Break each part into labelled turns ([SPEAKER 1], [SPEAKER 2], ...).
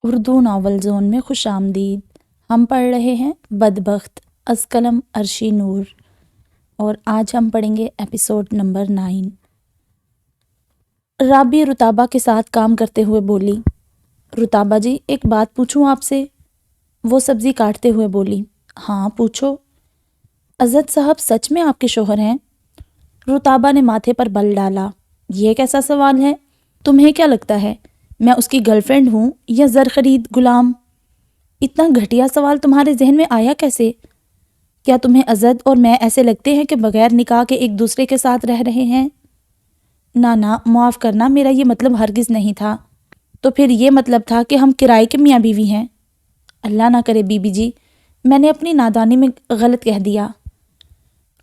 [SPEAKER 1] Urdu novel zone میں خوش آمدید۔ ہم پڑھ رہے ہیں بدبخت از قلم عرشی نور، اور آج ہم پڑھیں گے ایپیسوڈ نمبر 9۔ رابی رتابہ کے ساتھ کام کرتے ہوئے بولی، رتابہ جی ایک بات پوچھوں آپ سے؟ وہ سبزی کاٹتے ہوئے بولی، ہاں پوچھو۔ عزت صاحب سچ میں آپ کے شوہر ہیں؟ رتابہ نے ماتھے پر بل ڈالا، یہ کیسا سوال ہے؟ تمہیں کیا لگتا ہے میں اس کی گرل فرینڈ ہوں یا زر خرید غلام؟ اتنا گھٹیا سوال تمہارے ذہن میں آیا کیسے؟ کیا تمہیں عزت اور میں ایسے لگتے ہیں کہ بغیر نکاح کے ایک دوسرے کے ساتھ رہ رہے ہیں؟ نہ معاف کرنا، میرا یہ مطلب ہرگز نہیں تھا۔ تو پھر یہ مطلب تھا کہ ہم کرائے کے میاں بیوی ہیں؟ اللہ نہ کرے بی بی جی، میں نے اپنی نادانی میں غلط کہہ دیا۔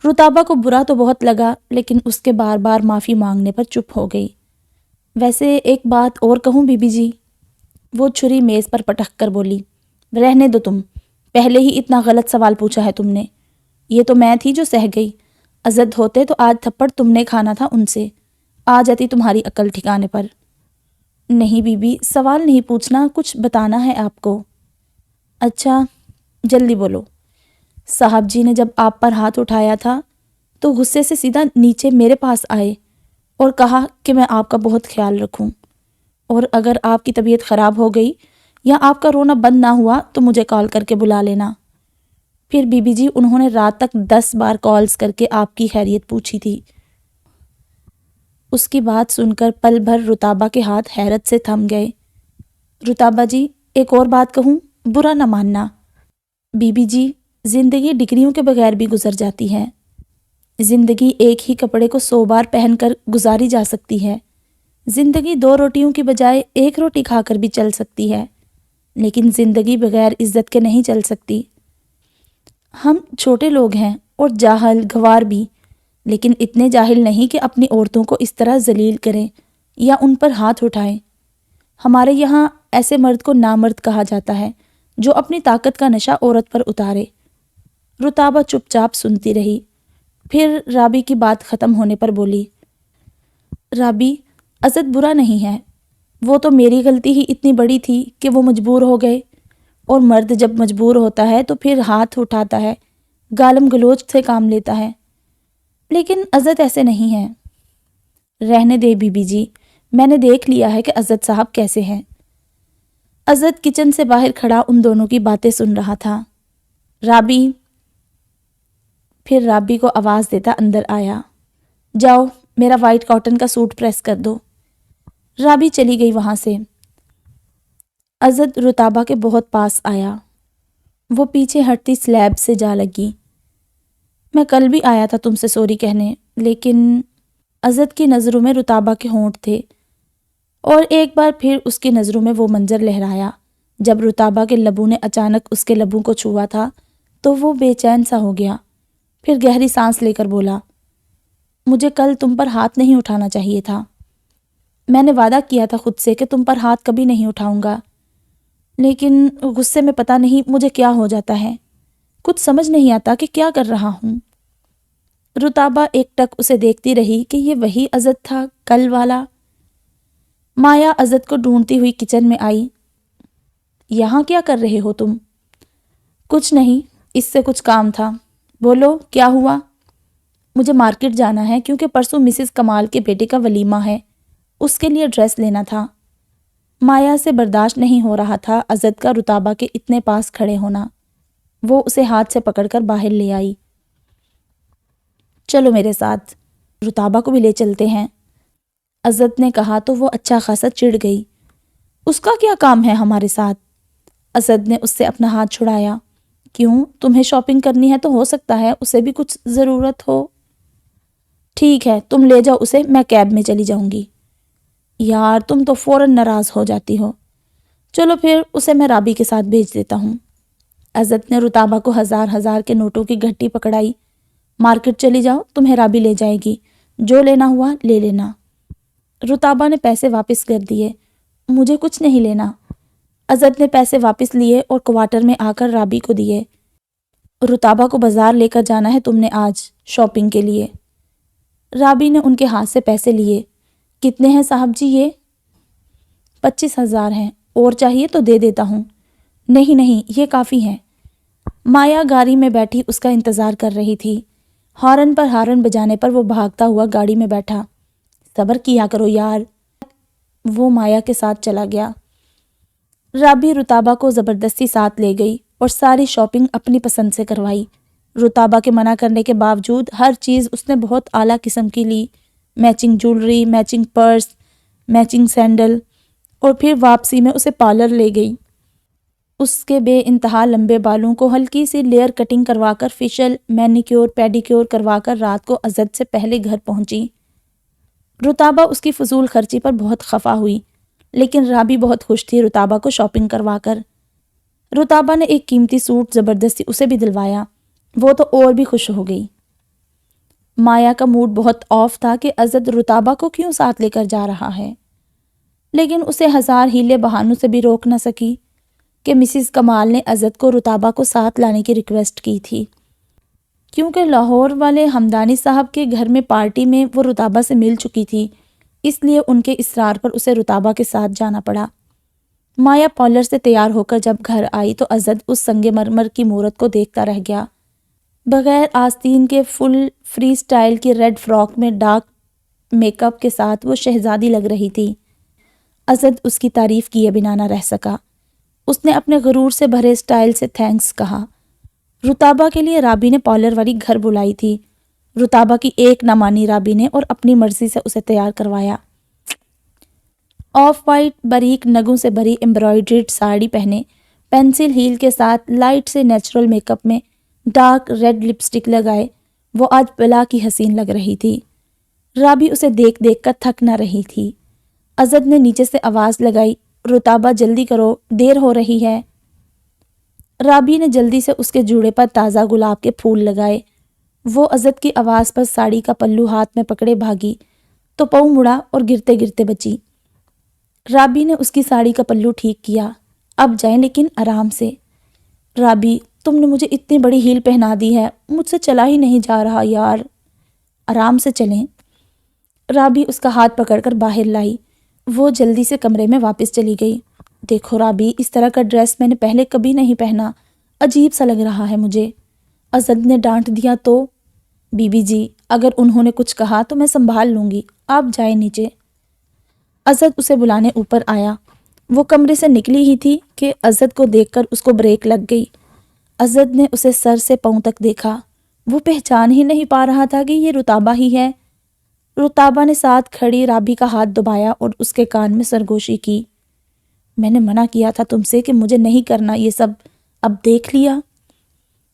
[SPEAKER 1] رتابہ کو برا تو بہت لگا، لیکن اس کے بار بار معافی مانگنے پر چپ ہو گئی۔ ویسے ایک بات اور کہوں بی بی جی؟ وہ چھری میز پر پٹک کر بولی، رہنے دو، تم پہلے ہی اتنا غلط سوال پوچھا ہے تم نے۔ یہ تو میں تھی جو سہ گئی، عزت ہوتے تو آج تھپڑ تم نے کھانا تھا ان سے، آ جاتی تمہاری عقل ٹھکانے پر۔ نہیں بی بی، سوال نہیں پوچھنا، کچھ بتانا ہے آپ کو۔ اچھا جلدی بولو۔ صاحب جی نے جب آپ پر ہاتھ اٹھایا تھا تو غصے سے سیدھا نیچے میرے پاس آئے اور کہا کہ میں آپ کا بہت خیال رکھوں، اور اگر آپ کی طبیعت خراب ہو گئی یا آپ کا رونا بند نہ ہوا تو مجھے کال کر کے بلا لینا۔ پھر بی بی جی انہوں نے رات تک 10 بار کالز کر کے آپ کی خیریت پوچھی تھی۔ اس کی بات سن کر پل بھر رتابہ کے ہاتھ حیرت سے تھم گئے۔ رتابہ جی ایک اور بات کہوں، برا نہ ماننا۔ بی بی جی زندگی ڈگریوں کے بغیر بھی گزر جاتی ہے۔ زندگی ایک ہی کپڑے کو 100 بار پہن کر گزاری جا سکتی ہے۔ زندگی 2 روٹیوں کی بجائے 1 روٹی کھا کر بھی چل سکتی ہے، لیکن زندگی بغیر عزت کے نہیں چل سکتی۔ ہم چھوٹے لوگ ہیں اور جاہل گوار بھی، لیکن اتنے جاہل نہیں کہ اپنی عورتوں کو اس طرح ذلیل کریں یا ان پر ہاتھ اٹھائیں۔ ہمارے یہاں ایسے مرد کو نامرد کہا جاتا ہے جو اپنی طاقت کا نشہ عورت پر اتارے۔ رتابہ چپ چاپ سنتی رہی، پھر رابی کی بات ختم ہونے پر بولی، رابی عزت برا نہیں ہے، وہ تو میری غلطی ہی اتنی بڑی تھی کہ وہ مجبور ہو گئے، اور مرد جب مجبور ہوتا ہے تو پھر ہاتھ اٹھاتا ہے، گالم گلوچ سے کام لیتا ہے، لیکن عزت ایسے نہیں ہے۔ رہنے دے بی بی جی، میں نے دیکھ لیا ہے کہ عزت صاحب کیسے ہیں۔ عزت کچن سے باہر کھڑا ان دونوں کی باتیں سن رہا تھا۔ رابی، پھر رابی کو آواز دیتا اندر آیا، جاؤ میرا وائٹ کاٹن کا سوٹ پریس کر دو۔ رابی چلی گئی وہاں سے۔ عزت رتابہ کے بہت پاس آیا، وہ پیچھے ہٹتی سلیب سے جا لگی۔ میں کل بھی آیا تھا تم سے سوری کہنے، لیکن عزت کی نظروں میں رتابہ کے ہونٹ تھے، اور ایک بار پھر اس کی نظروں میں وہ منظر لہرایا جب رتابہ کے لبوں نے اچانک اس کے لبوں کو چھوا تھا تو وہ بے چین سا ہو گیا۔ پھر گہری سانس لے کر بولا، مجھے کل تم پر ہاتھ نہیں اٹھانا چاہیے تھا۔ میں نے وعدہ کیا تھا خود سے کہ تم پر ہاتھ کبھی نہیں اٹھاؤں گا، لیکن غصے میں پتہ نہیں مجھے کیا ہو جاتا ہے، کچھ سمجھ نہیں آتا کہ کیا کر رہا ہوں۔ رتابہ ایک ٹک اسے دیکھتی رہی کہ یہ وہی عزت تھا کل والا۔ مایا عزت کو ڈھونڈتی ہوئی کچن میں آئی، یہاں کیا کر رہے ہو تم؟ کچھ نہیں، اس سے کچھ کام تھا۔ بولو کیا ہوا؟ مجھے مارکیٹ جانا ہے کیونکہ پرسوں مسز کمال کے بیٹے کا ولیمہ ہے، اس کے لیے ڈریس لینا تھا۔ مایا سے برداشت نہیں ہو رہا تھا عزت کا رتابہ کے اتنے پاس کھڑے ہونا۔ وہ اسے ہاتھ سے پکڑ کر باہر لے آئی۔ چلو میرے ساتھ، رتابہ کو بھی لے چلتے ہیں، عزت نے کہا تو وہ اچھا خاصا چڑ گئی۔ اس کا کیا کام ہے ہمارے ساتھ؟ عزت نے اس سے اپنا ہاتھ چھڑایا۔ کیوں، تمہیں شاپنگ کرنی ہے تو ہو سکتا ہے اسے بھی کچھ ضرورت ہو۔ ٹھیک ہے تم لے جاؤ اسے، میں کیب میں چلی جاؤں گی۔ یار تم تو فوراً ناراض ہو جاتی ہو۔ چلو پھر اسے میں رابی کے ساتھ بھیج دیتا ہوں۔ عزت نے رتابہ کو 1000 کے نوٹوں کی گھٹی پکڑائی۔ مارکیٹ چلی جاؤ، تمہیں رابی لے جائے گی، جو لینا ہوا لے لینا۔ رتابہ نے پیسے واپس کر دیے، مجھے کچھ نہیں لینا۔ عزت نے پیسے واپس لیے اور کوارٹر میں آ کر رابی کو دیے۔ رتابہ کو بازار لے کر جانا ہے تم نے آج شاپنگ کے لیے۔ رابی نے ان کے ہاتھ سے پیسے لیے۔ کتنے ہیں صاحب جی یہ؟ 25,000 ہیں۔ اور چاہیے تو دے دیتا ہوں۔ نہیں نہیں، یہ کافی ہے۔ مایا گاڑی میں بیٹھی اس کا انتظار کر رہی تھی۔ ہارن پر ہارن بجانے پر وہ بھاگتا ہوا گاڑی میں بیٹھا۔ صبر کیا کرو یار۔ وہ مایا کے ساتھ چلا گیا۔ رابی رتابہ کو زبردستی ساتھ لے گئی اور ساری شاپنگ اپنی پسند سے کروائی۔ رتابہ کے منع کرنے کے باوجود ہر چیز اس نے بہت اعلیٰ قسم کی لی۔ Matching jewellery, matching purse, matching sandal, اور پھر واپسی میں اسے پارلر لے گئی۔ اس کے بے انتہا لمبے بالوں کو ہلکی سی لیئر کٹنگ کروا کر فیشل، مینیکیور، پیڈیکیور کروا کر رات کو عزت سے پہلے گھر پہنچی۔ رتابہ اس کی فضول خرچی پر بہت خفا ہوئی، لیکن رابی بہت خوش تھی رتابہ کو شاپنگ کروا کر۔ رتابہ نے ایک قیمتی سوٹ زبردستی اسے بھی دلوایا، وہ تو اور بھی خوش ہو گئی۔ مایا کا موڈ بہت آف تھا کہ عزت رتابہ کو کیوں ساتھ لے کر جا رہا ہے، لیکن اسے ہزار ہیلے بہانوں سے بھی روک نہ سکی کہ مسز کمال نے عزت کو رتابہ کو ساتھ لانے کی ریکویسٹ کی تھی، کیونکہ لاہور والے ہمدانی صاحب کے گھر میں پارٹی میں وہ رتابہ سے مل چکی تھی، اس لیے ان کے اصرار پر اسے رتابہ کے ساتھ جانا پڑا۔ مایا پارلر سے تیار ہو کر جب گھر آئی تو عزت اس سنگ مرمر کی مورت کو دیکھتا رہ گیا۔ بغیر آستین کے فل فری سٹائل کی ریڈ فراک میں ڈارک میک اپ کے ساتھ وہ شہزادی لگ رہی تھی۔ عزت اس کی تعریف کیے بنا نہ رہ سکا۔ اس نے اپنے غرور سے بھرے سٹائل سے تھینکس کہا۔ رتابہ کے لیے رابی نے پارلر والی گھر بلائی تھی۔ رتابہ کی ایک نہ مانی رابی نے اور اپنی مرضی سے اسے تیار کروایا۔ آف وائٹ باریک نگوں سے بھری امبرائڈریڈ ساڑی پہنے، پینسل ہیل کے ساتھ لائٹ سے نیچرل میک اپ میں ڈارک ریڈ لپسٹک لگائے وہ آج بلا کی حسین لگ رہی تھی۔ رابی اسے دیکھ دیکھ کر تھک نہ رہی تھی۔ عزت نے نیچے سے آواز لگائی، رتابہ جلدی کرو، دیر ہو رہی ہے۔ رابی نے جلدی سے اس کے جوڑے پر تازہ گلاب کے پھول لگائے۔ وہ عزت کی آواز پر ساڑی کا پلو ہاتھ میں پکڑے بھاگی تو پاؤں مڑا اور گرتے گرتے بچی۔ رابی نے اس کی ساڑی کا پلو ٹھیک کیا۔ اب جائیں لیکن آرام سے۔ رابی، تم نے مجھے اتنی بڑی ہیل پہنا دی ہے، مجھ سے چلا ہی نہیں جا رہا یار۔ آرام سے چلیں۔ رابی اس کا ہاتھ پکڑ کر باہر لائی۔ وہ جلدی سے کمرے میں واپس چلی گئی۔ دیکھو رابی، اس طرح کا ڈریس میں نے پہلے کبھی نہیں پہنا، عجیب سا لگ رہا ہے مجھے۔ عزت نے ڈانٹ دیا تو؟ بی بی جی، اگر انہوں نے کچھ کہا تو میں سنبھال لوں گی، آپ جائیں نیچے۔ عزت اسے بلانے اوپر آیا۔ وہ کمرے سے نکلی ہی تھی کہ عزت کو دیکھ کر اس کو بریک لگ گئی۔ عزت نے اسے سر سے پاؤں تک دیکھا۔ وہ پہچان ہی نہیں پا رہا تھا کہ یہ رتابہ ہی ہے۔ رتابہ نے ساتھ کھڑی رابی کا ہاتھ دبایا اور اس کے کان میں سرگوشی کی۔ میں نے منع کیا تھا تم سے کہ مجھے نہیں کرنا یہ سب، اب دیکھ لیا۔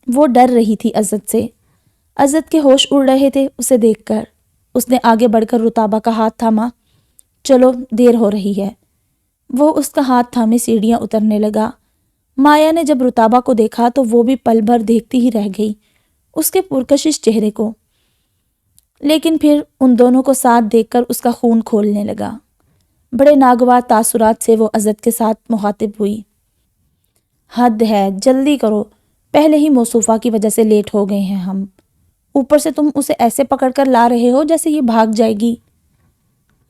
[SPEAKER 1] وہ ڈر رہی تھی عزت سے۔ عزت کے ہوش اڑ رہے تھے اسے دیکھ کر۔ اس نے آگے بڑھ کر رتابہ کا ہاتھ تھاما۔ چلو، دیر ہو رہی ہے۔ وہ اس کا ہاتھ تھامے سیڑھیاں اترنے لگا۔ مایا نے جب رتابہ کو دیکھا تو وہ بھی پل بھر دیکھتی ہی رہ گئی اس کے پرکشش چہرے کو، لیکن پھر ان دونوں کو ساتھ دیکھ کر اس کا خون کھولنے لگا۔ بڑے ناگوار تاثرات سے وہ عزت کے ساتھ مخاطب ہوئی۔ حد ہے، جلدی کرو، پہلے ہی موصوفہ کی وجہ سے لیٹ ہو گئے ہیں ہم، اوپر سے تم اسے ایسے پکڑ کر لا رہے ہو جیسے یہ بھاگ جائے گی۔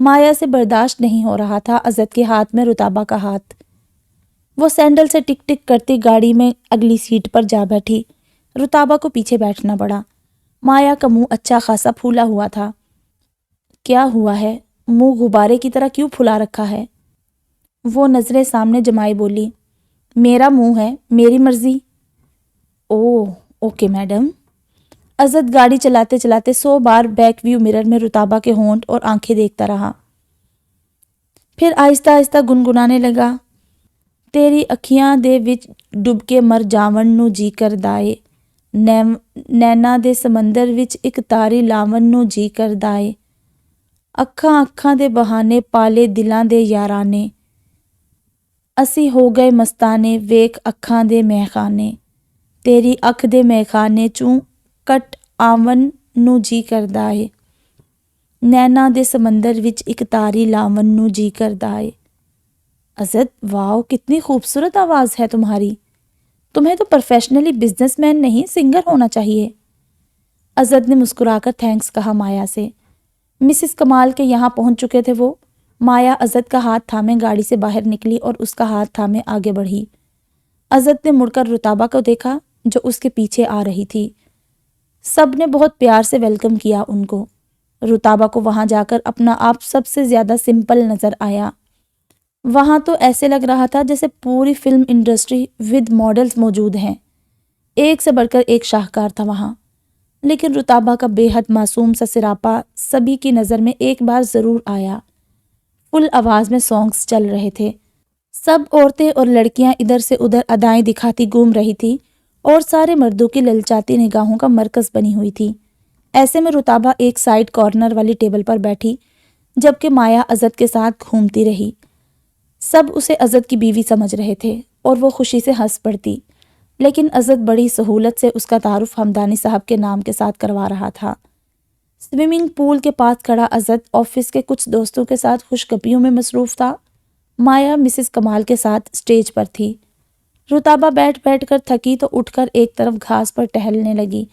[SPEAKER 1] مایا سے برداشت نہیں ہو رہا تھا عزت کے ہاتھ میں رتابہ کا ہاتھ۔ وہ سینڈل سے ٹک ٹک کرتی گاڑی میں اگلی سیٹ پر جا بیٹھی۔ رتابہ کو پیچھے بیٹھنا پڑا۔ مایا کا منہ اچھا خاصا پھولا ہوا تھا۔ کیا ہوا ہے؟ منہ غبارے کی طرح کیوں پھلا رکھا ہے؟ وہ نظریں سامنے جمائے بولی، میرا منہ ہے، میری مرضی۔ Okay madam. عزت گاڑی چلاتے چلاتے 100 بار بیک ویو مرر میں رتابہ کے ہونٹ اور آنکھیں دیکھتا رہا۔ پھر آہستہ آہستہ گنگنانے لگا، تیری اکھیاں دے وچ ڈب کے مر جاون نو جی کردا اے، نینا دے سمندر وچ ایک تاری لاون نو جی کردا اے، اکھاں اکھاں دے بہانے پالے دلاں دے یارانے، اسی ہو گئے مستانے ویکھ اکھاں دے میخانے، تیری اکھ دے میخانے چوں کٹ آون نو جی کردا اے، نینا دے سمندر وچ ایک تاری لاون نو جی کردا اے۔ عزت، واو، کتنی خوبصورت آواز ہے تمہاری، تمہیں تو پروفیشنلی بزنس مین نہیں سنگر ہونا چاہیے۔ عزت نے مسکرا کر تھینکس کہا مایا سے۔ مسز کمال کے یہاں پہنچ چکے تھے وہ۔ مایا عزت کا ہاتھ تھامے گاڑی سے باہر نکلی اور اس کا ہاتھ تھامے آگے بڑھی۔ عزت نے مڑ کر رتابہ کو دیکھا جو اس کے پیچھے آ رہی تھی۔ سب نے بہت پیار سے ویلکم کیا ان کو۔ رتابہ کو وہاں جا کر اپنا آپ سب سے زیادہ سمپل نظر آیا۔ وہاں تو ایسے لگ رہا تھا جیسے پوری فلم انڈسٹری ود ماڈلز موجود ہیں، ایک سے بڑھ کر ایک شاہکار تھا وہاں۔ لیکن رتابہ کا بے حد معصوم سا سراپا سبھی کی نظر میں ایک بار ضرور آیا۔ فل آواز میں سانگز چل رہے تھے، سب عورتیں اور لڑکیاں ادھر سے ادھر ادائیں دکھاتی گھوم رہی تھی اور سارے مردوں کی للچاتی نگاہوں کا مرکز بنی ہوئی تھی۔ ایسے میں رتابہ ایک سائیڈ کارنر والی ٹیبل پر بیٹھی جبکہ مایا عزت کے ساتھ گھومتی رہی۔ سب اسے عزت کی بیوی سمجھ رہے تھے اور وہ خوشی سے ہنس پڑتی، لیکن عزت بڑی سہولت سے اس کا تعارف ہمدانی صاحب کے نام کے ساتھ کروا رہا تھا۔ سوئمنگ پول کے پاس کھڑا عزت آفس کے کچھ دوستوں کے ساتھ خوش گپیوں میں مصروف تھا۔ مایا مسز کمال کے ساتھ سٹیج پر تھی۔ رتابہ بیٹھ بیٹھ کر تھکی تو اٹھ کر ایک طرف گھاس پر ٹہلنے لگی۔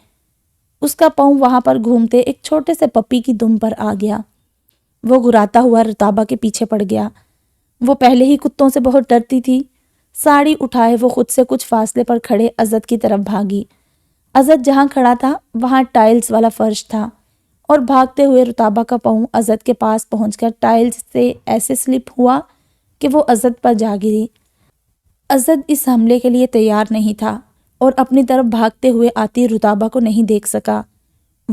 [SPEAKER 1] اس کا پاؤں وہاں پر گھومتے ایک چھوٹے سے پپی کی دم پر آ گیا۔ وہ گھراتا ہوا رتابہ کے پیچھے پڑ گیا۔ وہ پہلے ہی کتوں سے بہت ڈرتی تھی۔ ساڑی اٹھائے وہ خود سے کچھ فاصلے پر کھڑے عزت کی طرف بھاگی۔ عزت جہاں کھڑا تھا وہاں ٹائلز والا فرش تھا اور بھاگتے ہوئے رتابہ کا پاؤں عزت کے پاس پہنچ کر ٹائلز سے ایسے سلپ ہوا کہ وہ عزت پر جا گری۔ عزت اس حملے کے لیے تیار نہیں تھا اور اپنی طرف بھاگتے ہوئے آتی رتابہ کو نہیں دیکھ سکا۔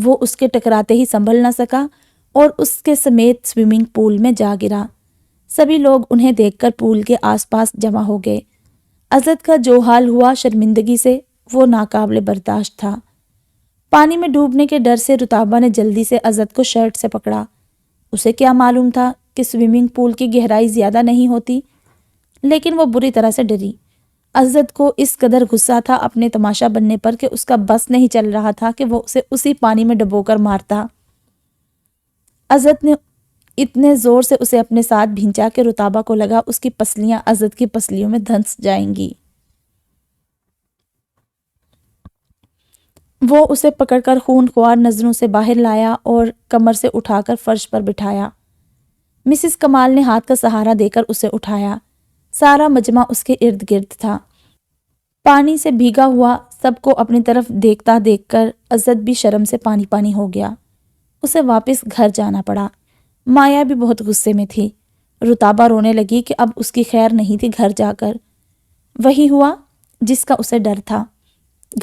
[SPEAKER 1] وہ اس کے ٹکراتے ہی سنبھل نہ سکا اور اس کے سمیت سوئمنگ پول میں جا گرا۔ سبھی لوگ انہیں دیکھ کر پول کے آس پاس جمع ہو گئے۔ عزت کا جو حال ہوا شرمندگی سے وہ ناقابل برداشت تھا۔ پانی میں ڈوبنے کے ڈر سے رتابہ نے جلدی سے عزت کو شرٹ سے پکڑا۔ اسے کیا معلوم تھا کہ سوئمنگ پول کی گہرائی زیادہ نہیں ہوتی، لیکن وہ بری طرح سے ڈری۔ عزت کو اس قدر غصہ تھا اپنے تماشا بننے پر کہ اس کا بس نہیں چل رہا تھا کہ وہ اسے اسی پانی میں ڈبو کر مارتا۔ عزت نے اتنے زور سے اسے اپنے ساتھ بھینچا کہ رتابہ کو لگا اس کی پسلیاں عزت کی پسلیوں میں دھنس جائیں گی۔ وہ اسے پکڑ کر خون خوار نظروں سے باہر لایا اور کمر سے اٹھا کر فرش پر بٹھایا۔ مسز کمال نے ہاتھ کا سہارا دے کر اسے اٹھایا۔ سارا مجمع اس کے ارد گرد تھا۔ پانی سے بھیگا ہوا سب کو اپنی طرف دیکھتا دیکھ کر عزت بھی شرم سے پانی پانی ہو گیا۔ اسے واپس گھر جانا پڑا۔ مایا بھی بہت غصے میں تھی۔ رتابہ رونے لگی کہ اب اس کی خیر نہیں تھی گھر جا کر۔ وہی ہوا جس کا اسے ڈر تھا۔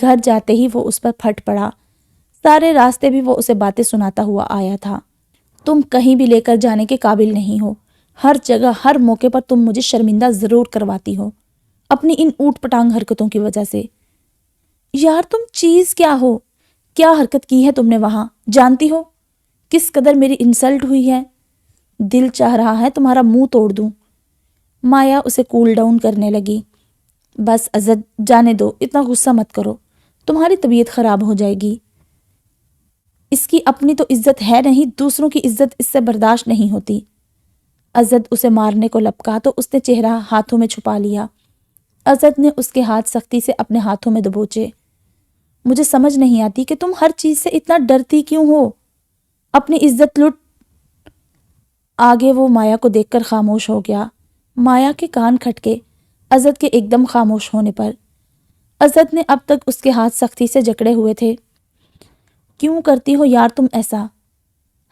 [SPEAKER 1] گھر جاتے ہی وہ اس پر پھٹ پڑا۔ سارے راستے بھی وہ اسے باتیں سناتا ہوا آیا تھا۔ تم کہیں بھی لے کر جانے کے قابل نہیں ہو، ہر جگہ ہر موقع پر تم مجھے شرمندہ ضرور کرواتی ہو اپنی ان اوٹ پٹانگ حرکتوں کی وجہ سے۔ یار تم چیز کیا ہو؟ کیا حرکت کی ہے تم نے وہاں؟ جانتی ہو کس قدر میری انسلٹ ہوئی ہے؟ دل چاہ رہا ہے تمہارا منہ توڑ دوں۔ مایا اسے کول ڈاؤن کرنے لگی۔ بس عزت جانے دو، اتنا غصہ مت کرو، تمہاری طبیعت خراب ہو جائے گی۔ اس کی اپنی تو عزت ہے نہیں، دوسروں کی عزت اس سے برداشت نہیں ہوتی۔ عزت اسے مارنے کو لپکا تو اس نے چہرہ ہاتھوں میں چھپا لیا۔ عزت نے اس کے ہاتھ سختی سے اپنے ہاتھوں میں دبوچے۔ مجھے سمجھ نہیں آتی کہ تم ہر چیز سے اتنا ڈرتی کیوں ہو؟ اپنی عزت لٹ۔ آگے وہ مایا کو دیکھ کر خاموش ہو گیا۔ مایا کے کان کھٹکے عزت کے ایک دم خاموش ہونے پر۔ عزت نے اب تک اس کے ہاتھ سختی سے جکڑے ہوئے تھے۔ کیوں کرتی ہو یار تم ایسا؟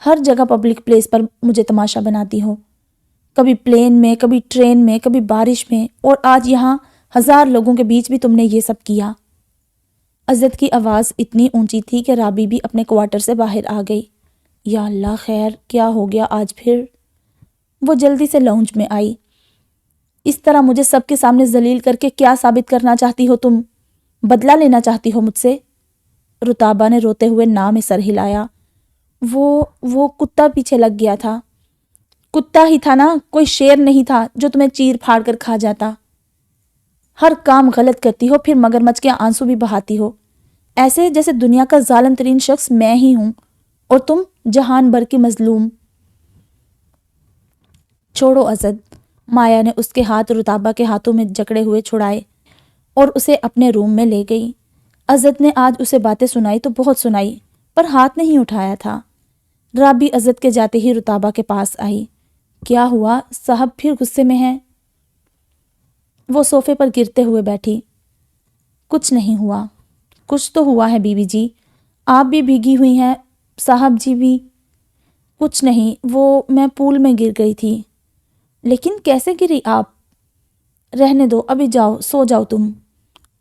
[SPEAKER 1] ہر جگہ پبلک پلیس پر مجھے تماشا بناتی ہو، کبھی پلین میں، کبھی ٹرین میں، کبھی بارش میں، اور آج یہاں 1000 لوگوں کے بیچ بھی تم نے یہ سب کیا۔ عزت کی آواز اتنی اونچی تھی کہ رابی بھی اپنے کوارٹر سے باہر آ گئی۔ یا اللہ خیر، کیا ہو گیا آج پھر؟ وہ جلدی سے لاؤنج میں آئی۔ اس طرح مجھے سب کے سامنے ذلیل کر کے کیا ثابت کرنا چاہتی ہو تم؟ بدلہ لینا چاہتی ہو مجھ سے؟ رتابہ نے روتے ہوئے ناں میں سر ہلایا۔ وہ کتا پیچھے لگ گیا تھا۔ کتا ہی تھا نا، کوئی شیر نہیں تھا جو تمہیں چیر پھاڑ کر کھا جاتا۔ ہر کام غلط کرتی ہو، پھر مگرمچھ کے آنسو بھی بہاتی ہو، ایسے جیسے دنیا کا ظالم ترین شخص میں ہی ہوں اور تم جہان بھر کی مظلوم۔ چھوڑو عزت۔ مایا نے اس کے ہاتھ رتابہ کے ہاتھوں میں جکڑے ہوئے چھڑائے اور اسے اپنے روم میں لے گئی۔ عزت نے آج اسے باتیں سنائی تو بہت سنائی، پر ہاتھ نہیں اٹھایا تھا۔ رابی عزت کے جاتے ہی رتابہ کے پاس آئی۔ کیا ہوا؟ صاحب پھر غصے میں ہیں؟ وہ صوفے پر گرتے ہوئے بیٹھی۔ کچھ نہیں ہوا۔ کچھ تو ہوا ہے بیوی جی، آپ بھی بھیگی ہوئی ہیں، صاحب جی بھی۔ کچھ نہیں، وہ میں پول میں گر گئی تھی۔ لیکن کیسے گری آپ؟ رہنے دو، ابھی جاؤ، سو جاؤ تم۔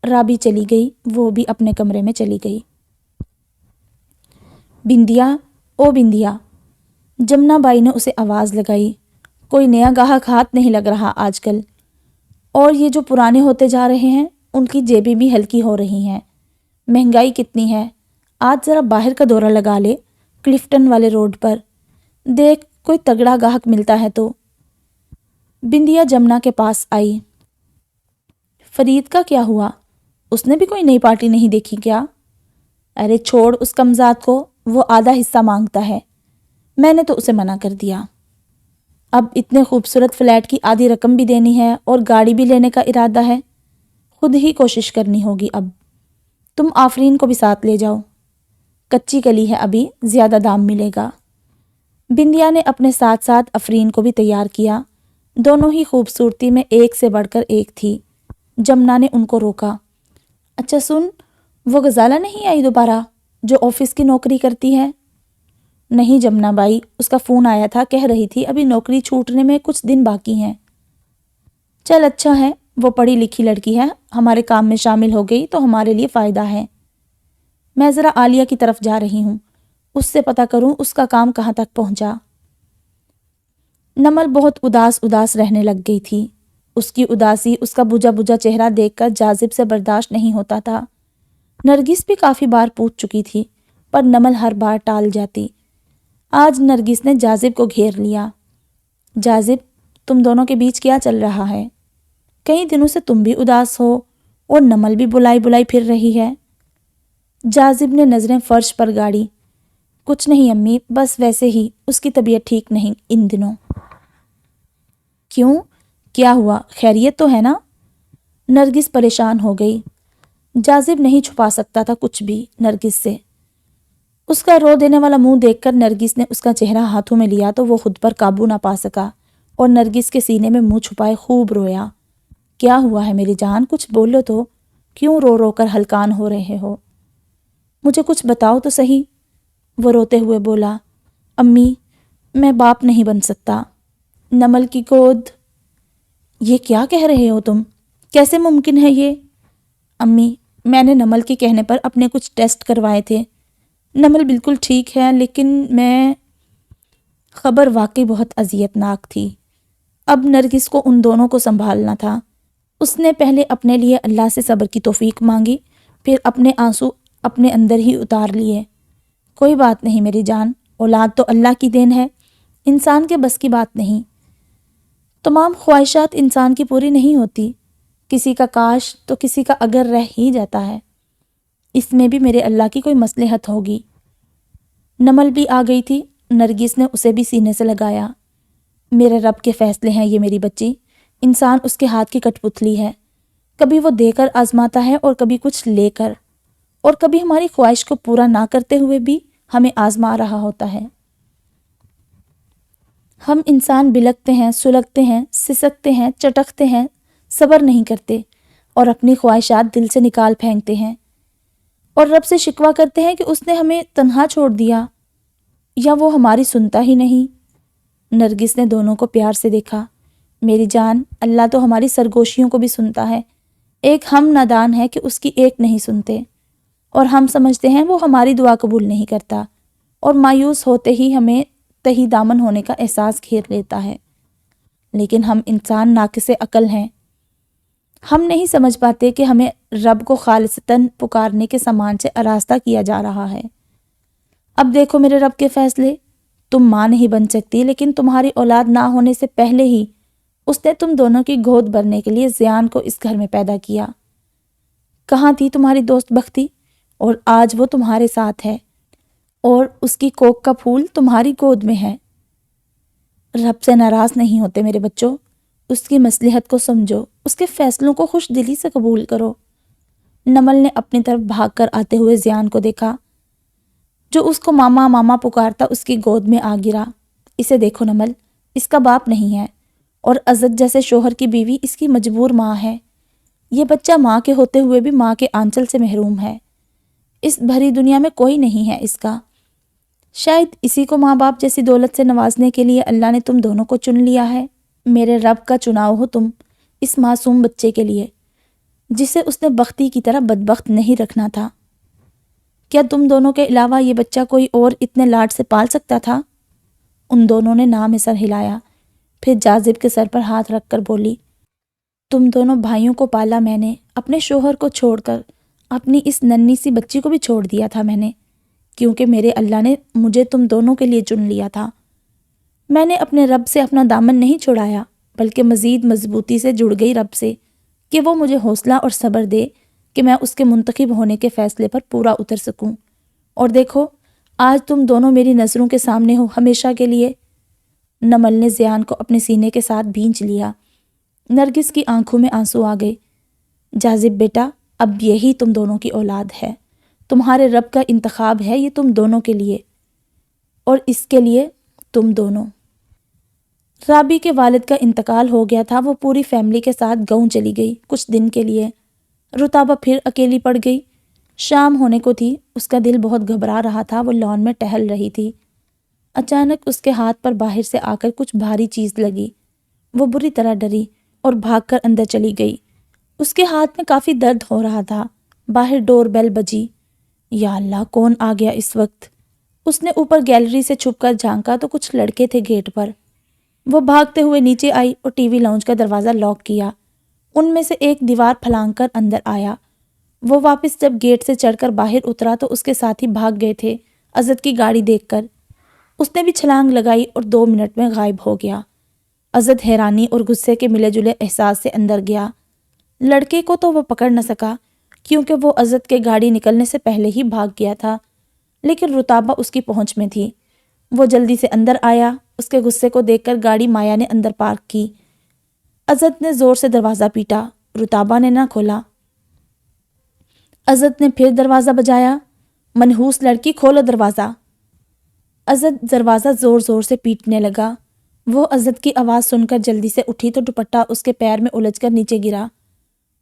[SPEAKER 1] رابی چلی گئی، وہ بھی اپنے کمرے میں چلی گئی۔ بندیا، او بندیا، جمنا بائی نے اسے آواز لگائی۔ کوئی نیا گاہک ہاتھ نہیں لگ رہا آج کل، اور یہ جو پرانے ہوتے جا رہے ہیں ان کی جیبیں بھی ہلکی ہو رہی ہیں۔ مہنگائی کتنی ہے، آج ذرا باہر کا دورہ لگا لے، کلفٹن والے روڈ پر، دیکھ کوئی تگڑا گاہک ملتا ہے تو۔ بندیا جمنا کے پاس آئی۔ فرید کا کیا ہوا؟ اس نے بھی کوئی نئی پارٹی نہیں دیکھی کیا؟ ارے چھوڑ اس کمزاد کو، وہ آدھا حصہ مانگتا ہے، میں نے تو اسے منع کر دیا۔ اب اتنے خوبصورت فلیٹ کی آدھی رقم بھی دینی ہے اور گاڑی بھی لینے کا ارادہ ہے، خود ہی کوشش کرنی ہوگی اب۔ تم آفرین کو بھی ساتھ لے جاؤ، کچی کلی ہے ابھی، زیادہ دام ملے گا۔ بندیا نے اپنے ساتھ ساتھ آفرین کو بھی تیار کیا، دونوں ہی خوبصورتی میں ایک سے بڑھ کر ایک تھی۔ جمنا نے ان کو روکا۔ اچھا سن، وہ غزالہ نہیں آئی دوبارہ جو آفس کی نوکری کرتی ہے؟ نہیں جمنا بائی، اس کا فون آیا تھا، کہہ رہی تھی ابھی نوکری چھوٹنے میں کچھ دن باقی ہیں۔ چل اچھا ہے، وہ پڑھی لکھی لڑکی ہے، ہمارے کام میں شامل ہو گئی تو ہمارے لیے فائدہ ہے۔ میں ذرا عالیہ کی طرف جا رہی ہوں، اس سے پتہ کروں اس کا کام کہاں تک پہنچا۔ نمل بہت اداس رہنے لگ گئی تھی۔ اس کی اداسی، اس کا بجھا بجھا چہرہ دیکھ کر جاذب سے برداشت نہیں ہوتا تھا۔ نرگس بھی کافی بار پوچھ چکی تھی، پر نمل ہر بار ٹال جاتی۔ آج نرگس نے جاذب کو گھیر لیا۔ جاذب، تم دونوں کے بیچ کیا چل رہا ہے؟ کئی دنوں سے تم بھی اداس ہو اور نمل بھی بلائی پھر رہی ہے۔ جاذب نے نظریں فرش پر گاڑی۔ کچھ نہیں امی، بس ویسے ہی، اس کی طبیعت ٹھیک نہیں ان دنوں۔ کیوں؟ کیا ہوا؟ خیریت تو ہے نا؟ نرگس پریشان ہو گئی۔ جاذب نہیں چھپا سکتا تھا کچھ بھی نرگس سے۔ اس کا رو دینے والا منہ دیکھ کر نرگس نے اس کا چہرہ ہاتھوں میں لیا تو وہ خود پر قابو نہ پا سکا اور نرگس کے سینے میں منہ چھپائے خوب رویا۔ کیا ہوا ہے میری جان؟ کچھ بولو تو، کیوں رو رو کر ہلکان ہو رہے ہو؟ مجھے کچھ بتاؤ تو صحیح۔ وہ روتے ہوئے بولا، امی میں باپ نہیں بن سکتا۔ نمل کی گود؟ یہ کیا کہہ رہے ہو تم؟ کیسے ممکن ہے یہ؟ امی میں نے نمل کے کہنے پر اپنے کچھ ٹیسٹ کروائے تھے، نمل بالکل ٹھیک ہے، لیکن میں… خبر واقعی بہت اذیت ناک تھی۔ اب نرگس کو ان دونوں کو سنبھالنا تھا۔ اس نے پہلے اپنے لیے اللہ سے صبر کی توفیق مانگی، پھر اپنے آنسو اپنے اندر ہی اتار لیے۔ کوئی بات نہیں میری جان، اولاد تو اللہ کی دین ہے، انسان کے بس کی بات نہیں۔ تمام خواہشات انسان کی پوری نہیں ہوتی، کسی کا کاش تو کسی کا اگر رہ ہی جاتا ہے۔ اس میں بھی میرے اللہ کی کوئی مصلحت ہوگی۔ نمل بھی آ گئی تھی، نرگس نے اسے بھی سینے سے لگایا۔ میرے رب کے فیصلے ہیں یہ میری بچی، انسان اس کے ہاتھ کی کٹ پتلی ہے، کبھی وہ دے کر آزماتا ہے اور کبھی کچھ لے کر، اور کبھی ہماری خواہش کو پورا نہ کرتے ہوئے بھی ہمیں آزما رہا ہوتا ہے۔ ہم انسان بلکتے ہیں، سلگتے ہیں، سسکتے ہیں، چٹکتے ہیں، صبر نہیں کرتے اور اپنی خواہشات دل سے نکال پھینکتے ہیں اور رب سے شکوہ کرتے ہیں کہ اس نے ہمیں تنہا چھوڑ دیا یا وہ ہماری سنتا ہی نہیں۔ نرگس نے دونوں کو پیار سے دیکھا۔ میری جان، اللہ تو ہماری سرگوشیوں کو بھی سنتا ہے، ایک ہم نادان ہے کہ اس کی ایک نہیں سنتے، اور ہم سمجھتے ہیں وہ ہماری دعا قبول نہیں کرتا، اور مایوس ہوتے ہی ہمیں تہی دامن ہونے کا احساس گھیر لیتا ہے۔ لیکن ہم انسان ناقص عقل ہیں، ہم نہیں سمجھ پاتے کہ ہمیں رب کو خالصتاً پکارنے کے سامان سے آراستہ کیا جا رہا ہے۔ اب دیکھو میرے رب کے فیصلے، تم ماں نہیں بن سکتی، لیکن تمہاری اولاد نہ ہونے سے پہلے ہی اس نے تم دونوں کی گود بھرنے کے لیے زیان کو اس گھر میں پیدا کیا۔ کہاں تھی تمہاری دوست بختی؟ اور آج وہ تمہارے ساتھ ہے، اور اس کی کوک کا پھول تمہاری گود میں ہے۔ رب سے ناراض نہیں ہوتے میرے بچوں، اس کی مصلحت کو سمجھو، اس کے فیصلوں کو خوش دلی سے قبول کرو۔ نمل نے اپنی طرف بھاگ کر آتے ہوئے زیان کو دیکھا، جو اس کو ماما ماما پکارتا اس کی گود میں آ گرا۔ اسے دیکھو نمل، اس کا باپ نہیں ہے، اور عزت جیسے شوہر کی بیوی اس کی مجبور ماں ہے۔ یہ بچہ ماں کے ہوتے ہوئے بھی ماں کے آنچل سے محروم ہے۔ اس بھری دنیا میں کوئی نہیں ہے اس کا۔ شاید اسی کو ماں باپ جیسی دولت سے نوازنے کے لیے اللہ نے تم دونوں کو چن لیا ہے۔ میرے رب کا چناؤ ہو تم اس معصوم بچے کے لیے، جسے اس نے بختی کی طرح بدبخت نہیں رکھنا تھا۔ کیا تم دونوں کے علاوہ یہ بچہ کوئی اور اتنے لاڈ سے پال سکتا تھا؟ ان دونوں نے نام سر ہلایا، پھر جاذب کے سر پر ہاتھ رکھ کر بولی، تم دونوں بھائیوں کو پالا میں نے، اپنے شوہر کو چھوڑ کر اپنی اس ننھی سی بچی کو بھی چھوڑ دیا تھا میں نے، کیونکہ میرے اللہ نے مجھے تم دونوں کے لیے چن لیا تھا۔ میں نے اپنے رب سے اپنا دامن نہیں چھڑایا، بلکہ مزید مضبوطی سے جڑ گئی رب سے کہ وہ مجھے حوصلہ اور صبر دے کہ میں اس کے منتخب ہونے کے فیصلے پر پورا اتر سکوں۔ اور دیکھو آج تم دونوں میری نظروں کے سامنے ہو ہمیشہ کے لیے۔ نمل نے زیان کو اپنے سینے کے ساتھ بھینچ لیا۔ نرگس کی آنکھوں میں آنسو آ گئے۔ جاذب بیٹا، اب یہی تم دونوں کی اولاد ہے، تمہارے رب کا انتخاب ہے یہ تم دونوں کے لیے، اور اس کے لیے تم دونوں۔ رابی کے والد کا انتقال ہو گیا تھا، وہ پوری فیملی کے ساتھ گاؤں چلی گئی کچھ دن کے لیے۔ رتابہ پھر اکیلی پڑ گئی۔ شام ہونے کو تھی، اس کا دل بہت گھبرا رہا تھا، وہ لان میں ٹہل رہی تھی۔ اچانک اس کے ہاتھ پر باہر سے آ کر کچھ بھاری چیز لگی۔ وہ بری طرح ڈری اور بھاگ کر اندر چلی گئی۔ اس کے ہاتھ میں کافی درد ہو رہا تھا۔ باہر ڈور بیل بجی۔ یا اللہ، کون آ گیا اس وقت؟ اس نے اوپر گیلری سے چھپ کر جھانکا تو کچھ لڑکے تھے گیٹ پر۔ وہ بھاگتے ہوئے نیچے آئی اور ٹی وی لاؤنج کا دروازہ لاک کیا۔ ان میں سے ایک دیوار پھلانگ کر اندر آیا۔ وہ واپس جب گیٹ سے چڑھ کر باہر اترا تو اس کے ساتھی بھاگ گئے تھے عزت کی گاڑی دیکھ کر۔ اس نے بھی چھلانگ لگائی اور 2 منٹ میں غائب ہو گیا۔ عزت حیرانی اور غصے کے ملے جلے احساس سے اندر گیا۔ لڑکے کو تو وہ پکڑ نہ سکا کیونکہ وہ عزت کے گاڑی نکلنے سے پہلے ہی بھاگ گیا تھا، لیکن رتابہ اس کی پہنچ میں تھی۔ وہ جلدی سے اندر آیا۔ اس کے غصے کو دیکھ کر گاڑی مایا نے اندر پارک کی۔ عزت نے زور سے دروازہ پیٹا، رتابہ نے نہ کھولا۔ عزت نے پھر دروازہ بجایا، منحوس لڑکی کھولو دروازہ۔ عزت دروازہ زور زور سے پیٹنے لگا۔ وہ عزت کی آواز سن کر جلدی سے اٹھی تو دوپٹہ اس کے پیر میں الجھ کر نیچے گرا۔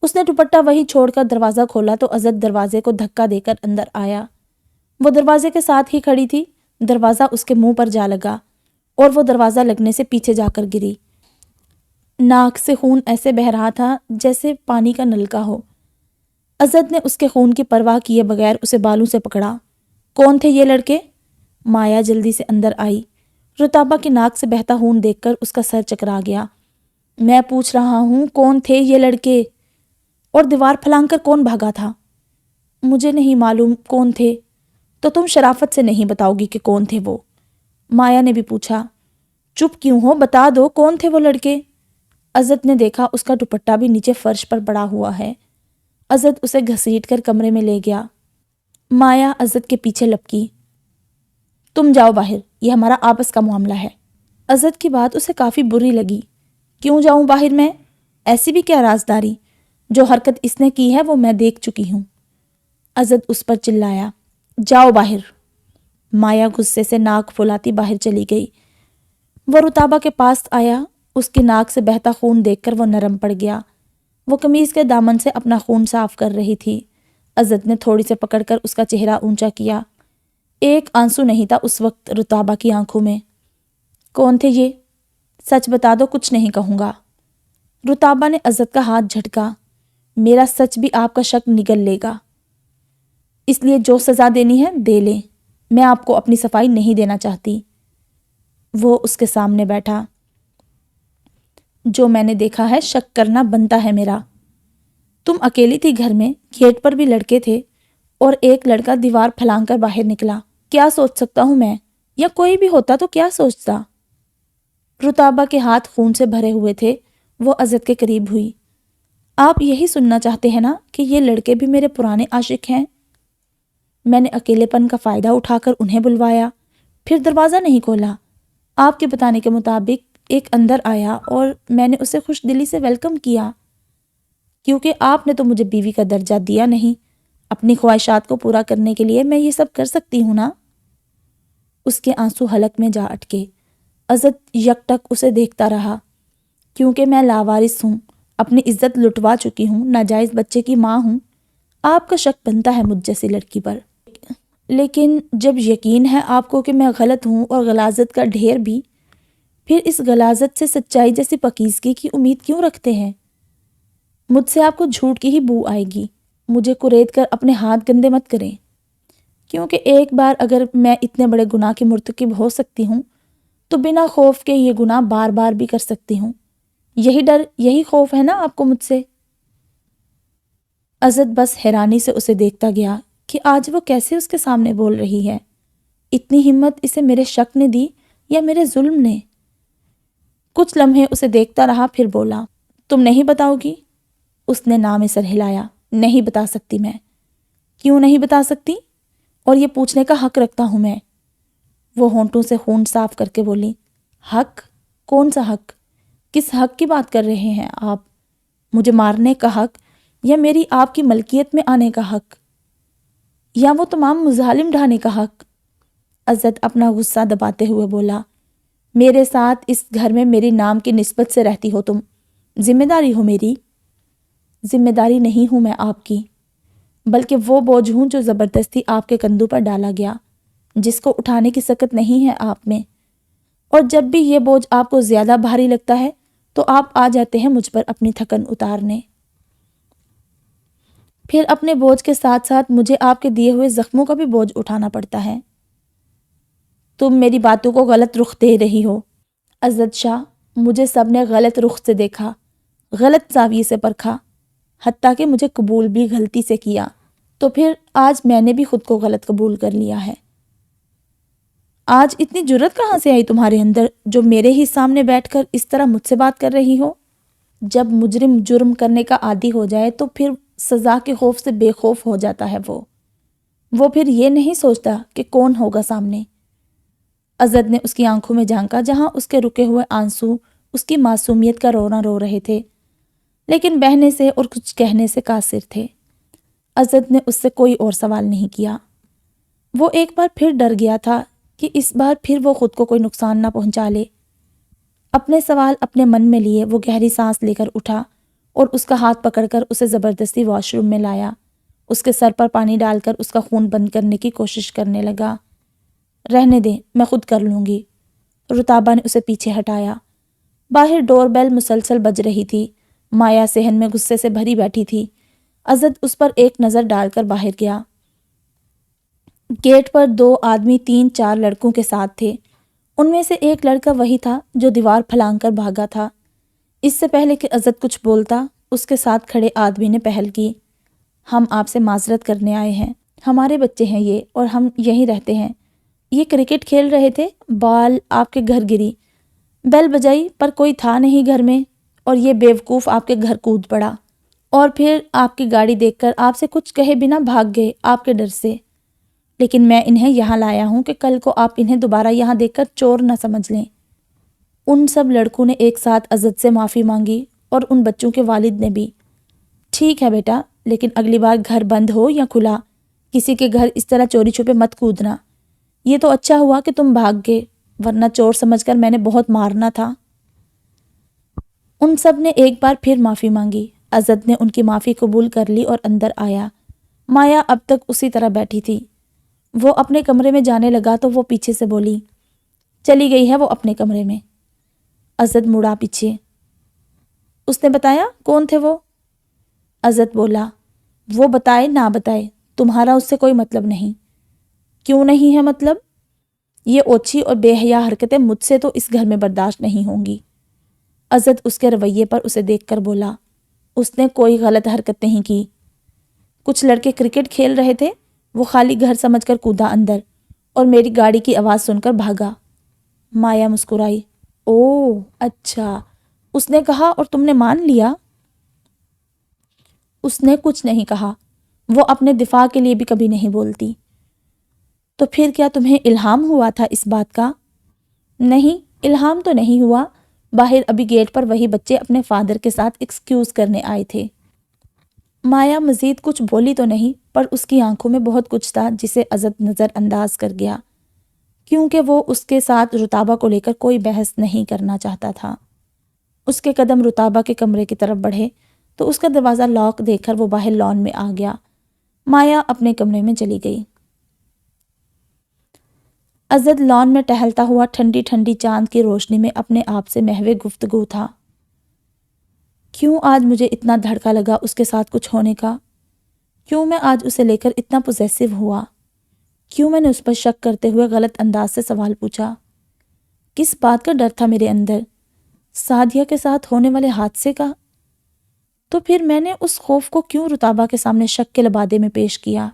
[SPEAKER 1] اس نے دوپٹہ وہیں چھوڑ کر دروازہ کھولا تو عزت دروازے کو دھکا دے کر اندر آیا۔ وہ دروازے کے ساتھ ہی کھڑی تھی۔ دروازہ اس کے منہ پر جا لگا اور وہ دروازہ لگنے سے پیچھے جا کر گری۔ ناک سے خون ایسے بہہ رہا تھا جیسے پانی کا نلکا ہو۔ عزت نے اس کے خون کی پرواہ کیے بغیر اسے بالوں سے پکڑا۔ کون تھے یہ لڑکے؟ مایا جلدی سے اندر آئی۔ رتابہ کی ناک سے بہتا خون دیکھ کر اس کا سر چکرا گیا۔ میں پوچھ رہا ہوں کون تھے یہ لڑکے؟ اور دیوار پھلانگ کر کون بھاگا تھا؟ مجھے نہیں معلوم کون تھے۔ تو تم شرافت سے نہیں بتاؤ گی کہ کون تھے وہ؟ مایا نے بھی پوچھا۔ چپ کیوں ہو، بتا دو کون تھے وہ لڑکے؟ عزت نے دیکھا اس کا دوپٹہ بھی نیچے فرش پر پڑا ہوا ہے۔ عزت اسے گھسیٹ کر کمرے میں لے گیا۔ مایا عزت کے پیچھے لپکی۔ تم جاؤ باہر، یہ ہمارا آپس کا معاملہ ہے۔ عزت کی بات اسے کافی بری لگی۔ کیوں جاؤں باہر میں؟ ایسی بھی کیا رازداری؟ جو حرکت اس نے کی ہے وہ میں دیکھ چکی ہوں۔ عزت اس پر چلایا، جاؤ باہر۔ مایا غصے سے ناک پھلاتی باہر چلی گئی۔ وہ رتابہ کے پاس آیا۔ اس کی ناک سے بہتا خون دیکھ کر وہ نرم پڑ گیا۔ وہ قمیض کے دامن سے اپنا خون صاف کر رہی تھی۔ عزت نے تھوڑی سے پکڑ کر اس کا چہرہ اونچا کیا۔ ایک آنسو نہیں تھا اس وقت رتابہ کی آنکھوں میں۔ کون تھے یہ؟ سچ بتا دو، کچھ نہیں کہوں گا۔ رتابہ نے عزت کا ہاتھ جھٹکا۔ میرا سچ بھی آپ کا شک نگل لے گا، اس لیے جو سزا دینی ہے دے لیں۔ میں آپ کو اپنی صفائی نہیں دینا چاہتی۔ وہ اس کے سامنے بیٹھا۔ جو میں نے دیکھا ہے شک کرنا بنتا ہے میرا۔ تم اکیلی تھی گھر میں، گیٹ پر بھی لڑکے تھے اور ایک لڑکا دیوار پھلانگ کر باہر نکلا۔ کیا سوچ سکتا ہوں میں، یا کوئی بھی ہوتا تو کیا سوچتا؟ رتابہ کے ہاتھ خون سے بھرے ہوئے تھے۔ وہ عزت کے قریب ہوئی۔ آپ یہی سننا چاہتے ہیں نا کہ یہ لڑکے بھی میرے پرانے عاشق ہیں؟ میں نے اکیلے پن کا فائدہ اٹھا کر انہیں بلوایا، پھر دروازہ نہیں کھولا۔ آپ کے بتانے کے مطابق ایک اندر آیا اور میں نے اسے خوش دلی سے ویلکم کیا، کیونکہ آپ نے تو مجھے بیوی کا درجہ دیا نہیں۔ اپنی خواہشات کو پورا کرنے کے لیے میں یہ سب کر سکتی ہوں نا؟ اس کے آنسو حلق میں جا اٹکے۔ عزت یکٹک اسے دیکھتا رہا۔ کیونکہ میں لاوارث ہوں، اپنی عزت لٹوا چکی ہوں، ناجائز بچے کی ماں ہوں، آپ کا شک بنتا ہے مجھ جیسی لڑکی پر۔ لیکن جب یقین ہے آپ کو کہ میں غلط ہوں اور غلاظت کا ڈھیر بھی، پھر اس غلاظت سے سچائی جیسی پاکیزگی کی امید کیوں رکھتے ہیں؟ مجھ سے آپ کو جھوٹ کی ہی بو آئے گی۔ مجھے کرید کر اپنے ہاتھ گندے مت کریں، کیونکہ ایک بار اگر میں اتنے بڑے گناہ کی مرتکب ہو سکتی ہوں تو بنا خوف کے یہ گناہ بار بار بھی کر سکتی ہوں۔ یہی ڈر، یہی خوف ہے نا آپ کو مجھ سے؟ عزت بس حیرانی سے اسے دیکھتا گیا کہ آج وہ کیسے اس کے سامنے بول رہی ہے۔ اتنی ہمت اسے میرے شک نے دی یا میرے ظلم نے؟ کچھ لمحے اسے دیکھتا رہا، پھر بولا، تم نہیں بتاؤ گی؟ اس نے نام سر ہلایا۔ نہیں بتا سکتی میں۔ کیوں نہیں بتا سکتی؟ اور یہ پوچھنے کا حق رکھتا ہوں میں۔ وہ ہونٹوں سے خون صاف کر کے بولی، حق؟ کون سا حق؟ کس حق کی بات کر رہے ہیں آپ؟ مجھے مارنے کا حق یا میری آپ کی ملکیت میں آنے کا حق یا وہ تمام مظالم ڈھانے کا حق؟ عزت اپنا غصہ دباتے ہوئے بولا، میرے ساتھ اس گھر میں میری نام کی نسبت سے رہتی ہو تم، ذمہ داری ہو میری۔ ذمہ داری نہیں ہوں میں آپ کی، بلکہ وہ بوجھ ہوں جو زبردستی آپ کے کندھوں پر ڈالا گیا، جس کو اٹھانے کی سکت نہیں ہے آپ میں۔ اور جب بھی یہ بوجھ آپ کو زیادہ بھاری لگتا ہے تو آپ آ جاتے ہیں مجھ پر اپنی تھکن اتارنے۔ پھر اپنے بوجھ کے ساتھ ساتھ مجھے آپ کے دیے ہوئے زخموں کا بھی بوجھ اٹھانا پڑتا ہے۔ تم میری باتوں کو غلط رخ دے رہی ہو عزت شاہ۔ مجھے سب نے غلط رخ سے دیکھا، غلط زاویے سے پرکھا، حتیٰ کہ مجھے قبول بھی غلطی سے کیا، تو پھر آج میں نے بھی خود کو غلط قبول کر لیا ہے۔ آج اتنی جرت کہاں سے آئی تمہارے اندر جو میرے ہی سامنے بیٹھ کر اس طرح مجھ سے بات کر رہی ہو؟ جب مجرم جرم کرنے کا عادی ہو جائے تو پھر سزا کے خوف سے بے خوف ہو جاتا ہے وہ پھر یہ نہیں سوچتا کہ کون ہوگا سامنے۔ عزت نے اس کی آنکھوں میں جھانکا جہاں اس کے رکے ہوئے آنسو اس کی معصومیت کا رونا رو رہے تھے، لیکن بہنے سے اور کچھ کہنے سے قاصر تھے۔ عزت نے اس سے کوئی اور سوال نہیں کیا۔ وہ ایک بار پھر ڈر گیا تھا کہ اس بار پھر وہ خود کو کوئی نقصان نہ پہنچا لے۔ اپنے سوال اپنے من میں لیے وہ گہری سانس لے کر اٹھا اور اس کا ہاتھ پکڑ کر اسے زبردستی واش روم میں لایا۔ اس کے سر پر پانی ڈال کر اس کا خون بند کرنے کی کوشش کرنے لگا۔ رہنے دیں، میں خود کر لوں گی۔ رتابہ نے اسے پیچھے ہٹایا۔ باہر ڈور بیل مسلسل بج رہی تھی۔ مایا صحن میں غصے سے بھری بیٹھی تھی۔ عزت اس پر ایک نظر ڈال کر باہر گیا۔ گیٹ پر 2 آدمی 3-4 لڑکوں کے ساتھ تھے۔ ان میں سے ایک لڑکا وہی تھا جو دیوار پھلانگ کر بھاگا تھا۔ اس سے پہلے کہ عزت کچھ بولتا، اس کے ساتھ کھڑے آدمی نے پہل کی، ہم آپ سے معذرت کرنے آئے ہیں، ہمارے بچے ہیں یہ اور ہم یہیں رہتے ہیں۔ یہ کرکٹ کھیل رہے تھے، بال آپ کے گھر گری، بیل بجائی پر کوئی تھا نہیں گھر میں اور یہ بیوقوف آپ کے گھر کود پڑا اور پھر آپ کی گاڑی دیکھ کر آپ سے کچھ کہے بنا بھاگ گئے آپ کے ڈر سے۔ لیکن میں انہیں یہاں لایا ہوں کہ کل کو آپ انہیں دوبارہ یہاں دیکھ کر چور نہ سمجھ لیں۔ ان سب لڑکوں نے ایک ساتھ عزت سے معافی مانگی اور ان بچوں کے والد نے بھی۔ ٹھیک ہے بیٹا، لیکن اگلی بار گھر بند ہو یا کھلا، کسی کے گھر اس طرح چوری چھپے مت کودنا۔ یہ تو اچھا ہوا کہ تم بھاگ گئے، ورنہ چور سمجھ کر میں نے بہت مارنا تھا۔ ان سب نے ایک بار پھر معافی مانگی۔ عزت نے ان کی معافی قبول کر لی اور اندر آیا۔ مایا اب تک اسی طرح بیٹھی تھی۔ وہ اپنے کمرے میں جانے لگا تو وہ پیچھے سے بولی، چلی گئی ہے وہ اپنے کمرے میں۔ عزت مڑا پیچھے۔ اس نے بتایا کون تھے وہ؟ عزت بولا، وہ بتائے نہ بتائے تمہارا اس سے کوئی مطلب نہیں۔ کیوں نہیں ہے مطلب؟ یہ اوچھی اور بے حیا حرکتیں مجھ سے تو اس گھر میں برداشت نہیں ہوں گی۔ عزت اس کے رویے پر اسے دیکھ کر بولا، اس نے کوئی غلط حرکت نہیں کی۔ کچھ لڑکے کرکٹ کھیل رہے تھے، وہ خالی گھر سمجھ کر کودا اندر اور میری گاڑی کی آواز سن کر بھاگا۔ مایا مسکرائی، اوہ اچھا، اس نے کہا اور تم نے مان لیا؟ اس نے کچھ نہیں کہا، وہ اپنے دفاع کے لیے بھی کبھی نہیں بولتی۔ تو پھر کیا تمہیں الہام ہوا تھا اس بات کا؟ نہیں، الہام تو نہیں ہوا۔ باہر ابھی گیٹ پر وہی بچے اپنے فادر کے ساتھ ایکسکیوز کرنے آئے تھے۔ مایا مزید کچھ بولی تو نہیں، پر اس کی آنکھوں میں بہت کچھ تھا جسے عزت نظر انداز کر گیا۔ کیونکہ وہ اس کے ساتھ رتابہ کو لے کر کوئی بحث نہیں کرنا چاہتا تھا۔ اس کے قدم رتابہ کے کمرے کی طرف بڑھے تو اس کا دروازہ لاک دیکھ کر وہ باہر لان میں آ گیا۔ مایا اپنے کمرے میں چلی گئی۔ ازد لان میں ٹہلتا ہوا ٹھنڈی ٹھنڈی چاند کی روشنی میں اپنے آپ سے محو گفتگو تھا۔ کیوں آج مجھے اتنا دھڑکا لگا اس کے ساتھ کچھ ہونے کا؟ کیوں میں آج اسے لے کر اتنا پوزیسو ہوا؟ کیوں میں نے اس پر شک کرتے ہوئے غلط انداز سے سوال پوچھا؟ کس بات کا ڈر تھا میرے اندر؟ سعدیہ کے ساتھ ہونے والے حادثے کا؟ تو پھر میں نے اس خوف کو کیوں رتابہ کے سامنے شک کے لبادے میں پیش کیا؟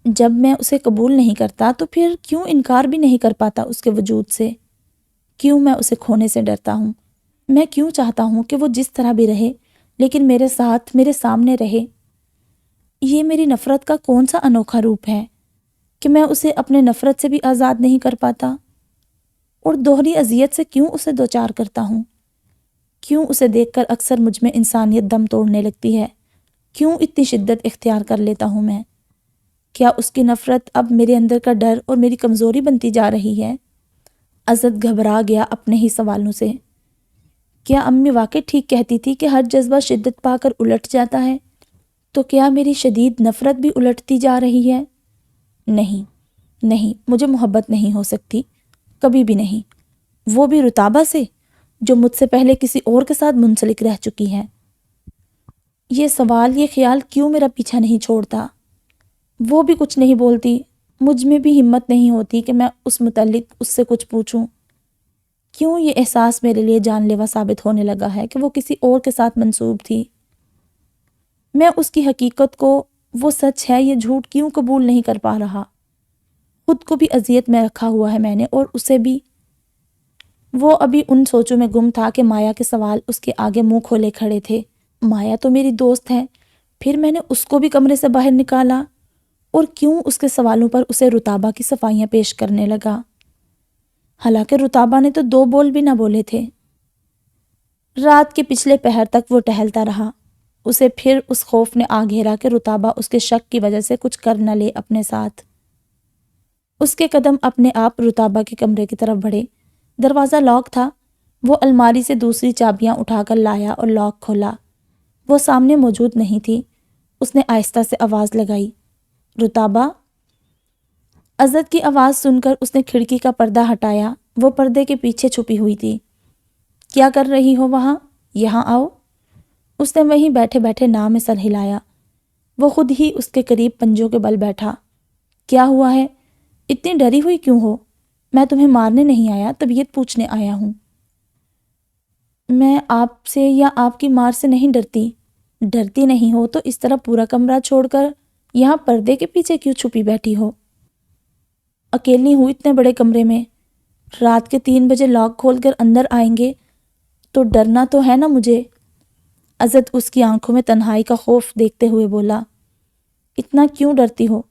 [SPEAKER 1] جب میں اسے قبول نہیں کرتا تو پھر کیوں انکار بھی نہیں کر پاتا اس کے وجود سے؟ کیوں میں اسے کھونے سے ڈرتا ہوں؟ میں کیوں چاہتا ہوں کہ وہ جس طرح بھی رہے لیکن میرے ساتھ، میرے سامنے رہے؟ یہ میری نفرت کا کون سا انوکھا روپ ہے کہ میں اسے اپنے نفرت سے بھی آزاد نہیں کر پاتا؟ اور دوہری اذیت سے کیوں اسے دوچار کرتا ہوں؟ کیوں اسے دیکھ کر اکثر مجھ میں انسانیت دم توڑنے لگتی ہے؟ کیوں اتنی شدت اختیار کر لیتا ہوں میں؟ کیا اس کی نفرت اب میرے اندر کا ڈر اور میری کمزوری بنتی جا رہی ہے؟ ازد گھبرا گیا اپنے ہی سوالوں سے۔ کیا امی واقعی ٹھیک کہتی تھی کہ ہر جذبہ شدت پا کر الٹ جاتا ہے؟ تو کیا میری شدید نفرت بھی الٹتی جا رہی ہے؟ نہیں، مجھے محبت نہیں ہو سکتی، کبھی بھی نہیں، وہ بھی رتابہ سے جو مجھ سے پہلے کسی اور کے ساتھ منسلک رہ چکی ہے۔ یہ سوال، یہ خیال کیوں میرا پیچھا نہیں چھوڑتا؟ وہ بھی کچھ نہیں بولتی، مجھ میں بھی ہمت نہیں ہوتی کہ میں اس متعلق اس سے کچھ پوچھوں۔ کیوں یہ احساس میرے لیے جان لیوا ثابت ہونے لگا ہے کہ وہ کسی اور کے ساتھ منسوب تھی؟ میں اس کی حقیقت کو، وہ سچ ہے یہ جھوٹ کیوں قبول نہیں کر پا رہا؟ خود کو بھی اذیت میں رکھا ہوا ہے میں نے اور اسے بھی۔ وہ ابھی ان سوچوں میں گم تھا کہ مایا کے سوال اس کے آگے منہ کھولے کھڑے تھے۔ مایا تو میری دوست ہے، پھر میں نے اس کو بھی کمرے سے باہر نکالا، اور کیوں اس کے سوالوں پر اسے رتابہ کی صفائیاں پیش کرنے لگا؟ حالانکہ رتابہ نے تو 2 بول بھی نہ بولے تھے۔ رات کے پچھلے پہر تک وہ ٹہلتا رہا۔ اسے پھر اس خوف نے آ گھیرا کہ رتابہ اس کے شک کی وجہ سے کچھ کر نہ لے اپنے ساتھ۔ اس کے قدم اپنے آپ رتابہ کے کمرے کی طرف بڑھے۔ دروازہ لاک تھا۔ وہ الماری سے دوسری چابیاں اٹھا کر لایا اور لاک کھولا۔ وہ سامنے موجود نہیں تھی۔ اس نے آہستہ سے آواز لگائی، رتابہ؟ ازد کی آواز سن کر اس نے کھڑکی کا پردہ ہٹایا۔ وہ پردے کے پیچھے چھپی ہوئی تھی۔ کیا کر رہی ہو وہاں؟ یہاں آؤ۔ اس نے وہیں بیٹھے بیٹھے ناں میں سر ہلایا۔ وہ خود ہی اس کے قریب پنجوں کے بل بیٹھا۔ کیا ہوا ہے؟ اتنی ڈری ہوئی کیوں ہو؟ میں تمہیں مارنے نہیں آیا، طبیعت پوچھنے آیا ہوں۔ میں آپ سے یا آپ کی مار سے نہیں ڈرتی۔ ڈرتی نہیں ہو تو اس طرح پورا کمرہ چھوڑ کر یہاں پردے کے پیچھے کیوں چھپی بیٹھی ہو؟ اکیلی ہوں اتنے بڑے کمرے میں، رات کے 3 بجے لاک کھول کر اندر آئیں گے تو ڈرنا تو ہے نا مجھے۔ ازد اس کی آنکھوں میں تنہائی کا خوف دیکھتے ہوئے بولا، اتنا کیوں ڈرتی ہو؟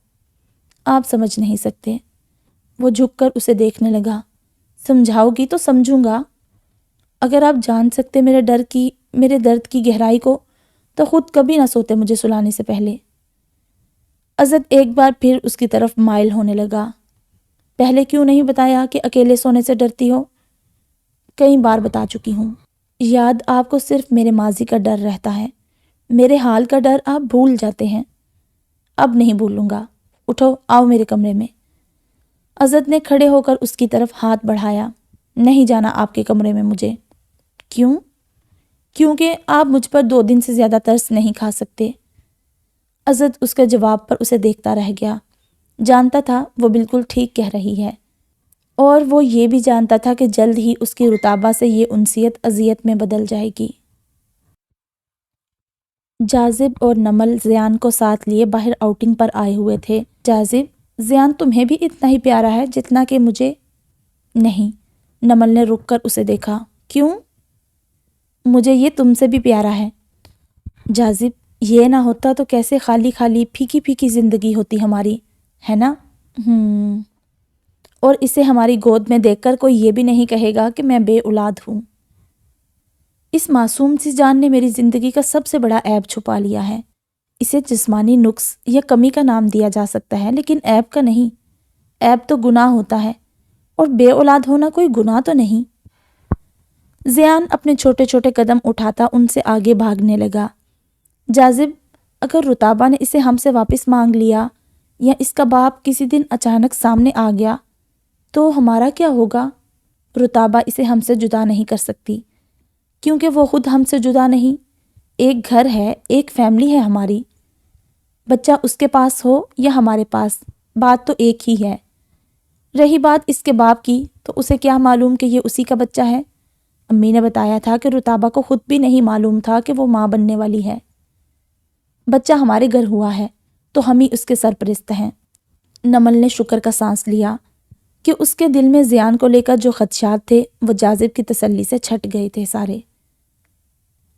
[SPEAKER 1] آپ سمجھ نہیں سکتے۔ وہ جھک کر اسے دیکھنے لگا۔ سمجھاؤ گی تو سمجھوں گا۔ اگر آپ جان سکتے میرے درد کی گہرائی کو تو خود کبھی نہ سوتے مجھے سلانے سے پہلے۔ ازد ایک بار پھر اس کی طرف مائل ہونے لگا۔ پہلے کیوں نہیں بتایا کہ اکیلے سونے سے ڈرتی ہو؟ کئی بار بتا چکی ہوں۔ یاد آپ کو صرف میرے ماضی کا ڈر رہتا ہے، میرے حال کا ڈر آپ بھول جاتے ہیں۔ اب نہیں بھولوں گا۔ اٹھو، آؤ میرے کمرے میں۔ ازد نے کھڑے ہو کر اس کی طرف ہاتھ بڑھایا۔ نہیں جانا آپ کے کمرے میں مجھے۔ کیوں؟ کیونکہ آپ مجھ پر 2 دن سے زیادہ ترس نہیں کھا سکتے۔ ازد اس کے جواب پر اسے دیکھتا رہ گیا۔ جانتا تھا وہ بالکل ٹھیک کہہ رہی ہے، اور وہ یہ بھی جانتا تھا کہ جلد ہی اس کی رتابہ سے یہ انسیت اذیت میں بدل جائے گی۔ جاذب اور نمل زیان کو ساتھ لیے باہر آؤٹنگ پر آئے ہوئے تھے۔ جاذب، زیان تمہیں بھی اتنا ہی پیارا ہے جتنا کہ مجھے؟ نہیں۔ نمل نے رک کر اسے دیکھا۔ کیوں؟ مجھے یہ تم سے بھی پیارا ہے۔ جاذب، یہ نہ ہوتا تو کیسے خالی خالی پھیکی پھیکی زندگی ہوتی ہماری، ہے نا؟ اور اسے ہماری گود میں دیکھ کر کوئی یہ بھی نہیں کہے گا کہ میں بے اولاد ہوں۔ اس معصوم سی جان نے میری زندگی کا سب سے بڑا عیب چھپا لیا ہے۔ اسے جسمانی نقص یا کمی کا نام دیا جا سکتا ہے، لیکن عیب کا نہیں۔ عیب تو گناہ ہوتا ہے، اور بے اولاد ہونا کوئی گناہ تو نہیں۔ زیان اپنے چھوٹے چھوٹے قدم اٹھاتا ان سے آگے بھاگنے لگا۔ جاذب، اگر رتابہ نے اسے ہم سے واپس مانگ لیا یا اس کا باپ کسی دن اچانک سامنے آ گیا تو ہمارا کیا ہوگا؟ رتابہ اسے ہم سے جدا نہیں کر سکتی، کیونکہ وہ خود ہم سے جدا نہیں۔ ایک گھر ہے، ایک فیملی ہے ہماری۔ بچہ اس کے پاس ہو یا ہمارے پاس، بات تو ایک ہی ہے۔ رہی بات اس کے باپ کی، تو اسے کیا معلوم کہ یہ اسی کا بچہ ہے؟ امی نے بتایا تھا کہ رتابہ کو خود بھی نہیں معلوم تھا کہ وہ ماں بننے والی ہے۔ بچہ ہمارے گھر ہوا ہے تو ہم ہی اس کے سرپرست ہیں۔ نمل نے شکر کا سانس لیا کہ اس کے دل میں زیان کو لے کر جو خدشات تھے وہ جاذب کی تسلی سے چھٹ گئے تھے سارے،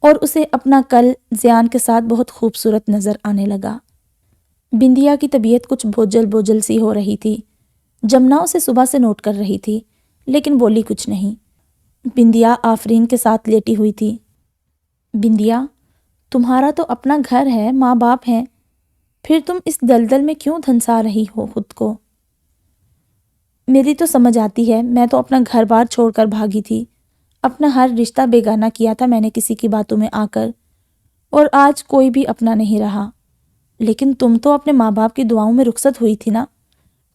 [SPEAKER 1] اور اسے اپنا کل زیان کے ساتھ بہت خوبصورت نظر آنے لگا۔ بندیا کی طبیعت کچھ بوجھل بوجھل سی ہو رہی تھی۔ جمنا اسے صبح سے نوٹ کر رہی تھی لیکن بولی کچھ نہیں۔ بندیا آفرین کے ساتھ لیٹی ہوئی تھی۔ بندیا، تمہارا تو اپنا گھر ہے، ماں باپ ہیں، پھر تم اس دلدل میں کیوں دھنسا رہی ہو خود کو؟ میری تو سمجھ آتی ہے، میں تو اپنا گھر بار چھوڑ کر بھاگی تھی، اپنا ہر رشتہ بیگانہ کیا تھا میں نے کسی کی باتوں میں آ کر، اور آج کوئی بھی اپنا نہیں رہا۔ لیکن تم تو اپنے ماں باپ کی دعاؤں میں رخصت ہوئی تھی نا،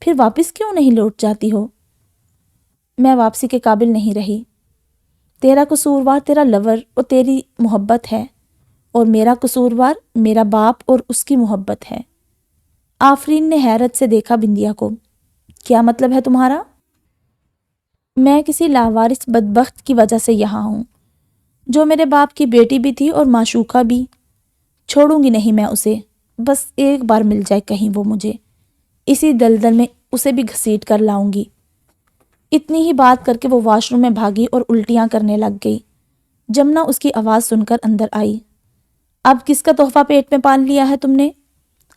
[SPEAKER 1] پھر واپس کیوں نہیں لوٹ جاتی ہو؟ میں واپسی کے قابل نہیں رہی۔ تیرا قصوروار تیرا لور اور تیری محبت ہے، اور میرا قصوروار میرا باپ اور اس کی محبت ہے۔ آفرین نے حیرت سے دیکھا بندیا کو۔ کیا مطلب ہے تمہارا؟ میں کسی لاوارث بدبخت کی وجہ سے یہاں ہوں، جو میرے باپ کی بیٹی بھی تھی اور معشوقہ بھی۔ چھوڑوں گی نہیں میں اسے، بس ایک بار مل جائے کہیں وہ مجھے، اسی دلدل میں اسے بھی گھسیٹ کر لاؤں گی۔ اتنی ہی بات کر کے وہ واش روم میں بھاگی اور الٹیاں کرنے لگ گئی۔ جمنا اس کی آواز سن کر اندر آئی۔ اب کس کا تحفہ پیٹ میں پال لیا ہے تم نے؟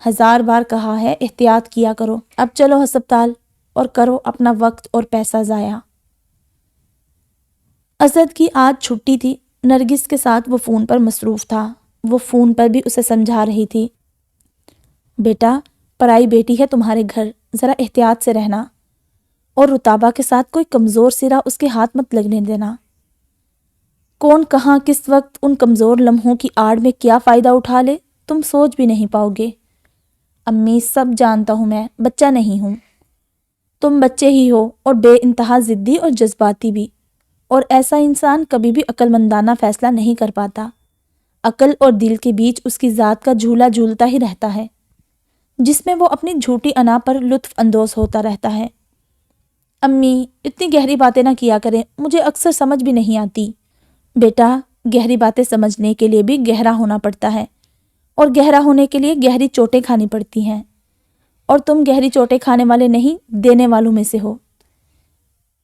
[SPEAKER 1] 1000 بار کہا ہے احتیاط کیا کرو، اب چلو ہسپتال اور کرو اپنا وقت اور پیسہ ضائع۔ اسد کی آج چھٹی تھی، نرگس کے ساتھ وہ فون پر مصروف تھا۔ وہ فون پر بھی اسے سمجھا رہی تھی، بیٹا پرائی بیٹی ہے تمہارے گھر، ذرا احتیاط سے رہنا، اور رتابہ کے ساتھ کوئی کمزور سرا اس کے ہاتھ مت لگنے دینا۔ کون کہاں کس وقت ان کمزور لمحوں کی آڑ میں کیا فائدہ اٹھا لے تم سوچ بھی نہیں پاؤ گے۔ امی سب جانتا ہوں، میں بچہ نہیں ہوں، تم بچے ہی ہو اور بے انتہا ضدی اور جذباتی بھی، اور ایسا انسان کبھی بھی عقل مندانہ فیصلہ نہیں کر پاتا۔ عقل اور دل کے بیچ اس کی ذات کا جھولا جھولتا ہی رہتا ہے، جس میں وہ اپنی جھوٹی انا پر لطف اندوز ہوتا رہتا ہے۔ امی اتنی گہری باتیں نہ کیا کریں، مجھے اکثر سمجھ بھی نہیں آتی۔ بیٹا گہری باتیں سمجھنے کے لیے بھی گہرا ہونا پڑتا ہے، اور گہرا ہونے کے لیے گہری چوٹیں کھانی پڑتی ہیں، اور تم گہری چوٹیں کھانے والے نہیں، دینے والوں میں سے ہو۔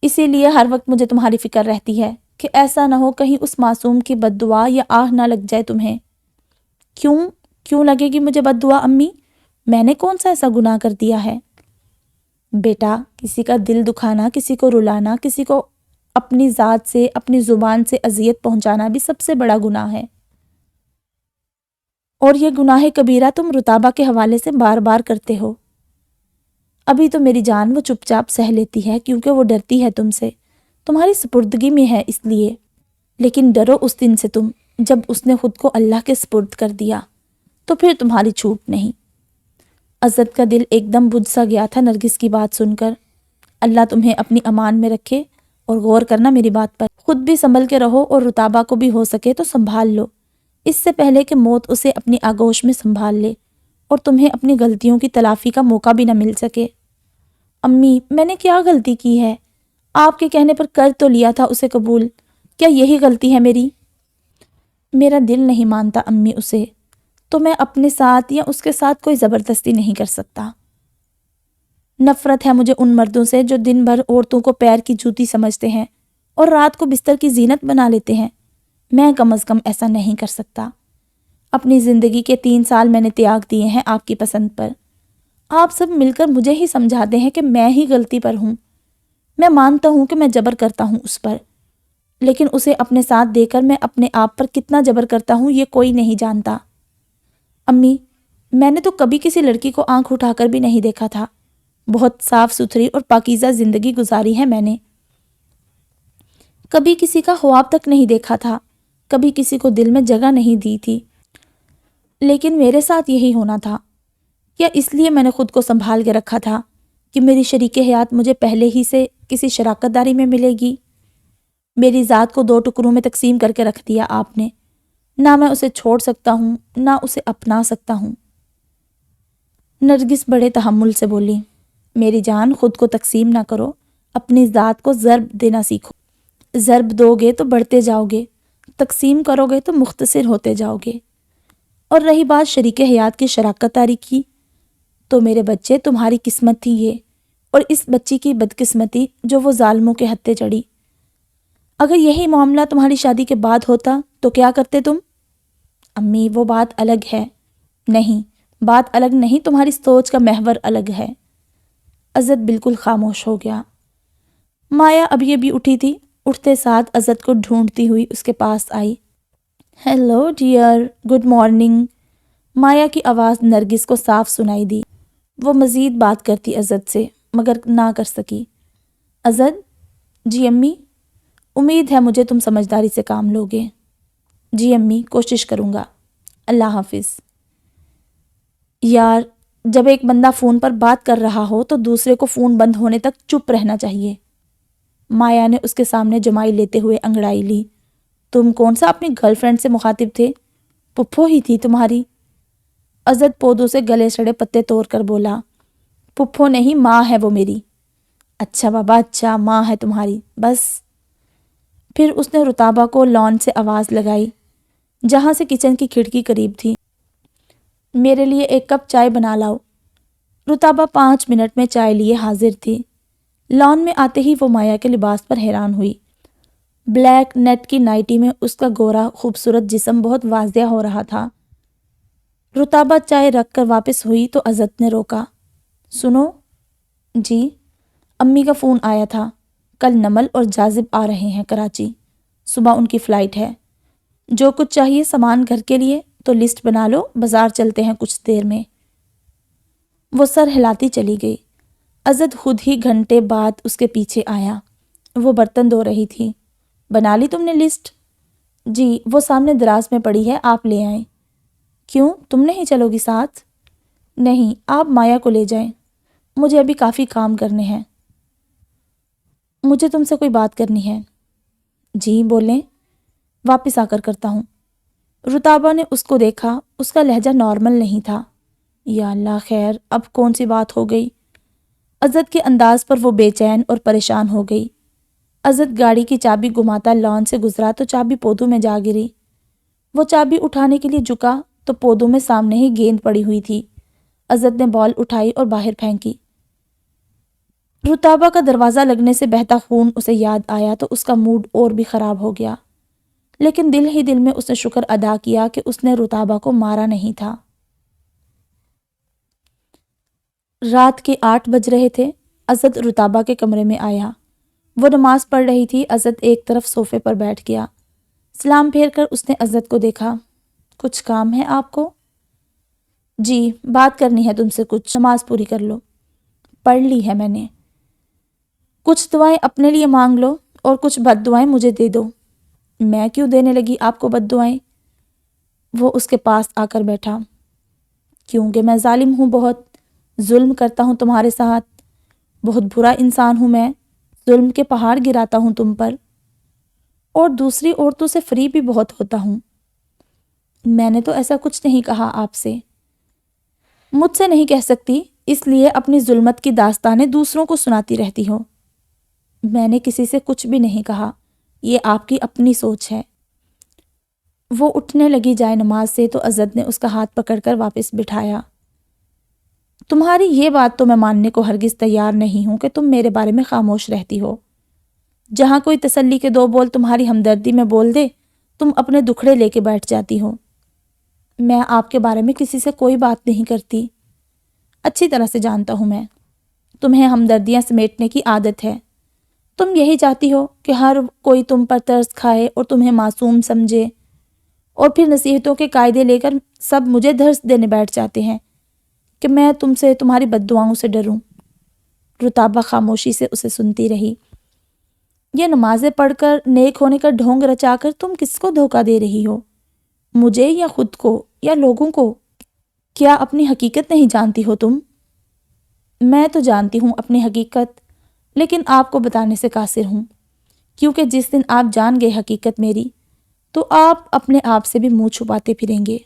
[SPEAKER 1] اسی لیے ہر وقت مجھے تمہاری فکر رہتی ہے کہ ایسا نہ ہو کہیں اس معصوم کی بد دعا یا آہ نہ لگ جائے تمہیں۔ کیوں لگے گی مجھے بد دعا امی؟ میں نے کون سا ایسا گناہ کر دیا ہے؟ بیٹا کسی کا دل دکھانا، کسی کو رلانا، کسی کو اپنی ذات سے اپنی زبان سے اذیت پہنچانا بھی سب سے بڑا گناہ ہے، اور یہ گناہ کبیرہ تم رتابہ کے حوالے سے بار بار کرتے ہو۔ ابھی تو میری جان وہ چپ چاپ سہ لیتی ہے کیونکہ وہ ڈرتی ہے تم سے، تمہاری سپردگی میں ہے اس لیے، لیکن ڈرو اس دن سے تم جب اس نے خود کو اللہ کے سپرد کر دیا، تو پھر تمہاری چھوٹ نہیں۔ اسد کا دل ایک دم بجھ سا گیا تھا نرگس کی بات سن کر۔ اللہ تمہیں اپنی امان میں رکھے، اور غور کرنا میری بات پر، خود بھی سنبھل کے رہو اور رتابہ کو بھی ہو سکے تو سنبھال لو، اس سے پہلے کہ موت اسے اپنی آغوش میں سنبھال لے اور تمہیں اپنی غلطیوں کی تلافی کا موقع بھی نہ مل سکے۔ امی میں نے کیا غلطی کی ہے؟ آپ کے کہنے پر کر تو لیا تھا اسے قبول، کیا یہی غلطی ہے میری؟ میرا دل نہیں مانتا امی اسے، تو میں اپنے ساتھ یا اس کے ساتھ کوئی زبردستی نہیں کر سکتا۔ نفرت ہے مجھے ان مردوں سے جو دن بھر عورتوں کو پیر کی جوتی سمجھتے ہیں اور رات کو بستر کی زینت بنا لیتے ہیں۔ میں کم از کم ایسا نہیں کر سکتا۔ اپنی زندگی کے 3 سال میں نے تیاگ دیے ہیں آپ کی پسند پر۔ آپ سب مل کر مجھے ہی سمجھاتے ہیں کہ میں ہی غلطی پر ہوں۔ میں مانتا ہوں کہ میں جبر کرتا ہوں اس پر، لیکن اسے اپنے ساتھ دے کر میں اپنے آپ پر کتنا جبر کرتا ہوں یہ کوئی نہیں جانتا۔ امی میں نے تو کبھی کسی لڑکی کو آنکھ اٹھا کر بھی نہیں دیکھا تھا، بہت صاف ستھری اور پاکیزہ زندگی گزاری ہے میں نے، کبھی کسی کا خواب تک نہیں دیکھا تھا، کبھی کسی کو دل میں جگہ نہیں دی تھی، لیکن میرے ساتھ یہی ہونا تھا۔ یا اس لیے میں نے خود کو سنبھال کے رکھا تھا کہ میری شریک حیات مجھے پہلے ہی سے کسی شراکت داری میں ملے گی؟ میری ذات کو 2 ٹکڑوں میں تقسیم کر کے رکھ دیا آپ نے، نہ میں اسے چھوڑ سکتا ہوں نہ اسے اپنا سکتا ہوں۔ نرگس بڑے تحمل سے بولی، میری جان خود کو تقسیم نہ کرو، اپنی ذات کو ضرب دینا سیکھو۔ ضرب دو گے تو بڑھتے جاؤ گے، تقسیم کرو گے تو مختصر ہوتے جاؤ گے۔ اور رہی بات شریک حیات کی شراکت داری کی، تو میرے بچے تمہاری قسمت تھی یہ، اور اس بچی کی بدقسمتی جو وہ ظالموں کے ہتھے چڑھی۔ اگر یہی معاملہ تمہاری شادی کے بعد ہوتا تو کیا کرتے تم؟ امی وہ بات الگ ہے۔ نہیں، بات الگ نہیں، تمہاری سوچ کا محور الگ ہے۔ عزت بالکل خاموش ہو گیا۔ مایا ابھی ابھی اٹھی تھی، اٹھتے ساتھ عزت کو ڈھونڈتی ہوئی اس کے پاس آئی۔ Hello dear, good morning. Maya کی آواز نرگس کو صاف سنائی دی۔ وہ مزید بات کرتی عزت سے، مگر نہ کر سکی۔ عزت، جی امی، امید ہے مجھے تم سمجھداری سے کام لوگے۔ جی امی، کوشش کروں گا، اللہ حافظ۔ یار، جب ایک بندہ فون پر بات کر رہا ہو تو دوسرے کو فون بند ہونے تک چپ رہنا چاہیے۔ مایا نے اس کے سامنے جمائی لیتے ہوئے انگڑائی لی۔ تم کون سا اپنی گرل فرینڈ سے مخاطب تھے؟ پپھو ہی تھی تمہاری۔ عزت پودوں سے گلے سڑے پتے توڑ کر بولا، پپھو نہیں، ماں ہے وہ میری۔ اچھا بابا، اچھا، ماں ہے تمہاری، بس۔ پھر اس نے رتابہ کو لان سے آواز لگائی، جہاں سے کچن کی کھڑکی قریب تھی، میرے لیے 1 کپ چائے بنا لاؤ۔ رتابہ 5 منٹ میں چائے لیے حاضر تھی۔ لان میں آتے ہی وہ مایا کے لباس پر حیران ہوئی۔ بلیک نیٹ کی نائٹی میں اس کا گورا خوبصورت جسم بہت واضح ہو رہا تھا۔ رتابہ چائے رکھ کر واپس ہوئی تو عزت نے روکا۔ سنو۔ جی؟ امی کا فون آیا تھا، کل نمل اور جاذب آ رہے ہیں کراچی، صبح ان کی فلائٹ ہے۔ جو کچھ چاہیے سامان گھر کے لیے تو لسٹ بنا لو، بازار چلتے ہیں کچھ دیر میں۔ وہ سر ہلاتی چلی گئی۔ عزت خود ہی گھنٹے بعد اس کے پیچھے آیا۔ وہ برتن دھو رہی تھی۔ بنا لی تم نے لسٹ؟ جی، وہ سامنے دراز میں پڑی ہے، آپ لے آئیں۔ کیوں، تم نہیں چلو گی ساتھ؟ نہیں، آپ مایا کو لے جائیں، مجھے ابھی کافی کام کرنے ہیں۔ مجھے تم سے کوئی بات کرنی ہے۔ جی بولیں، واپس آ کر کرتا ہوں۔ رتابہ نے اس کو دیکھا، اس کا لہجہ نارمل نہیں تھا۔ یا اللہ، خیر، اب کون سی بات ہو گئی؟ عزت کے انداز پر وہ بے چین اور پریشان ہو گئی۔ عزت گاڑی کی چابی گھماتا لان سے گزرا تو چابی پودوں میں جا گری۔ وہ چابی اٹھانے کے لیے جھکا تو پودوں میں سامنے ہی گیند پڑی ہوئی تھی۔ عزت نے بال اٹھائی اور باہر پھینکی۔ رتابہ کا دروازہ لگنے سے بہتا خون اسے یاد آیا تو اس کا موڈ اور بھی خراب ہو گیا، لیکن دل ہی دل میں اس نے شکر ادا کیا کہ اس نے رتابہ کو مارا نہیں تھا۔ رات کے 8 بج رہے تھے۔ عزت رتابہ کے کمرے میں آیا۔ وہ نماز پڑھ رہی تھی۔ عزت ایک طرف صوفے پر بیٹھ گیا۔ سلام پھیر کر اس نے عزت کو دیکھا۔ کچھ کام ہے آپ کو؟ جی، بات کرنی ہے تم سے کچھ، نماز پوری کر لو۔ پڑھ لی ہے میں نے۔ کچھ دعائیں اپنے لیے مانگ لو اور کچھ بد دعائیں مجھے دے دو۔ میں کیوں دینے لگی آپ کو بد دعائیں؟ وہ اس کے پاس آ کر بیٹھا۔ کیونکہ میں ظالم ہوں، بہت ظلم کرتا ہوں تمہارے ساتھ، بہت برا انسان ہوں میں، ظلم کے پہاڑ گراتا ہوں تم پر، اور دوسری عورتوں سے فری بھی بہت ہوتا ہوں۔ میں نے تو ایسا کچھ نہیں کہا آپ سے۔ مجھ سے نہیں کہہ سکتی، اس لیے اپنی ظلمت کی داستانیں دوسروں کو سناتی رہتی ہو۔ میں نے کسی سے کچھ بھی نہیں کہا، یہ آپ کی اپنی سوچ ہے۔ وہ اٹھنے لگی جائے نماز سے تو عزت نے اس کا ہاتھ پکڑ کر واپس بٹھایا۔ تمہاری یہ بات تو میں ماننے کو ہرگز تیار نہیں ہوں کہ تم میرے بارے میں خاموش رہتی ہو۔ جہاں کوئی تسلی کے 2 بول تمہاری ہمدردی میں بول دے، تم اپنے دکھڑے لے کے بیٹھ جاتی ہو۔ میں آپ کے بارے میں کسی سے کوئی بات نہیں کرتی، اچھی طرح سے جانتا ہوں میں۔ تمہیں ہمدردیاں سمیٹنے کی عادت ہے۔ تم یہی چاہتی ہو کہ ہر کوئی تم پر ترس کھائے اور تمہیں معصوم سمجھے، اور پھر نصیحتوں کے قاعدے لے کر سب مجھے درس دینے بیٹھ جاتے ہیں کہ میں تم سے، تمہاری بد دعاؤں سے ڈروں۔ رتابہ خاموشی سے اسے سنتی رہی۔ یہ نمازیں پڑھ کر نیک ہونے کا ڈھونگ رچا کر تم کس کو دھوکہ دے رہی ہو؟ مجھے یا خود کو یا لوگوں کو؟ کیا اپنی حقیقت نہیں جانتی ہو تم؟ میں تو جانتی ہوں اپنی حقیقت، لیکن آپ کو بتانے سے قاصر ہوں، کیونکہ جس دن آپ جان گئے حقیقت میری، تو آپ اپنے آپ سے بھی منہ چھپاتے پھریں گے۔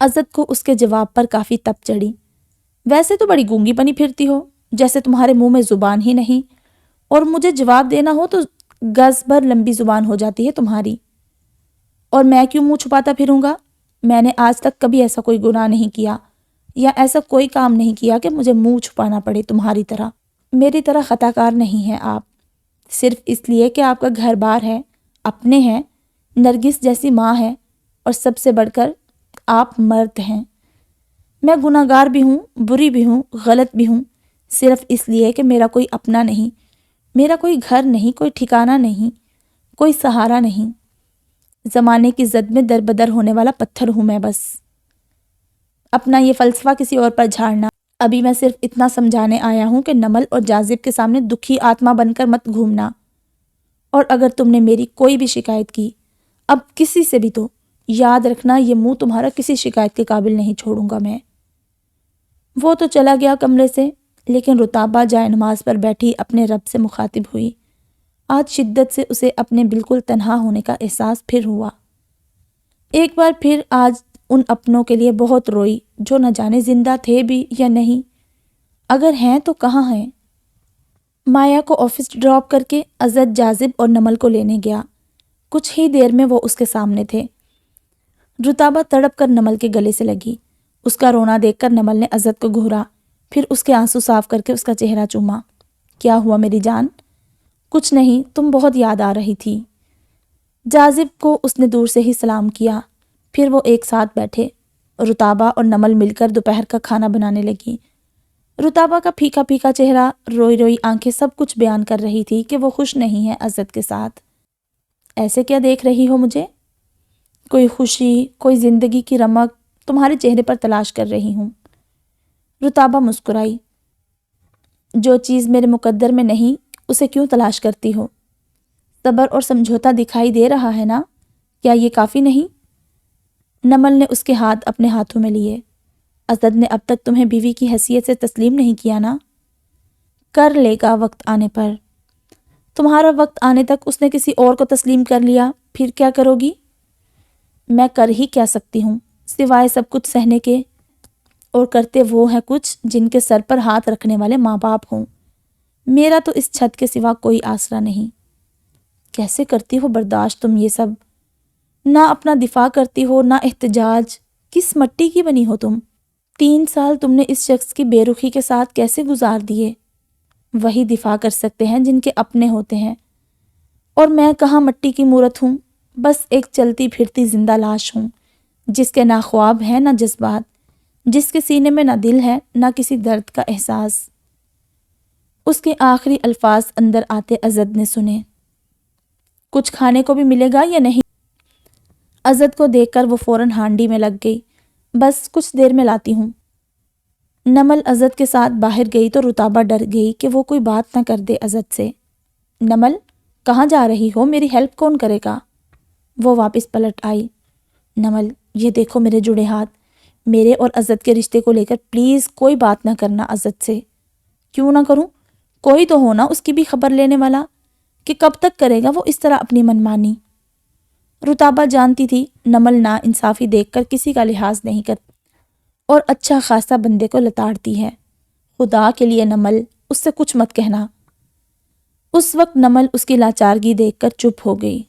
[SPEAKER 1] عزت کو اس کے جواب پر کافی تپ چڑھی۔ ویسے تو بڑی گونگی بنی پھرتی ہو، جیسے تمہارے منہ میں زبان ہی نہیں، اور مجھے جواب دینا ہو تو گز بھر لمبی زبان ہو جاتی ہے تمہاری۔ اور میں کیوں منہ چھپاتا پھروں گا؟ میں نے آج تک کبھی ایسا کوئی گناہ نہیں کیا یا ایسا کوئی کام نہیں کیا کہ مجھے منہ چھپانا پڑے تمہاری طرح۔ میری طرح خطا کار نہیں ہیں آپ، صرف اس لیے کہ آپ کا گھر بار ہے، اپنے ہیں، نرگس جیسی ماں ہے، اور سب سے بڑھ کر آپ مرد ہیں۔ میں گناہ گار بھی ہوں، بری بھی ہوں، غلط بھی ہوں، صرف اس لیے کہ میرا کوئی اپنا نہیں، میرا کوئی گھر نہیں، کوئی ٹھکانہ نہیں، کوئی سہارا نہیں۔ زمانے کی زد میں دربدر ہونے والا پتھر ہوں میں بس۔ اپنا یہ فلسفہ کسی اور پر جھاڑنا۔ ابھی میں صرف اتنا سمجھانے آیا ہوں کہ نمل اور جاذب کے سامنے دکھی آتما بن کر مت گھومنا، اور اگر تم نے میری کوئی بھی شکایت کی، اب کسی سے بھی، تو یاد رکھنا یہ منہ تمہارا کسی شکایت کے قابل نہیں چھوڑوں گا میں۔ وہ تو چلا گیا کمرے سے، لیکن رتابہ جائے نماز پر بیٹھی اپنے رب سے مخاطب ہوئی۔ آج شدت سے اسے اپنے بالکل تنہا ہونے کا احساس پھر ہوا۔ ایک بار پھر آج ان اپنوں کے لیے بہت روئی جو نہ جانے زندہ تھے بھی یا نہیں، اگر ہیں تو کہاں ہیں۔ مایا کو آفس ڈراپ کر کے عزت جاذب اور نمل کو لینے گیا۔ کچھ ہی دیر میں وہ اس کے سامنے تھے۔ رتابہ تڑپ کر نمل کے گلے سے لگی۔ اس کا رونا دیکھ کر نمل نے عزت کو گھورا، پھر اس کے آنسو صاف کر کے اس کا چہرہ چوما۔ کیا ہوا میری جان؟ کچھ نہیں، تم بہت یاد آ رہی تھی۔ جاذب کو اس نے دور سے ہی سلام کیا، پھر وہ ایک ساتھ بیٹھے۔ رتابہ اور نمل مل کر دوپہر کا کھانا بنانے لگی۔ رتابہ کا پھیکا پھیکا چہرہ، روئی روئی آنکھیں سب کچھ بیان کر رہی تھی کہ وہ خوش نہیں ہے عزت کے ساتھ۔ ایسے کیا دیکھ رہی ہو مجھے؟ کوئی خوشی، کوئی زندگی کی رمق تمہارے چہرے پر تلاش کر رہی ہوں۔ رتابہ مسکرائی۔ جو چیز میرے مقدر میں نہیں، اسے کیوں تلاش کرتی ہو؟ صبر اور سمجھوتا دکھائی دے رہا ہے نا؟ کیا یہ کافی نہیں؟ نمل نے اس کے ہاتھ اپنے ہاتھوں میں لیے۔ اسد نے اب تک تمہیں بیوی کی حیثیت سے تسلیم نہیں کیا نا؟ کر لے گا وقت آنے پر۔ تمہارا وقت آنے تک اس نے کسی اور کو تسلیم کر لیا، پھر کیا کرو گی؟ میں کر ہی کیا سکتی ہوں سوائے سب کچھ سہنے کے، اور کرتے وہ ہیں کچھ جن کے سر پر ہاتھ رکھنے والے ماں باپ ہوں۔ میرا تو اس چھت کے سوا کوئی آسرا نہیں۔ کیسے کرتی ہو برداشت تم یہ سب؟ نہ اپنا دفاع کرتی ہو، نہ احتجاج۔ کس مٹی کی بنی ہو تم؟ 3 سال تم نے اس شخص کی بے رخی کے ساتھ کیسے گزار دیے؟ وہی دفاع کر سکتے ہیں جن کے اپنے ہوتے ہیں، اور میں کہاں مٹی کی مورت ہوں، بس ایک چلتی پھرتی زندہ لاش ہوں، جس کے نہ خواب ہیں نہ جذبات، جس کے سینے میں نہ دل ہے نہ کسی درد کا احساس۔ اس کے آخری الفاظ اندر آتے عزت نے سنے۔ کچھ کھانے کو بھی ملے گا یا نہیں؟ عزت کو دیکھ کر وہ فوراً ہانڈی میں لگ گئی۔ بس کچھ دیر میں لاتی ہوں۔ نمل عزت کے ساتھ باہر گئی تو رتابہ ڈر گئی کہ وہ کوئی بات نہ کر دے عزت سے۔ نمل، کہاں جا رہی ہو؟ میری ہیلپ کون کرے گا؟ وہ واپس پلٹ آئی۔ نمل، یہ دیکھو میرے جڑے ہاتھ، میرے اور عزت کے رشتے کو لے کر پلیز کوئی بات نہ کرنا عزت سے۔ کیوں نہ کروں؟ کوئی تو ہونا اس کی بھی خبر لینے والا، کہ کب تک کرے گا وہ اس طرح اپنی منمانی۔ رتابہ جانتی تھی نمل نا انصافی دیکھ کر کسی کا لحاظ نہیں کرتی اور اچھا خاصا بندے کو لتاڑتی ہے۔ خدا کے لیے نمل، اس سے کچھ مت کہنا۔ اس وقت نمل اس کی لاچارگی دیکھ کر چپ ہو گئی۔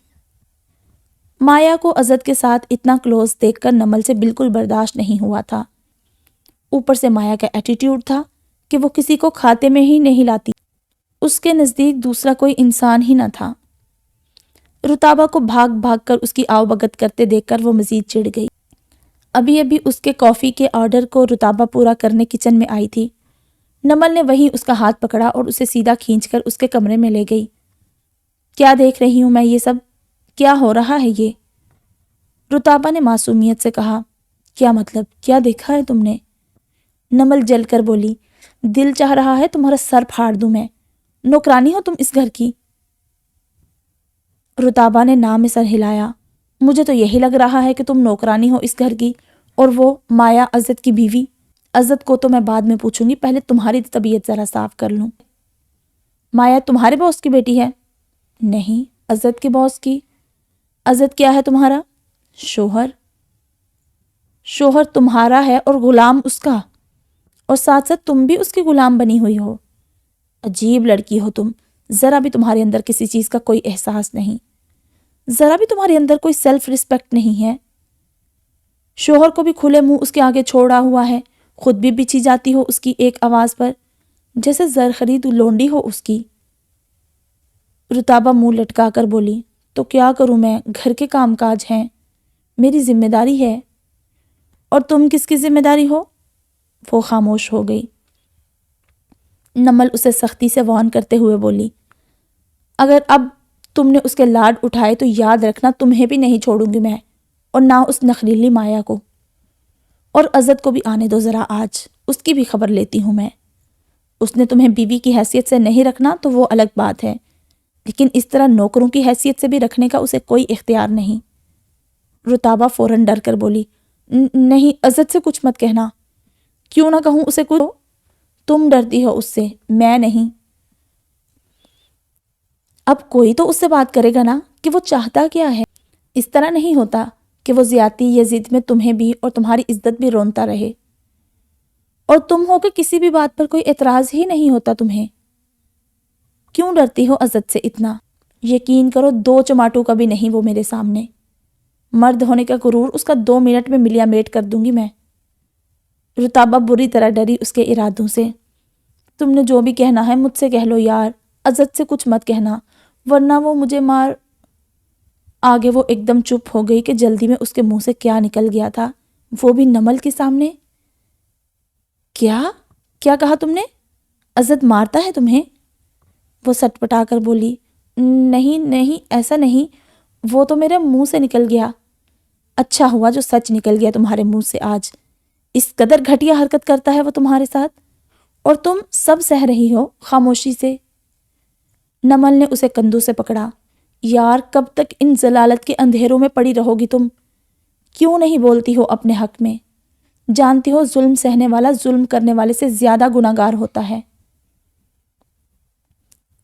[SPEAKER 1] مایا کو عزت کے ساتھ اتنا کلوز دیکھ کر نمل سے بالکل برداشت نہیں ہوا تھا۔ اوپر سے مایا کا ایٹیٹیوڈ تھا کہ وہ کسی کو کھاتے میں ہی نہیں لاتی، اس کے نزدیک دوسرا کوئی انسان ہی نہ تھا۔ رتابہ کو بھاگ بھاگ کر اس کی آؤ بھگت کرتے دیکھ کر وہ مزید چڑ گئی۔ ابھی اس کے کافی کے آرڈر کو رتابہ پورا کرنے کچن میں آئی تھی۔ نمل نے وہیں اس کا ہاتھ پکڑا اور اسے سیدھا کھینچ کر اس کے کمرے میں لے گئی۔ کیا دیکھ رہی ہوں میں یہ سب؟ کیا ہو رہا ہے یہ؟ رتابہ نے معصومیت سے کہا۔ کیا مطلب؟ کیا دیکھا ہے تم نے؟ نمل جل کر بولی۔ دل چاہ رہا ہے تمہارا سر پھاڑ دوں میں، نوکرانی ہو تم اس گھر کی۔ رتابہ نے نام میں سر ہلایا۔ مجھے تو یہی لگ رہا ہے کہ تم نوکرانی ہو اس گھر کی، اور وہ مایا عزت کی بیوی۔ عزت کو تو میں بعد میں پوچھوں گی، پہلے تمہاری طبیعت ذرا صاف کر لوں۔ مایا تمہارے باس کی بیٹی ہے؟ نہیں، عزت کے باس کی۔ عزت کیا ہے تمہارا؟ شوہر۔ شوہر تمہارا ہے اور غلام اس کا، اور ساتھ ساتھ تم بھی اس کی غلام بنی ہوئی ہو۔ عجیب لڑکی ہو تم، ذرا بھی تمہارے اندر کسی چیز کا کوئی احساس نہیں، ذرا بھی تمہارے اندر کوئی سیلف رسپیکٹ نہیں ہے۔ شوہر کو بھی کھلے منہ اس کے آگے چھوڑا ہوا ہے، خود بھی بچھی جاتی ہو اس کی ایک آواز پر، جیسے زر خرید لونڈی ہو اس کی۔ رتابہ منہ لٹکا کر بولی، تو کیا کروں میں، گھر کے کام کاج ہیں، میری ذمہ داری ہے۔ اور تم کس کی ذمہ داری ہو؟ وہ خاموش ہو گئی۔ نمل اسے سختی سے وارن کرتے ہوئے بولی، اگر اب تم نے اس کے لاڈ اٹھائے تو یاد رکھنا تمہیں بھی نہیں چھوڑوں گی میں، اور نہ اس نخریلی مایا کو۔ اور عزت کو بھی آنے دو ذرا، آج اس کی بھی خبر لیتی ہوں میں۔ اس نے تمہیں بیوی کی حیثیت سے نہیں رکھنا تو وہ الگ بات ہے، لیکن اس طرح نوکروں کی حیثیت سے بھی رکھنے کا اسے کوئی اختیار نہیں۔ رتابہ فوراً ڈر کر بولی، نہیں، عزت سے کچھ مت کہنا۔ کیوں نہ کہوں اسے کچھ؟ تم ڈرتی ہو اس سے، میں نہیں۔ اب کوئی تو اس سے بات کرے گا نا کہ وہ چاہتا کیا ہے۔ اس طرح نہیں ہوتا کہ وہ زیادتی یا ضد میں تمہیں بھی اور تمہاری عزت بھی رونتا رہے، اور تم ہو کہ کسی بھی بات پر کوئی اعتراض ہی نہیں ہوتا تمہیں۔ کیوں ڈرتی ہو عزت سے اتنا؟ یقین کرو 2 چماٹوں کا بھی نہیں وہ میرے سامنے۔ مرد ہونے کا غرور اس کا 2 منٹ میں ملیا میٹ کر دوں گی میں۔ رتابہ بری طرح ڈری اس کے ارادوں سے۔ تم نے جو بھی کہنا ہے مجھ سے کہہ لو یار، عزت سے کچھ مت کہنا، ورنہ وہ مجھے مار۔ آگے وہ ایک دم چپ ہو گئی کہ جلدی میں اس کے منہ سے کیا نکل گیا تھا، وہ بھی نمل کے سامنے۔ کیا کہا تم نے؟ عزت مارتا ہے تمہیں؟ وہ سٹ پٹا کر بولی، نہیں ایسا نہیں، وہ تو میرے منہ سے نکل گیا۔ اچھا ہوا جو سچ نکل گیا تمہارے منہ سے آج۔ اس قدر گھٹیا حرکت کرتا ہے وہ تمہارے ساتھ، اور تم سب سہ رہی ہو خاموشی سے۔ نمل نے اسے کندھوں سے پکڑا۔ یار کب تک ان ضلالت کے اندھیروں میں پڑی رہو گی تم؟ کیوں نہیں بولتی ہو اپنے حق میں؟ جانتی ہو ظلم سہنے والا ظلم کرنے والے سے زیادہ گناہگار ہوتا ہے۔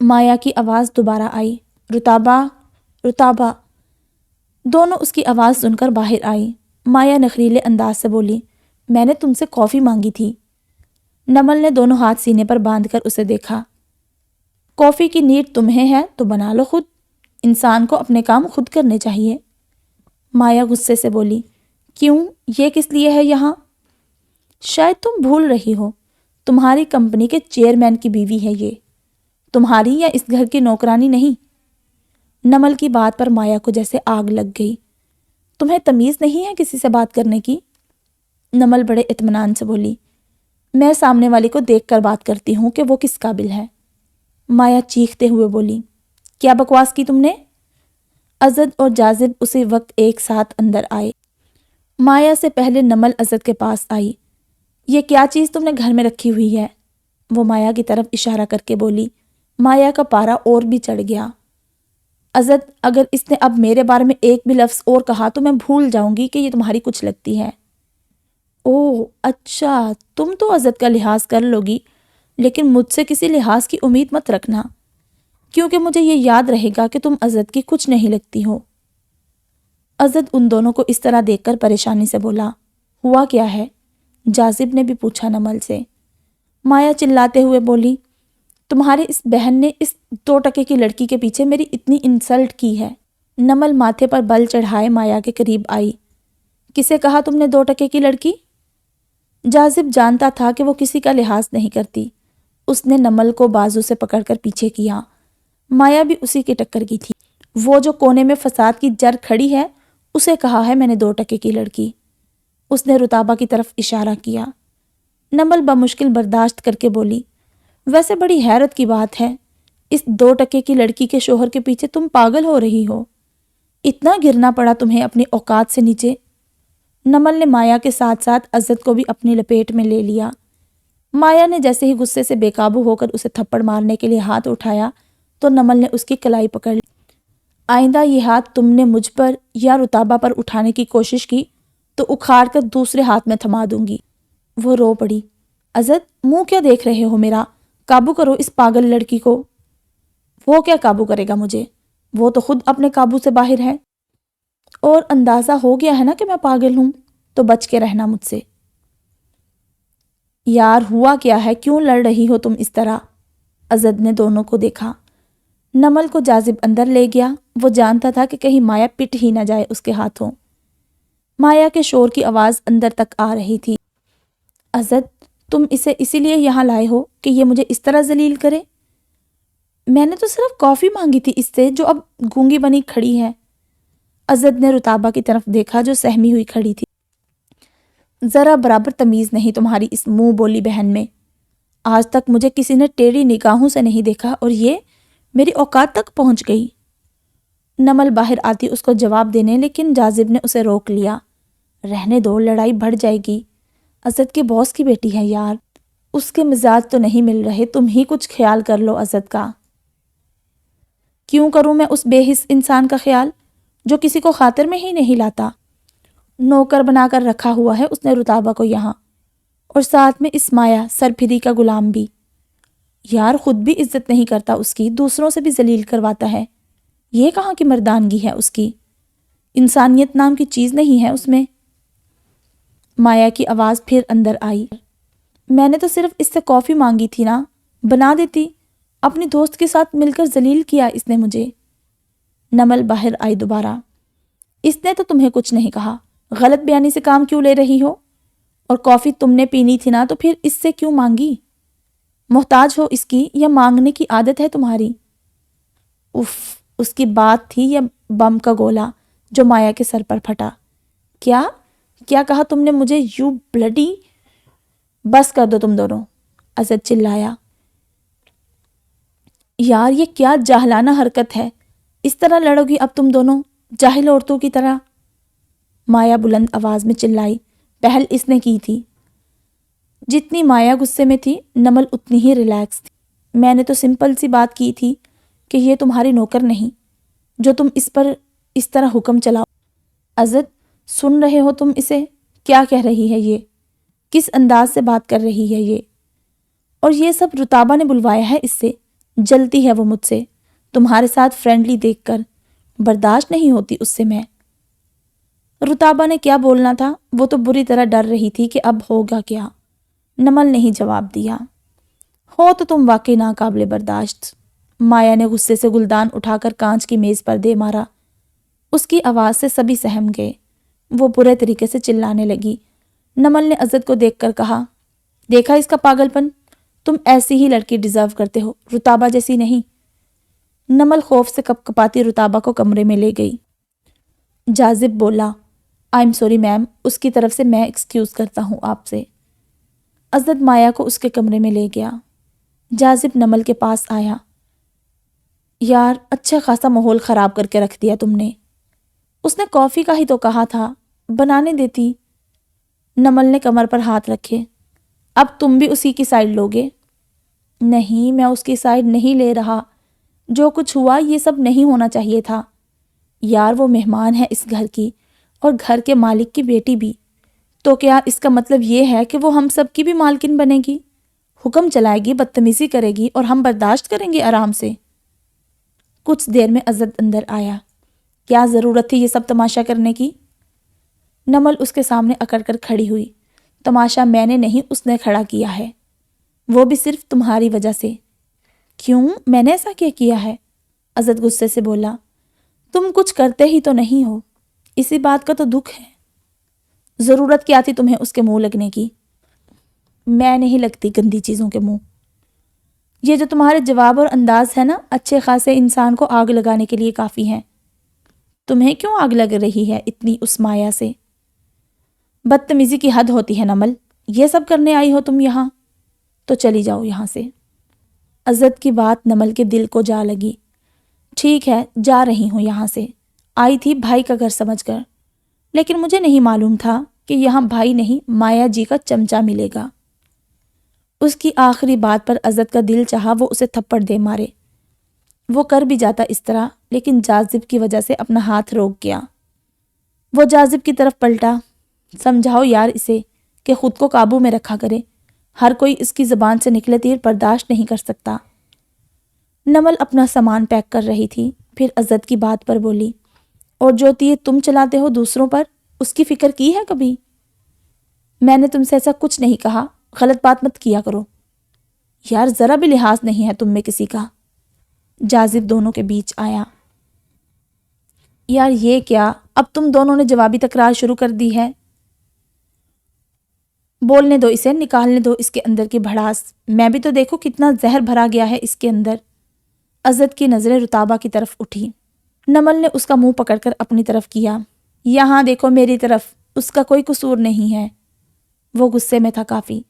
[SPEAKER 1] مایا کی آواز دوبارہ آئی، رتابہ۔ دونوں اس کی آواز سن کر باہر آئی۔ مایا نخریلے انداز سے بولی، میں نے تم سے کافی مانگی تھی۔ نمل نے دونوں ہاتھ سینے پر باندھ کر اسے دیکھا۔ کافی کی نیڈ تمہیں ہے تو بنا لو خود، انسان کو اپنے کام خود کرنے چاہیے۔ مایا غصے سے بولی، کیوں، یہ کس لیے ہے یہاں؟ شاید تم بھول رہی ہو، تمہاری کمپنی کے چیئرمین کی بیوی ہے یہ، تمہاری یا اس گھر کی نوکرانی نہیں۔ نمل کی بات پر مایا کو جیسے آگ لگ گئی۔ تمہیں تمیز نہیں ہے کسی سے بات کرنے کی؟ نمل بڑے اطمینان سے بولی، میں سامنے والی کو دیکھ کر بات کرتی ہوں کہ وہ کس قابل ہے۔ مایا چیختے ہوئے بولی، کیا بکواس کی تم نے؟ عزت اور جاذب اسی وقت ایک ساتھ اندر آئے۔ مایا سے پہلے نمل عزت کے پاس آئی۔ یہ کیا چیز تم نے گھر میں رکھی ہوئی ہے؟ وہ مایا کی طرف اشارہ کر کے بولی۔ مایا کا پارا اور بھی چڑھ گیا۔ عزت، اگر اس نے اب میرے بارے میں ایک بھی لفظ اور کہا تو میں بھول جاؤں گی کہ یہ تمہاری کچھ لگتی ہے۔ اوہ اچھا، تم تو عزت کا لحاظ کر لو گی، لیکن مجھ سے کسی لحاظ کی امید مت رکھنا، کیونکہ مجھے یہ یاد رہے گا کہ تم عزت کی کچھ نہیں لگتی ہو۔ عزت ان دونوں کو اس طرح دیکھ کر پریشانی سے بولا، ہوا کیا ہے؟ جاذب نے بھی پوچھا نمل سے۔ مایا چلاتے ہوئے بولی، تمہاری اس بہن نے اس 2 ٹکے کی لڑکی کے پیچھے میری اتنی انسلٹ کی ہے۔ نمل ماتھے پر بل چڑھائے مایا کے قریب آئی۔ کسے کہا تم نے 2 ٹکے کی لڑکی؟ جاذب جانتا تھا کہ وہ کسی کا لحاظ نہیں کرتی۔ اس نے نمل کو بازو سے پکڑ کر پیچھے کیا۔ مایا بھی اسی کے ٹکر کی تھی۔ وہ جو کونے میں فساد کی جڑ کھڑی ہے، اسے کہا ہے میں نے 2 ٹکے کی لڑکی۔ اس نے رتابہ کی طرف اشارہ کیا۔ نمل بمشکل برداشت کر کے بولی، ویسے بڑی حیرت کی بات ہے، اس 2 ٹکے کی لڑکی کے شوہر کے پیچھے تم پاگل ہو رہی ہو، اتنا گرنا پڑا تمہیں اپنی اوقات سے نیچے۔ نمل نے مایا کے ساتھ ساتھ عزت کو بھی اپنی لپیٹ میں لے لیا۔ مایا نے جیسے ہی غصے سے بے قابو ہو کر اسے تھپڑ مارنے کے لیے ہاتھ اٹھایا تو نمل نے اس کی کلائی پکڑ لی۔ آئندہ یہ ہاتھ تم نے مجھ پر یا رتابہ پر اٹھانے کی کوشش کی تو اکھاڑ کر دوسرے ہاتھ میں تھما دوں گی۔ وہ رو پڑی۔ عزت، منہ کیا دیکھ رہے ہو میرا؟ قابو کرو اس پاگل لڑکی کو۔ وہ کیا قابو کرے گا مجھے؟ وہ تو خود اپنے قابو سے باہر ہے۔ اور اندازہ ہو گیا ہے نا کہ میں پاگل ہوں، تو بچ کے رہنا مجھ سے۔ یار ہوا کیا ہے، کیوں لڑ رہی ہو تم اس طرح؟ عزت نے دونوں کو دیکھا۔ نمل کو جاذب اندر لے گیا۔ وہ جانتا تھا کہ کہیں مایا پٹ ہی نہ جائے اس کے ہاتھوں۔ مایا کے شور کی آواز اندر تک آ رہی تھی۔ عزت، تم اسے اسی لیے یہاں لائے ہو کہ یہ مجھے اس طرح ذلیل کرے؟ میں نے تو صرف کافی مانگی تھی اس سے، جو اب گونگی بنی کھڑی ہے۔ عزت نے رتابہ کی طرف دیکھا جو سہمی ہوئی کھڑی تھی۔ ذرا برابر تمیز نہیں تمہاری اس منہ بولی بہن میں۔ آج تک مجھے کسی نے ٹیڑھی نگاہوں سے نہیں دیکھا اور یہ میری اوقات تک پہنچ گئی۔ نمل باہر آتی اس کو جواب دینے، لیکن جاذب نے اسے روک لیا۔ رہنے دو، لڑائی بڑھ جائے گی۔ عزت کے باس کی بیٹی ہے یار، اس کے مزاج تو نہیں مل رہے، تم ہی کچھ خیال کر لو عزت کا۔ کیوں کروں میں اس بے حس انسان کا خیال جو کسی کو خاطر میں ہی نہیں لاتا؟ نوکر بنا کر رکھا ہوا ہے اس نے رتابہ کو یہاں، اور ساتھ میں اس مایا سرپھری کا غلام بھی۔ یار خود بھی عزت نہیں کرتا اس کی، دوسروں سے بھی ذلیل کرواتا ہے۔ یہ کہاں کی مردانگی ہے اس کی؟ انسانیت نام کی چیز نہیں ہے اس میں۔ مایا کی آواز پھر اندر آئی۔ میں نے تو صرف اس سے کافی مانگی تھی نا، بنا دیتی۔ اپنی دوست کے ساتھ مل کر ذلیل کیا اس نے مجھے۔ نمل باہر آئی دوبارہ۔ اس نے تو تمہیں کچھ نہیں کہا، غلط بیانی سے کام کیوں لے رہی ہو؟ اور کافی تم نے پینی تھی نا، تو پھر اس سے کیوں مانگی؟ محتاج ہو اس کی یا مانگنے کی عادت ہے تمہاری؟ اف، اس کی بات تھی یا بم کا گولا جو مایا کے سر پر پھٹا؟ کیا کہا تم نے مجھے؟ You bloody! بس کر دو تم دونوں، عزت چلایا۔ یار یہ کیا جاہلانہ حرکت ہے، اس طرح لڑو گی اب تم دونوں، جاہل عورتوں کی طرح؟ مایا بلند آواز میں چلائی۔ پہل اس نے کی تھی۔ جتنی مایا غصے میں تھی، نمل اتنی ہی ریلیکس تھی۔ میں نے تو سمپل سی بات کی تھی کہ یہ تمہاری نوکر نہیں جو تم اس پر اس طرح حکم چلاؤ۔ عزت، سن رہے ہو تم اسے؟ کیا کہہ رہی ہے یہ؟ کس انداز سے بات کر رہی ہے یہ؟ اور یہ سب رتابہ نے بلوایا ہے اس سے۔ جلتی ہے وہ مجھ سے، تمہارے ساتھ فرینڈلی دیکھ کر برداشت نہیں ہوتی اس سے میں۔ رتابہ نے کیا بولنا تھا، وہ تو بری طرح ڈر رہی تھی کہ اب ہوگا کیا۔ نمل نے ہی جواب دیا۔ ہو تو تم واقعی ناقابل برداشت۔ مایا نے غصے سے گلدان اٹھا کر کانچ کی میز پر دے مارا۔ اس کی آواز سے سبھی سہم گئے۔ وہ برے طریقے سے چلانے لگی۔ نمل نے عزت کو دیکھ کر کہا، دیکھا اس کا پاگل پن؟ تم ایسی ہی لڑکی ڈیزرو کرتے ہو، رتابہ جیسی نہیں۔ نمل خوف سے کپ کپاتی رتابہ کو کمرے میں لے گئی۔ جاذب بولا، آئی ایم سوری میم، اس کی طرف سے میں ایکسکیوز کرتا ہوں آپ سے۔ عزت مایا کو اس کے کمرے میں لے گیا۔ جاذب نمل کے پاس آیا۔ یار اچھا خاصا ماحول خراب کر کے رکھ دیا تم نے۔ اس نے کافی کا ہی تو کہا تھا، بنانے دیتی۔ نمل نے کمر پر ہاتھ رکھے۔ اب تم بھی اسی کی سائیڈ لوگے؟ نہیں، میں اس کی سائیڈ نہیں لے رہا۔ جو کچھ ہوا یہ سب نہیں ہونا چاہیے تھا۔ یار وہ مہمان ہے اس گھر کی، اور گھر کے مالک کی بیٹی بھی، تو کیا اس کا مطلب یہ ہے کہ وہ ہم سب کی بھی مالکن بنے گی، حکم چلائے گی، بدتمیزی کرے گی اور ہم برداشت کریں گے آرام سے؟ کچھ دیر میں عزت اندر آیا۔ کیا ضرورت تھی یہ سب تماشا کرنے کی؟ نمل اس کے سامنے اکڑ کر کھڑی ہوئی۔ تماشا میں نے نہیں، اس نے کھڑا کیا ہے، وہ بھی صرف تمہاری وجہ سے۔ کیوں؟ میں نے ایسا کیا کیا ہے؟ عزت غصے سے بولا۔ تم کچھ کرتے ہی تو نہیں ہو، اسی بات کا تو دکھ ہے۔ ضرورت کیا تھی تمہیں اس کے منہ لگنے کی؟ میں نہیں لگتی گندی چیزوں کے منہ۔ یہ جو تمہارے جواب اور انداز ہے نا، اچھے خاصے انسان کو آگ لگانے کے لیے کافی ہیں۔ تمہیں کیوں آگ لگ رہی ہے اتنی اس مایا سے؟ بدتمیزی کی حد ہوتی ہے نمل، یہ سب کرنے آئی ہو تم یہاں؟ تو چلی جاؤ یہاں سے۔ عزت کی بات نمل کے دل کو جا لگی۔ ٹھیک ہے، جا رہی ہوں یہاں سے۔ آئی تھی بھائی کا گھر سمجھ کر، لیکن مجھے نہیں معلوم تھا کہ یہاں بھائی نہیں، مایا جی کا چمچا ملے گا۔ اس کی آخری بات پر عزت کا دل چاہا وہ اسے تھپڑ دے مارے۔ وہ کر بھی جاتا اس طرح، لیکن جاذب کی وجہ سے اپنا ہاتھ روک گیا۔ وہ جاذب کی طرف پلٹا۔ سمجھاؤ یار اسے کہ خود کو قابو میں رکھا کرے، ہر کوئی اس کی زبان سے نکلے تیر برداشت نہیں کر سکتا۔ نمل اپنا سامان پیک کر رہی تھی، پھر عزت کی بات پر بولی، اور جو تیر تم چلاتے ہو دوسروں پر، اس کی فکر کی ہے کبھی؟ میں نے تم سے ایسا کچھ نہیں کہا، غلط بات مت کیا کرو۔ یار ذرا بھی لحاظ نہیں ہے تم میں کسی کا۔ جاذب دونوں کے بیچ آیا۔ یار یہ کیا، اب تم دونوں نے جوابی تکرار شروع کر دی ہے۔ بولنے دو اسے، نکالنے دو اس کے اندر کی بھڑاس، میں بھی تو دیکھو کتنا زہر بھرا گیا ہے اس کے اندر۔ عزت کی نظریں رتابہ کی طرف اٹھی۔ نمل نے اس کا منہ پکڑ کر اپنی طرف کیا۔ یہاں دیکھو میری طرف، اس کا کوئی قصور نہیں ہے۔ وہ غصے میں تھا کافی۔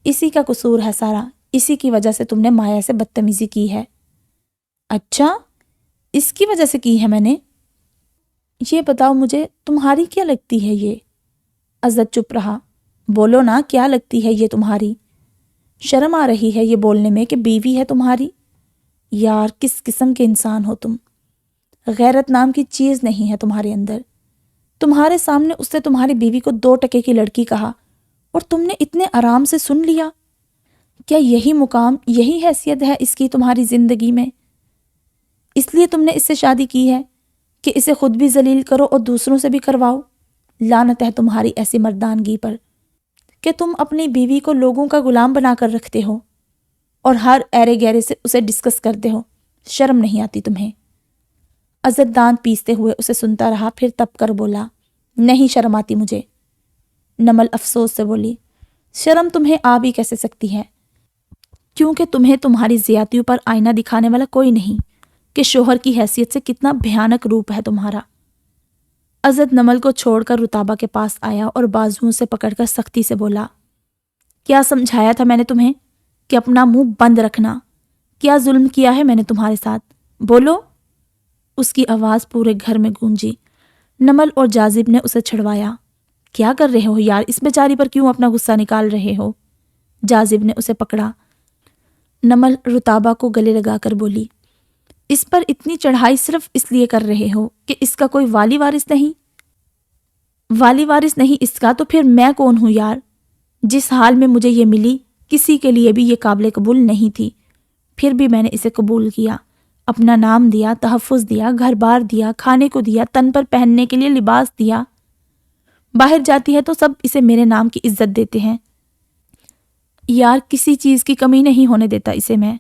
[SPEAKER 1] اسی کا قصور ہے سارا، اسی کی وجہ سے تم نے مایا سے بدتمیزی کی ہے۔ اچھا، اس کی وجہ سے کی ہے میں نے؟ یہ بتاؤ مجھے، تمہاری کیا لگتی ہے یہ؟ عزت چپ رہا۔ بولو نا، کیا لگتی ہے یہ تمہاری؟ شرم آ رہی ہے یہ بولنے میں کہ بیوی ہے تمہاری؟ یار کس قسم کے انسان ہو تم، غیرت نام کی چیز نہیں ہے تمہارے اندر۔ تمہارے سامنے اس نے تمہاری بیوی کو 2 ٹکے کی لڑکی کہا اور تم نے اتنے آرام سے سن لیا۔ کیا یہی مقام، یہی حیثیت ہے اس کی تمہاری زندگی میں؟ اس لیے تم نے اس سے شادی کی ہے کہ اسے خود بھی ذلیل کرو اور دوسروں سے بھی کرواؤ؟ لعنت ہے تمہاری ایسی مردانگی پر کہ تم اپنی بیوی کو لوگوں کا غلام بنا کر رکھتے ہو اور ہر ایرے گہرے سے اسے ڈسکس کرتے ہو۔ شرم نہیں آتی تمہیں؟ عزت دانت پیستے ہوئے اسے سنتا رہا، پھر تپ کر بولا، نہیں شرم آتی مجھے۔ نمل افسوس سے بولی، شرم تمہیں آ بھی کیسے سکتی ہے، کیونکہ تمہیں تمہاری زیادتیوں پر آئینہ دکھانے والا کوئی نہیں کہ شوہر کی حیثیت سے کتنا بھیانک روپ ہے تمہارا۔ عزت نمل کو چھوڑ کر رتابہ کے پاس آیا اور بازوؤں سے پکڑ کر سختی سے بولا، کیا سمجھایا تھا میں نے تمہیں کہ اپنا منہ بند رکھنا؟ کیا ظلم کیا ہے میں نے تمہارے ساتھ؟ بولو۔ اس کی آواز پورے گھر میں گونجی۔ نمل اور جاذب نے اسے چھڑوایا۔ کیا کر رہے ہو یار، اس بیچاری پر کیوں اپنا غصہ نکال رہے ہو؟ جاذب نے اسے پکڑا۔ نمل رتابہ کو گلے لگا کر بولی، اس پر اتنی چڑھائی صرف اس لیے کر رہے ہو کہ اس کا کوئی والی وارث نہیں؟ والی وارث نہیں اس کا تو پھر میں کون ہوں یار؟ جس حال میں مجھے یہ ملی کسی کے لیے بھی یہ قابل قبول نہیں تھی، پھر بھی میں نے اسے قبول کیا، اپنا نام دیا، تحفظ دیا، گھر بار دیا، کھانے کو دیا، تن پر پہننے کے لیے لباس دیا۔ باہر جاتی ہے تو سب اسے میرے نام کی عزت دیتے ہیں۔ یار کسی چیز کی کمی نہیں ہونے دیتا اسے میں۔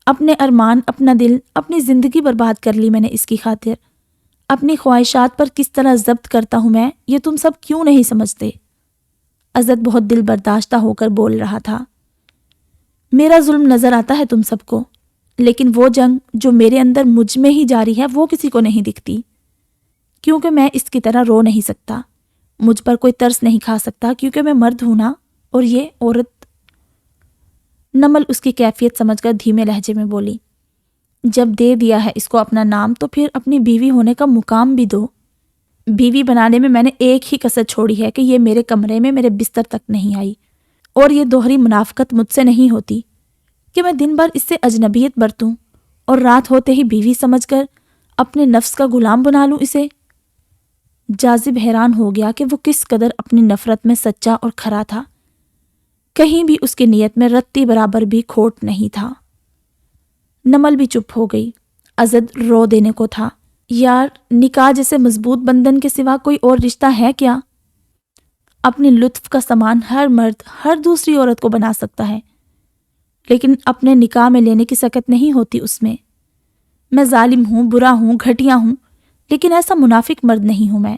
[SPEAKER 1] اپنے ارمان، اپنا دل، اپنی زندگی برباد کر لی میں نے اس کی خاطر۔ اپنی خواہشات پر کس طرح ضبط کرتا ہوں میں، یہ تم سب کیوں نہیں سمجھتے؟ عزت بہت دل برداشتہ ہو کر بول رہا تھا۔ میرا ظلم نظر آتا ہے تم سب کو، لیکن وہ جنگ جو میرے اندر مجھ میں ہی جاری ہے وہ کسی کو نہیں دکھتی، کیونکہ میں اس کی طرح رو نہیں سکتا، مجھ پر کوئی ترس نہیں کھا سکتا کیونکہ میں مرد ہوں نا، اور یہ عورت۔ نمل اس کی کیفیت سمجھ کر دھیمے لہجے میں بولی، جب دے دیا ہے اس کو اپنا نام تو پھر اپنی بیوی ہونے کا مقام بھی دو۔ بیوی بنانے میں نے ایک ہی کسر چھوڑی ہے کہ یہ میرے کمرے میں میرے بستر تک نہیں آئی، اور یہ دوہری منافقت مجھ سے نہیں ہوتی کہ میں دن بھر اس سے اجنبیت برتوں اور رات ہوتے ہی بیوی سمجھ کر اپنے نفس کا غلام بنا لوں اسے۔ جاذب حیران ہو گیا کہ وہ کس قدر اپنی نفرت میں سچا اور کھرا تھا، کہیں بھی اس کی نیت میں رتی برابر بھی کھوٹ نہیں تھا۔ نمل بھی چپ ہو گئی۔ عزت رو دینے کو تھا۔ یار نکاح جیسے مضبوط بندھن کے سوا کوئی اور رشتہ ہے کیا؟ اپنی لطف کا سامان ہر مرد ہر دوسری عورت کو بنا سکتا ہے، لیکن اپنے نکاح میں لینے کی سکت نہیں ہوتی اس میں۔ میں ظالم ہوں، برا ہوں، گھٹیا ہوں، لیکن ایسا منافق مرد نہیں ہوں میں۔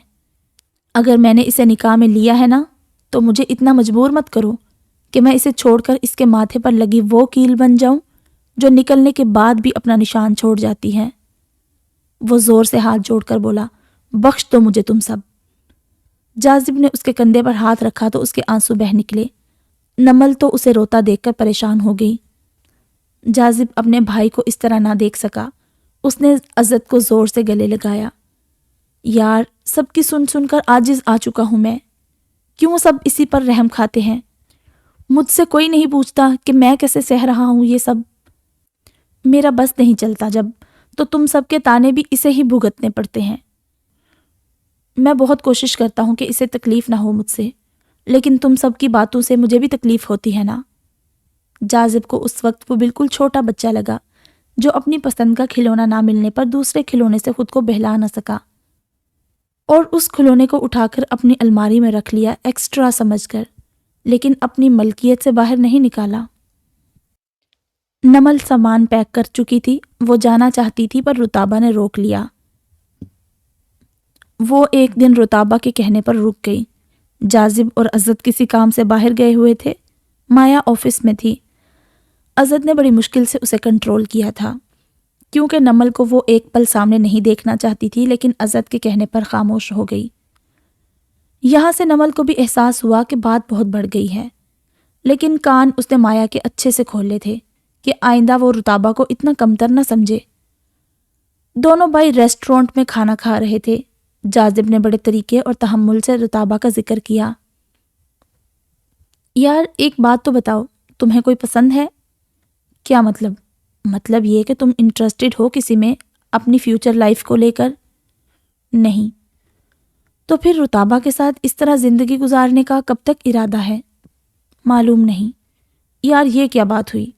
[SPEAKER 1] اگر میں نے اسے نکاح میں لیا ہے نا، تو مجھے اتنا مجبور مت کرو کہ میں اسے چھوڑ کر اس کے ماتھے پر لگی وہ کیل بن جاؤں جو نکلنے کے بعد بھی اپنا نشان چھوڑ جاتی ہے۔ وہ زور سے ہاتھ جوڑ کر بولا، بخش دو مجھے تم سب۔ جاذب نے اس کے کندھے پر ہاتھ رکھا تو اس کے آنسو بہہ نکلے۔ نمل تو اسے روتا دیکھ کر پریشان ہو گئی۔ جاذب اپنے بھائی کو اس طرح نہ دیکھ سکا۔ اس نے عزت کو زور سے گلے لگایا۔ یار سب کی سن سن کر عاجز آ چکا ہوں میں، کیوں سب اسی پر رحم کھاتے ہیں؟ مجھ سے کوئی نہیں پوچھتا کہ میں کیسے سہ رہا ہوں یہ سب. میرا بس نہیں چلتا جب، تو تم سب کے تانے بھی اسے ہی بھگتنے پڑتے ہیں. میں بہت کوشش کرتا ہوں کہ اسے تکلیف نہ ہو مجھ سے، لیکن تم سب کی باتوں سے مجھے بھی تکلیف ہوتی ہے نا. جاذب کو اس وقت وہ بالکل چھوٹا بچہ لگا جو اپنی پسند کا کھلونا نہ ملنے پر دوسرے کھلونے سے خود کو بہلا نہ سکا، اور اس کھلونے کو اٹھا کر اپنی الماری میں رکھ لیا ایکسٹرا سمجھ کر، لیکن اپنی ملکیت سے باہر نہیں نکالا. نمل سامان پیک کر چکی تھی. وہ جانا چاہتی تھی پر رتابہ نے روک لیا. وہ ایک دن رتابہ کے کہنے پر رک گئی. جاذب اور عزت کسی کام سے باہر گئے ہوئے تھے. مایا آفس میں تھی. عزت نے بڑی مشکل سے اسے کنٹرول کیا تھا کیونکہ نمل کو وہ ایک پل سامنے نہیں دیکھنا چاہتی تھی، لیکن عزت کے کہنے پر خاموش ہو گئی. یہاں سے نمل کو بھی احساس ہوا کہ بات بہت بڑھ گئی ہے، لیکن کان اس نے مایا کے اچھے سے کھولے تھے کہ آئندہ وہ رتابہ کو اتنا کمتر نہ سمجھے. دونوں بھائی ریسٹورانٹ میں کھانا کھا رہے تھے. جاذب نے بڑے طریقے اور تحمل سے رتابہ کا ذکر کیا. یار ایک بات تو بتاؤ، تمہیں کوئی پسند ہے؟ کیا مطلب؟ مطلب یہ کہ تم انٹرسٹڈ ہو کسی میں اپنی فیوچر لائف کو لے کر؟ نہیں. تو پھر رتابہ کے ساتھ اس طرح زندگی گزارنے کا کب تک ارادہ ہے؟ معلوم نہیں. یار یہ کیا بات ہوئی؟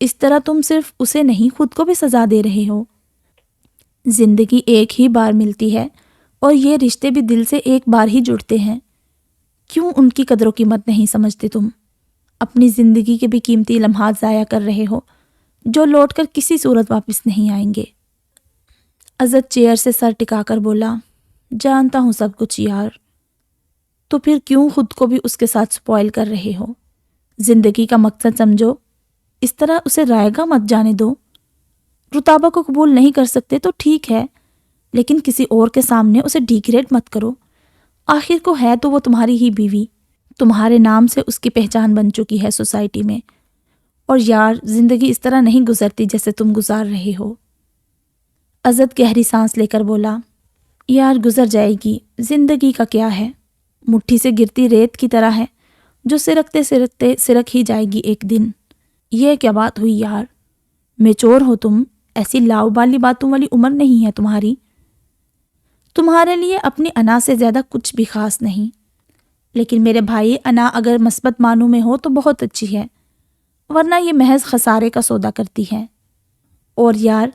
[SPEAKER 1] اس طرح تم صرف اسے نہیں خود کو بھی سزا دے رہے ہو. زندگی ایک ہی بار ملتی ہے اور یہ رشتے بھی دل سے ایک بار ہی جڑتے ہیں. کیوں ان کی قدر و قیمت نہیں سمجھتے تم؟ اپنی زندگی کے بھی قیمتی لمحات ضائع کر رہے ہو جو لوٹ کر کسی صورت واپس نہیں آئیں گے. عزت چیئر سے سر ٹکا کر بولا، جانتا ہوں سب کچھ یار. تو پھر کیوں خود کو بھی اس کے ساتھ سپوائل کر رہے ہو؟ زندگی کا مقصد سمجھو. اس طرح اسے رائے گا مت جانے دو. رتابہ کو قبول نہیں کر سکتے تو ٹھیک ہے، لیکن کسی اور کے سامنے اسے ڈیگریڈ مت کرو. آخر کو ہے تو وہ تمہاری ہی بیوی. تمہارے نام سے اس کی پہچان بن چکی ہے سوسائٹی میں. اور یار زندگی اس طرح نہیں گزرتی جیسے تم گزار رہے ہو. عزت گہری سانس لے کر بولا، یار گزر جائے گی. زندگی کا کیا ہے؟ مٹھی سے گرتی ریت کی طرح ہے جو سرکتے سرکتے سرک ہی جائے گی ایک دن. یہ کیا بات ہوئی یار؟ میچور ہو تم، ایسی لاؤ بالی باتوں والی عمر نہیں ہے تمہاری. تمہارے لیے اپنی انا سے زیادہ کچھ بھی خاص نہیں. لیکن میرے بھائی انا اگر مثبت معنوں میں ہو تو بہت اچھی ہے، ورنہ یہ محض خسارے کا سودا کرتی ہے. اور یار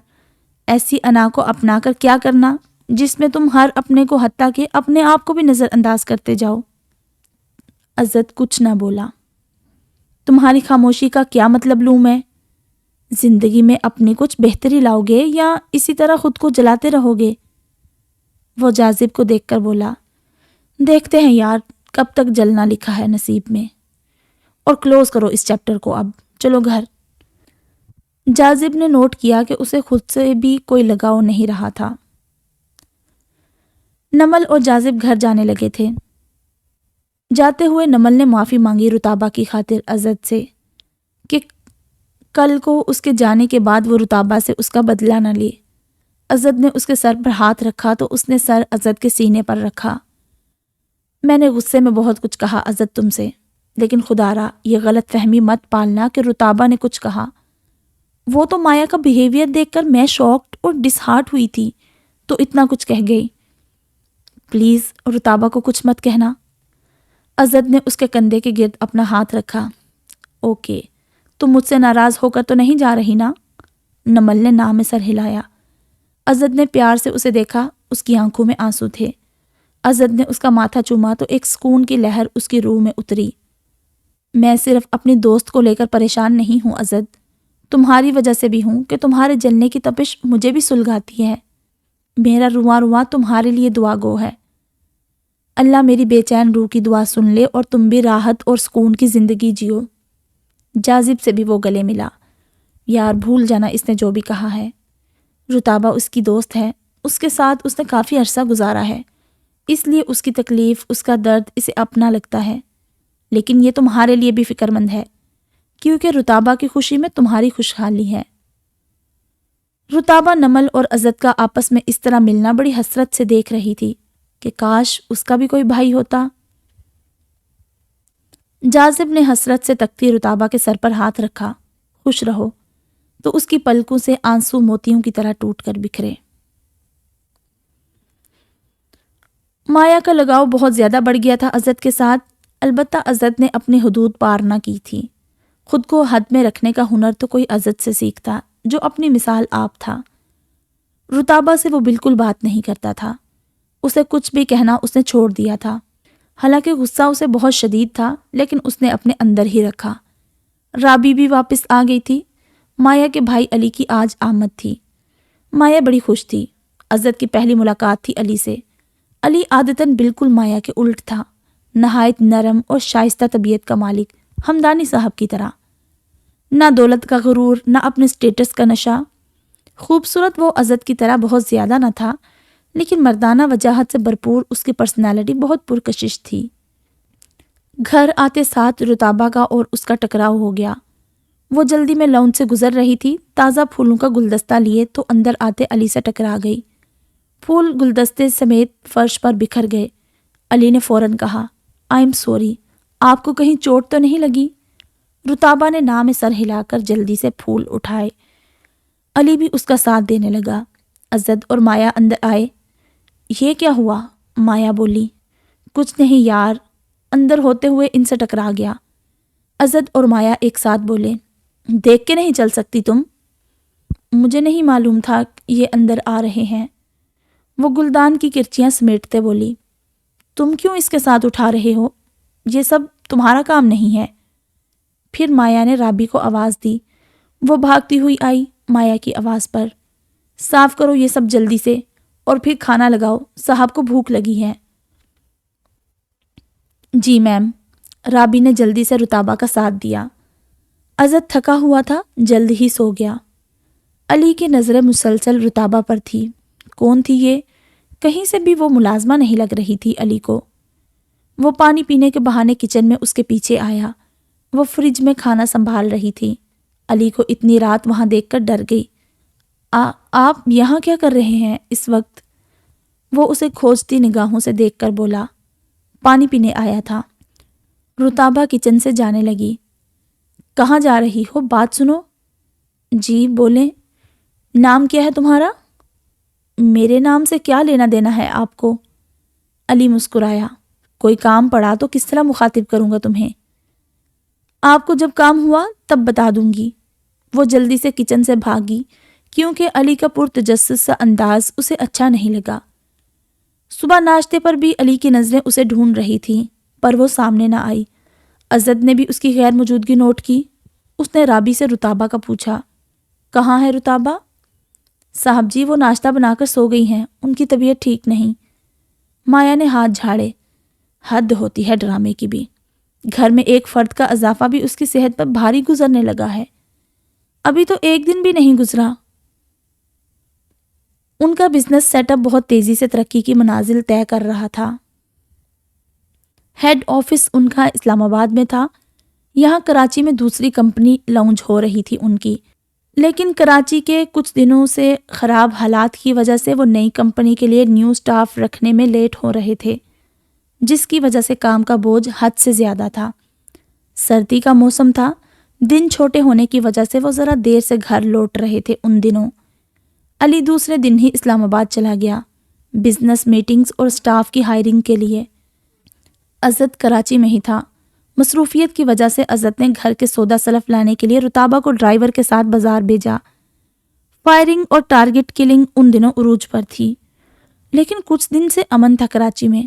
[SPEAKER 1] ایسی انا کو اپنا کر کیا کرنا جس میں تم ہر اپنے کو حتیٰ کہ اپنے آپ کو بھی نظر انداز کرتے جاؤ. عزت کچھ نہ بولا. تمہاری خاموشی کا کیا مطلب لوں میں؟ زندگی میں اپنی کچھ بہتری لاؤ گے یا اسی طرح خود کو جلاتے رہو گے؟ وہ جاذب کو دیکھ کر بولا، دیکھتے ہیں یار کب تک جلنا لکھا ہے نصیب میں. اور کلوز کرو اس چیپٹر کو، اب چلو گھر. جاذب نے نوٹ کیا کہ اسے خود سے بھی کوئی لگاؤ نہیں رہا تھا. نمل اور جاذب گھر جانے لگے تھے. جاتے ہوئے نمل نے معافی مانگی رتابہ کی خاطر عزت سے کہ کل کو اس کے جانے کے بعد وہ رتابہ سے اس کا بدلہ نہ لے. عزت نے اس کے سر پر ہاتھ رکھا تو اس نے سر عزت کے سینے پر رکھا. میں نے غصے میں بہت کچھ کہا عزت تم سے، لیکن خدا را یہ غلط فہمی مت پالنا کہ رتابہ نے کچھ کہا. وہ تو مایا کا بیہیویئر دیکھ کر میں شاکڈ اور ڈس ہارٹ ہوئی تھی تو اتنا کچھ کہہ گئی. پلیز رتابہ کو کچھ مت کہنا. عزت نے اس کے کندھے کے گرد اپنا ہاتھ رکھا. اوکے، تم مجھ سے ناراض ہو کر تو نہیں جا رہی نا؟ نمل نے نام میں سر ہلایا. عزت نے پیار سے اسے دیکھا. اس کی آنکھوں میں آنسو تھے. عزت نے اس کا ماتھا چوما تو ایک سکون کی لہر اس کی روح میں اتری. میں صرف اپنی دوست کو لے کر پریشان نہیں ہوں عزت، تمہاری وجہ سے بھی ہوں کہ تمہارے جلنے کی تپش مجھے بھی سلگاتی ہے. میرا رواں رواں تمہارے لیے دعا گو ہے. اللہ میری بے چین روح کی دعا سن لے اور تم بھی راحت اور سکون کی زندگی جیو. جاذب سے بھی وہ گلے ملا. یار بھول جانا اس نے جو بھی کہا ہے. رتابہ اس کی دوست ہے، اس کے ساتھ اس نے کافی عرصہ گزارا ہے، اس لیے اس کی تکلیف، اس کا درد اسے اپنا لگتا ہے. لیکن یہ تمہارے لیے بھی فکر مند ہے کیونکہ رتابہ کی خوشی میں تمہاری خوشحالی ہے. رتابہ نمل اور عزت کا آپس میں اس طرح ملنا بڑی حسرت سے دیکھ رہی تھی کہ کاش اس کا بھی کوئی بھائی ہوتا. جاذب نے حسرت سے تکتی رتابہ کے سر پر ہاتھ رکھا۔ خوش رہو، تو اس کی پلکوں سے آنسو موتیوں کی طرح ٹوٹ کر بکھرے۔ مایا کا لگاؤ بہت زیادہ بڑھ گیا تھا عزت کے ساتھ، البتہ عزت نے اپنی حدود پار نہ کی تھی۔ خود کو حد میں رکھنے کا ہنر تو کوئی عزت سے سیکھتا جو اپنی مثال آپ تھا۔ رتابہ سے وہ بالکل بات نہیں کرتا تھا، اسے کچھ بھی کہنا اس نے چھوڑ دیا تھا۔ حالانکہ غصہ اسے بہت شدید تھا، لیکن اس نے اپنے اندر ہی رکھا۔ رابی بھی واپس آ گئی تھی۔ مایا کے بھائی علی کی آج آمد تھی۔ مایا بڑی خوش تھی۔ عزت کی پہلی ملاقات تھی علی سے۔ علی عادتاً بالکل مایا کے الٹ تھا، نہایت نرم اور شائستہ طبیعت کا مالک، ہمدانی صاحب کی طرح۔ نہ دولت کا غرور، نہ اپنے سٹیٹس کا نشہ۔ خوبصورت وہ عزت کی طرح بہت زیادہ نہ تھا، لیکن مردانہ وجاہت سے بھرپور اس کی پرسنالٹی بہت پرکشش تھی۔ گھر آتے ساتھ رتابہ کا اور اس کا ٹکراؤ ہو گیا۔ وہ جلدی میں لاؤنج سے گزر رہی تھی، تازہ پھولوں کا گلدستہ لیے تو اندر آتے علی سے ٹکرا گئی۔ پھول گلدستے سمیت فرش پر بکھر گئے۔ علی نے فوراً کہا، آئی ایم سوری، آپ کو کہیں چوٹ تو نہیں لگی؟ رتابہ نے نام میں سر ہلا کر جلدی سے پھول اٹھائے۔ علی بھی اس کا ساتھ دینے لگا۔ عزت اور مایا اندر آئے۔ یہ کیا ہوا؟ مایا بولی۔ کچھ نہیں یار، اندر ہوتے ہوئے ان سے ٹکرا گیا۔ عزت اور مایا ایک ساتھ بولے، دیکھ کے نہیں چل سکتی تم؟ مجھے نہیں معلوم تھا یہ اندر آ رہے ہیں۔ وہ گلدان کی کرچیاں سمیٹتے بولی، تم کیوں اس کے ساتھ اٹھا رہے ہو؟ یہ سب تمہارا کام نہیں ہے۔ پھر مایا نے رابی کو آواز دی۔ وہ بھاگتی ہوئی آئی مایا کی آواز پر، صاف کرو یہ سب جلدی سے اور پھر کھانا لگاؤ، صاحب کو بھوک لگی ہے۔ جی میم۔ رابی نے جلدی سے رتابہ کا ساتھ دیا۔ عزت تھکا ہوا تھا، جلد ہی سو گیا۔ علی کی نظریں مسلسل رتابہ پر تھی۔ کون تھی یہ؟ کہیں سے بھی وہ ملازمہ نہیں لگ رہی تھی علی کو۔ وہ پانی پینے کے بہانے کچن میں اس کے پیچھے آیا۔ وہ فریج میں کھانا سنبھال رہی تھی۔ علی کو اتنی رات وہاں دیکھ کر ڈر گئی۔ آپ یہاں کیا کر رہے ہیں اس وقت؟ وہ اسے کھوجتی نگاہوں سے دیکھ کر بولا، پانی پینے آیا تھا۔ رتابہ کچن سے جانے لگی۔ کہاں جا رہی ہو؟ بات سنو۔ جی بولیں۔ نام کیا ہے تمہارا؟ میرے نام سے کیا لینا دینا ہے آپ کو؟ علی مسکرایا۔ کوئی کام پڑا تو کس طرح مخاطب کروں گا تمہیں؟ آپ کو جب کام ہوا تب بتا دوں گی۔ وہ جلدی سے کچن سے بھاگی کیونکہ علی کا پرتجسس سا انداز اسے اچھا نہیں لگا۔ صبح ناشتے پر بھی علی کی نظریں اسے ڈھونڈ رہی تھیں، پر وہ سامنے نہ آئی۔ عزت نے بھی اس کی غیر موجودگی نوٹ کی۔ اس نے رابی سے رتابہ کا پوچھا، کہاں ہے رتابہ؟ صاحب جی وہ ناشتہ بنا کر سو گئی ہیں، ان کی طبیعت ٹھیک نہیں۔ مایا نے ہاتھ جھاڑے۔ حد ہوتی ہے ڈرامے کی بھی۔ گھر میں ایک فرد کا اضافہ بھی اس کی صحت پر بھاری گزرنے لگا ہے۔ ابھی تو ایک دن بھی نہیں گزرا۔ ان کا بزنس سیٹ اپ بہت تیزی سے ترقی کی منازل طے کر رہا تھا۔ ہیڈ آفس ان کا اسلام آباد میں تھا۔ یہاں کراچی میں دوسری کمپنی لانچ ہو رہی تھی ان کی، لیکن کراچی کے کچھ دنوں سے خراب حالات کی وجہ سے وہ نئی کمپنی کے لیے نیو سٹاف رکھنے میں لیٹ ہو رہے تھے، جس کی وجہ سے کام کا بوجھ حد سے زیادہ تھا۔ سردی کا موسم تھا، دن چھوٹے ہونے کی وجہ سے وہ ذرا دیر سے گھر لوٹ رہے تھے ان دنوں۔ علی دوسرے دن ہی اسلام آباد چلا گیا، بزنس میٹنگز اور سٹاف کی ہائرنگ کے لیے۔ عزت کراچی میں ہی تھا۔ مصروفیت کی وجہ سے عزت نے گھر کے سودا سلف لانے کے لیے رتابہ کو ڈرائیور کے ساتھ بازار بھیجا۔ فائرنگ اور ٹارگٹ کلنگ ان دنوں عروج پر تھی، لیکن کچھ دن سے امن تھا کراچی میں۔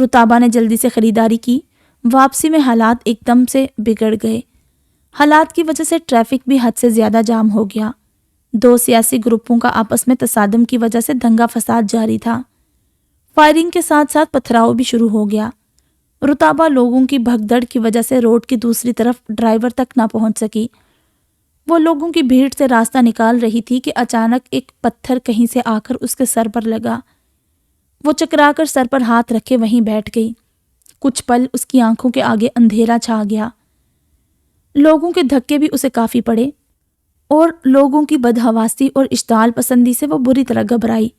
[SPEAKER 1] رتابہ نے جلدی سے خریداری کی۔ واپسی میں حالات ایک دم سے بگڑ گئے۔ حالات کی وجہ سے ٹریفک بھی حد سے زیادہ جام ہو گیا۔ دو سیاسی گروپوں کا آپس میں تصادم کی وجہ سے دنگا فساد جاری تھا۔ فائرنگ کے ساتھ ساتھ پتھراؤ بھی شروع ہو گیا۔ رتابہ لوگوں کی بھگدڑ کی وجہ سے روڈ کی دوسری طرف ڈرائیور تک نہ پہنچ سکی۔ وہ لوگوں کی بھیڑ سے راستہ نکال رہی تھی کہ اچانک ایک پتھر کہیں سے آ کر اس کے سر پر لگا۔ وہ چکرا کر سر پر ہاتھ رکھے وہیں بیٹھ گئی۔ کچھ پل اس کی آنکھوں کے آگے اندھیرا چھا گیا۔ لوگوں کے دھکے بھی اسے کافی پڑے اور لوگوں کی بدحواسی اور اشتعال پسندی سے وہ بری طرح گھبرائی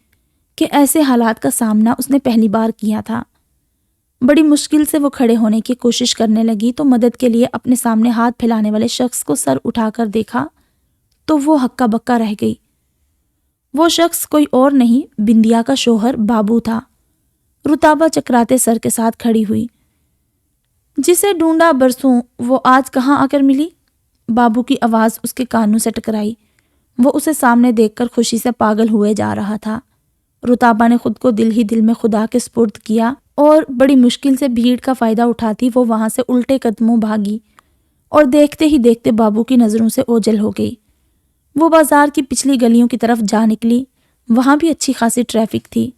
[SPEAKER 1] کہ ایسے حالات کا سامنا اس نے پہلی بار کیا تھا۔ بڑی مشکل سے وہ کھڑے ہونے کی کوشش کرنے لگی تو مدد کے لیے اپنے سامنے ہاتھ پھیلانے والے شخص کو سر اٹھا کر دیکھا تو وہ ہکا بکا رہ گئی۔ وہ شخص کوئی اور نہیں، بندیا کا شوہر بابو تھا۔ رتابہ چکراتے سر کے ساتھ کھڑی ہوئی۔ جسے ڈھونڈا برسوں، وہ آج کہاں آ کر ملی؟ بابو کی آواز اس کے کانوں سے ٹکرائی۔ وہ اسے سامنے دیکھ کر خوشی سے پاگل ہوئے جا رہا تھا۔ رتابہ نے خود کو دل ہی دل میں خدا کے سپرد کیا اور بڑی مشکل سے بھیڑ کا فائدہ اٹھاتی وہ وہاں سے الٹے قدموں بھاگی اور دیکھتے ہی دیکھتے بابو کی نظروں سے اوجھل ہو گئی۔ وہ بازار کی پچھلی گلیوں کی طرف جا نکلی۔ وہاں بھی اچھی خاصی ٹریفک تھی۔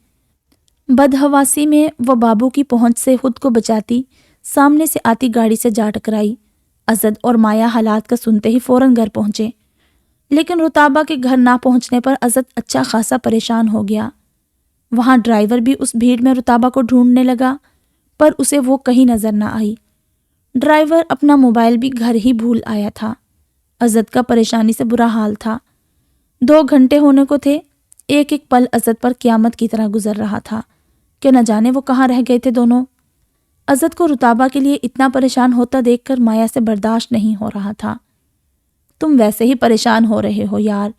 [SPEAKER 1] بدحواسی میں وہ بابو کی پہنچ سے خود کو بچاتی سامنے سے آتی گاڑی سے جا ٹکرائی۔ اسد اور مایا حالات کا سنتے ہی فوراً گھر پہنچے، لیکن رتابہ کے گھر نہ پہنچنے پر اسد اچھا خاصا پریشان ہو گیا۔ وہاں ڈرائیور بھی اس بھیڑ میں رتابہ کو ڈھونڈنے لگا، پر اسے وہ کہیں نظر نہ آئی۔ ڈرائیور اپنا موبائل بھی گھر ہی بھول آیا تھا۔ اسد کا پریشانی سے برا حال تھا۔ 2 گھنٹے ہونے کو تھے۔ ایک ایک پل اسد پر قیامت کی طرح گزر رہا تھا کہ نہ جانے وہ کہاں رہ گئے تھے دونوں۔ اسد کو رتابہ کے لیے اتنا پریشان ہوتا دیکھ کر مایا سے برداشت نہیں ہو رہا تھا۔ تم ویسے ہی پریشان ہو رہے ہو یار،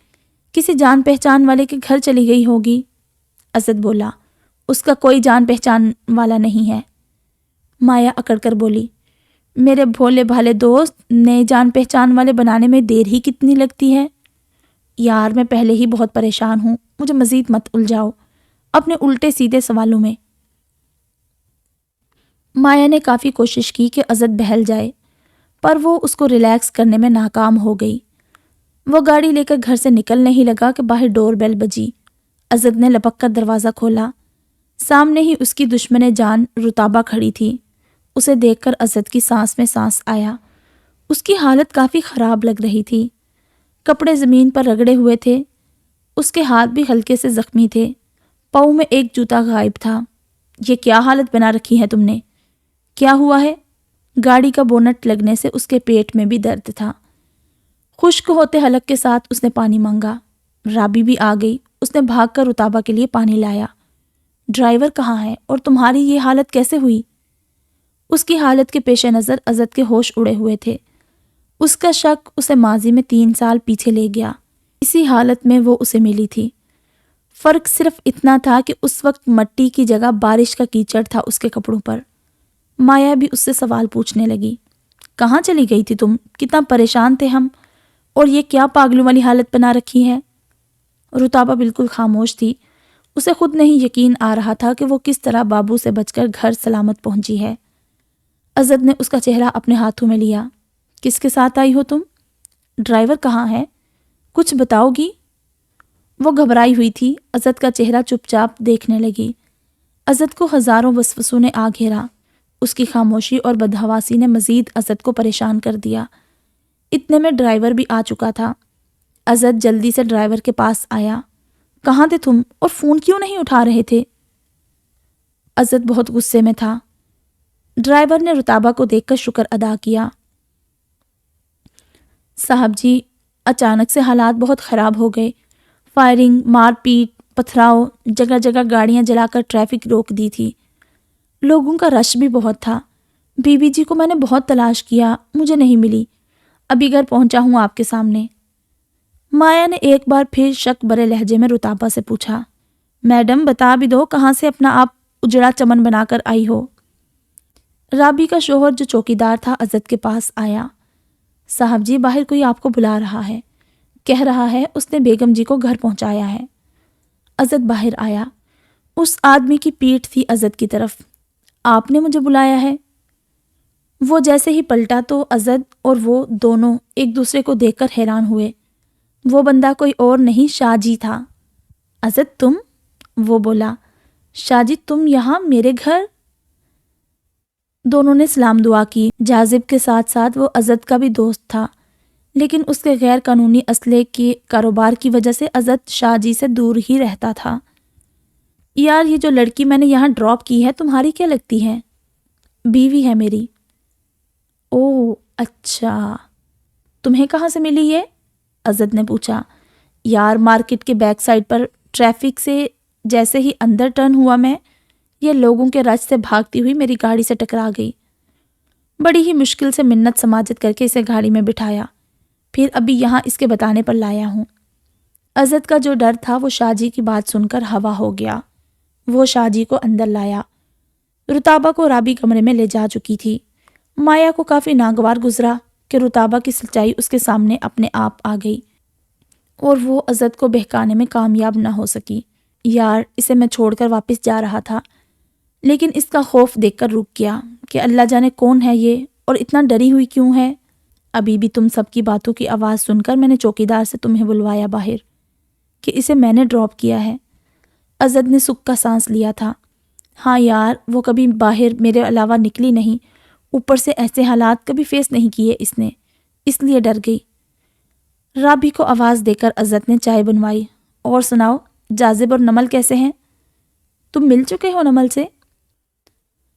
[SPEAKER 1] کسی جان پہچان والے کے گھر چلی گئی ہوگی۔ اسد بولا، اس کا کوئی جان پہچان والا نہیں ہے۔ مایا اکڑ کر بولی، میرے بھولے بھالے دوست، نئے جان پہچان والے بنانے میں دیر ہی کتنی لگتی ہے۔ یار میں پہلے ہی بہت پریشان ہوں، مجھے مزید مت الجھاؤ اپنے الٹے سیدھے سوالوں میں۔ مایا نے کافی کوشش کی کہ اسد بہل جائے، پر وہ اس کو ریلیکس کرنے میں ناکام ہو گئی۔ وہ گاڑی لے کر گھر سے نکلنے ہی لگا کہ باہر ڈور بیل بجی۔ اسد نے لپک کر دروازہ کھولا۔ سامنے ہی اس کی دشمن جان رتابہ کھڑی تھی۔ اسے دیکھ کر اسد کی سانس میں سانس آیا۔ اس کی حالت کافی خراب لگ رہی تھی۔ کپڑے زمین پر رگڑے ہوئے تھے۔ اس کے ہاتھ بھی ہلکے سے زخمی تھے۔ پاؤں میں ایک جوتا غائب تھا۔ یہ کیا حالت بنا رکھی ہے تم نے؟ کیا ہوا ہے؟ گاڑی کا بونٹ لگنے سے اس کے پیٹ میں بھی درد تھا۔ خشک ہوتے حلق کے ساتھ اس نے پانی مانگا۔ رابی بھی آ گئی۔ اس نے بھاگ کر رتابہ کے لیے پانی لایا۔ ڈرائیور کہاں ہے اور تمہاری یہ حالت کیسے ہوئی؟ اس کی حالت کے پیش نظر اسد کے ہوش اڑے ہوئے تھے۔ اس کا شک اسے ماضی میں 3 سال پیچھے لے گیا۔ اسی حالت میں وہ اسے ملی تھی۔ فرق صرف اتنا تھا کہ اس وقت مٹی کی جگہ بارش کا کیچڑ تھا اس کے کپڑوں پر۔ مایا بھی اس سے سوال پوچھنے لگی، کہاں چلی گئی تھی تم؟ کتنا پریشان تھے ہم، اور یہ کیا پاگلوں والی حالت بنا رکھی ہے؟ رتابہ بالکل خاموش تھی۔ اسے خود نہیں یقین آ رہا تھا کہ وہ کس طرح بابو سے بچ کر گھر سلامت پہنچی ہے۔ اسد نے اس کا چہرہ اپنے ہاتھوں میں لیا۔ کس کے ساتھ آئی ہو تم؟ ڈرائیور کہاں ہے؟ کچھ بتاؤ گی؟ وہ گھبرائی ہوئی تھی۔ اسد کا چہرہ چپ چاپ دیکھنے لگی۔ اسد کو ہزاروں وسوسوں نے آ گھیرا۔ اس کی خاموشی اور بدحواسی نے مزید اسد کو پریشان کر دیا۔ اتنے میں ڈرائیور بھی آ چکا تھا۔ اسد جلدی سے ڈرائیور کے پاس آیا۔ کہاں تھے تم اور فون کیوں نہیں اٹھا رہے تھے؟ اسد بہت غصے میں تھا۔ ڈرائیور نے رتابہ کو دیکھ کر شکر ادا کیا۔ صاحب جی، اچانک سے حالات بہت خراب ہو گئے۔ فائرنگ، مار پیٹ، پتھراؤ، جگہ جگہ گاڑیاں جلا کر ٹریفک روک دی تھی۔ لوگوں کا رش بھی بہت تھا۔ بی بی جی کو میں نے بہت تلاش کیا، مجھے نہیں ملی۔ ابھی گھر پہنچا ہوں آپ کے سامنے۔ مایا نے ایک بار پھر شک برے لہجے میں رتابہ سے پوچھا، میڈم بتا بھی دو کہاں سے اپنا آپ اجڑا چمن بنا کر آئی ہو؟ رابی کا شوہر جو چوکیدار تھا اسد کے پاس آیا۔ صاحب جی، باہر کوئی آپ کو بلا رہا ہے، کہہ رہا ہے اس نے بیگم جی کو گھر پہنچایا ہے۔ اسد باہر آیا۔ اس آدمی کی پیٹھ تھی اسد کی طرف۔ آپ نے مجھے بلایا ہے؟ وہ جیسے ہی پلٹا تو اسد اور وہ دونوں ایک دوسرے کو دیکھ کر حیران ہوئے۔ وہ بندہ کوئی اور نہیں، شاہ جی تھا۔ اسد تم؟ وہ بولا، شاہ جی تم یہاں میرے گھر؟ دونوں نے سلام دعا کی۔ جاذب کے ساتھ ساتھ وہ اسد کا بھی دوست تھا، لیکن اس کے غیر قانونی اسلحے کے کاروبار کی وجہ سے اسد شاہ جی سے دور ہی رہتا تھا۔ یار یہ جو لڑکی میں نے یہاں ڈراپ کی ہے تمہاری کیا لگتی ہے؟ بیوی ہے میری۔ اوہ اچھا، تمہیں کہاں سے ملی یہ؟ اسد نے پوچھا۔ یار مارکیٹ کے بیک سائڈ پر ٹریفک سے جیسے ہی اندر ٹرن ہوا میں یہ لوگوں کے رش سے بھاگتی ہوئی میری گاڑی سے ٹکرا گئی۔ بڑی ہی مشکل سے منت سماجت کر کے اسے گاڑی میں بٹھایا، پھر ابھی یہاں اس کے بتانے پر لایا ہوں۔ عزت کا جو ڈر تھا وہ شاہ جی کی بات سن کر ہوا ہو گیا۔ وہ شاہ جی کو اندر لایا۔ رتابہ کو رابی کمرے میں لے جا چکی تھی۔ مایا کو کافی ناگوار گزرا کہ رتابہ کی سچائی اس کے سامنے اپنے آپ آ گئی اور وہ عزت کو بہکانے میں کامیاب نہ ہو سکی۔ یار، اسے میں چھوڑ کر واپس جا رہا تھا، لیکن اس کا خوف دیکھ کر رک گیا کہ اللہ جانے کون ہے یہ اور اتنا ڈری ہوئی کیوں ہے۔ ابھی بھی تم سب کی باتوں کی آواز سن کر میں نے چوکیدار سے تمہیں بلوایا باہر کہ اسے میں نے ڈراپ کیا ہے۔ عزت نے سکھ کا سانس لیا تھا۔ ہاں یار، وہ کبھی باہر میرے علاوہ نکلی نہیں، اوپر سے ایسے حالات کبھی فیس نہیں کیے اس نے، اس لیے ڈر گئی۔ رابی کو آواز دے کر عزت نے چائے بنوائی۔ اور سناؤ، جاذب اور نمل کیسے ہیں؟ تم مل چکے ہو نمل سے؟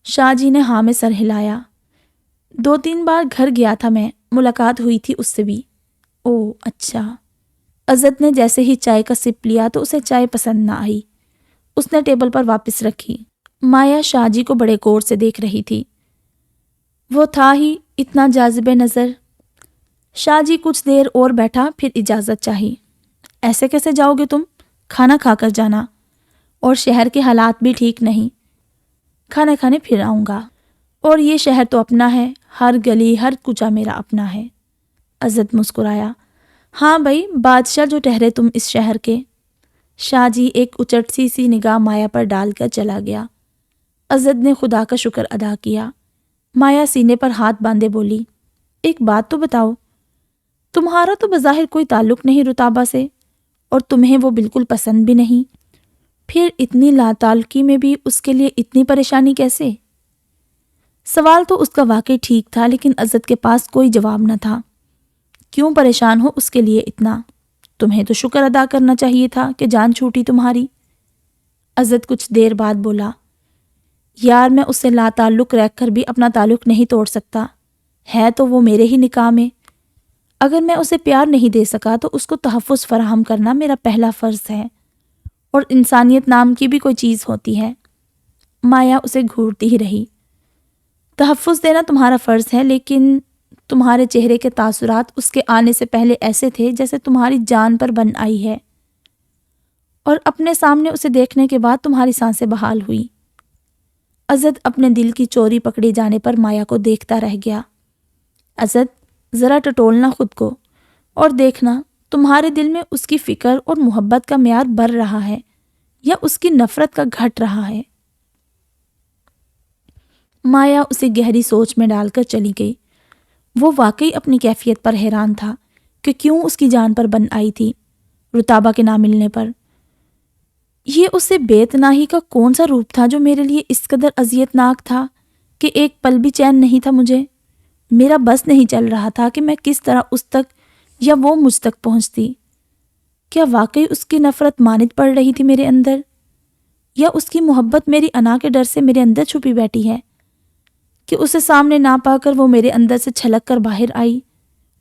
[SPEAKER 1] شاہ جی نے ہاں میں سر ہلایا۔ 2-3 بار گھر گیا تھا میں، ملاقات ہوئی تھی اس سے بھی۔ اوہ اچھا۔ عزت نے جیسے ہی چائے کا سپ لیا تو اسے چائے پسند نہ آئی۔ اس نے ٹیبل پر واپس رکھی۔ مایا شاہ جی کو بڑے غور سے دیکھ رہی تھی۔ وہ تھا ہی اتنا جاذب نظر۔ شاہ جی کچھ دیر اور بیٹھا، پھر اجازت چاہی۔ ایسے کیسے جاؤ گے تم؟ کھانا کھا کر جانا، اور شہر کے حالات بھی ٹھیک نہیں۔ کھانا کھانے پھر آؤں گا، اور یہ شہر تو اپنا ہے، ہر گلی ہر کوچہ میرا اپنا ہے۔ عزت مسکرایا۔ ہاں بھائی، بادشاہ جو ٹھہرے تم اس شہر کے۔ شاہ جی ایک اچٹ سی نگاہ مایا پر ڈال کر چلا گیا۔ عزت نے خدا کا شکر ادا کیا۔ مایا سینے پر ہاتھ باندھے بولی، ایک بات تو بتاؤ، تمہارا تو بظاہر کوئی تعلق نہیں رتابہ سے، اور تمہیں وہ بالکل پسند بھی نہیں، پھر اتنی لاتعلقی میں بھی اس کے لیے اتنی پریشانی کیسے؟ سوال تو اس کا واقعی ٹھیک تھا، لیکن عزت کے پاس کوئی جواب نہ تھا۔ کیوں پریشان ہو اس کے لیے اتنا؟ تمہیں تو شکر ادا کرنا چاہیے تھا کہ جان چھوٹی تمہاری۔ عزت کچھ دیر بعد بولا، یار میں اس سے لا تعلق رہ کر بھی اپنا تعلق نہیں توڑ سکتا، ہے تو وہ میرے ہی نکاح میں۔ اگر میں اسے پیار نہیں دے سکا تو اس کو تحفظ فراہم کرنا میرا پہلا فرض ہے، اور انسانیت نام کی بھی کوئی چیز ہوتی ہے۔ مایا اسے گھورتی ہی رہی۔ تحفظ دینا تمہارا فرض ہے، لیکن تمہارے چہرے کے تاثرات اس کے آنے سے پہلے ایسے تھے جیسے تمہاری جان پر بن آئی ہے، اور اپنے سامنے اسے دیکھنے کے بعد تمہاری سانسیں بحال ہوئی۔ عزت اپنے دل کی چوری پکڑے جانے پر مایا کو دیکھتا رہ گیا۔ عزت، ذرا ٹٹولنا خود کو، اور دیکھنا تمہارے دل میں اس کی فکر اور محبت کا معیار بڑھ رہا ہے یا اس کی نفرت کا گھٹ رہا ہے۔ مایا اسے گہری سوچ میں ڈال کر چلی گئی۔ وہ واقعی اپنی کیفیت پر حیران تھا کہ کیوں اس کی جان پر بن آئی تھی رتابہ کے نہ ملنے پر۔ یہ اسے بے تناہی کا کون سا روپ تھا جو میرے لیے اس قدر اذیت ناک تھا کہ ایک پل بھی چین نہیں تھا مجھے۔ میرا بس نہیں چل رہا تھا کہ میں کس طرح اس تک یا وہ مجھ تک پہنچتی۔ کیا واقعی اس کی نفرت مانند پڑ رہی تھی میرے اندر، یا اس کی محبت میری انا کے ڈر سے میرے اندر چھپی بیٹھی ہے کہ اسے سامنے نہ پا کر وہ میرے اندر سے چھلک کر باہر آئی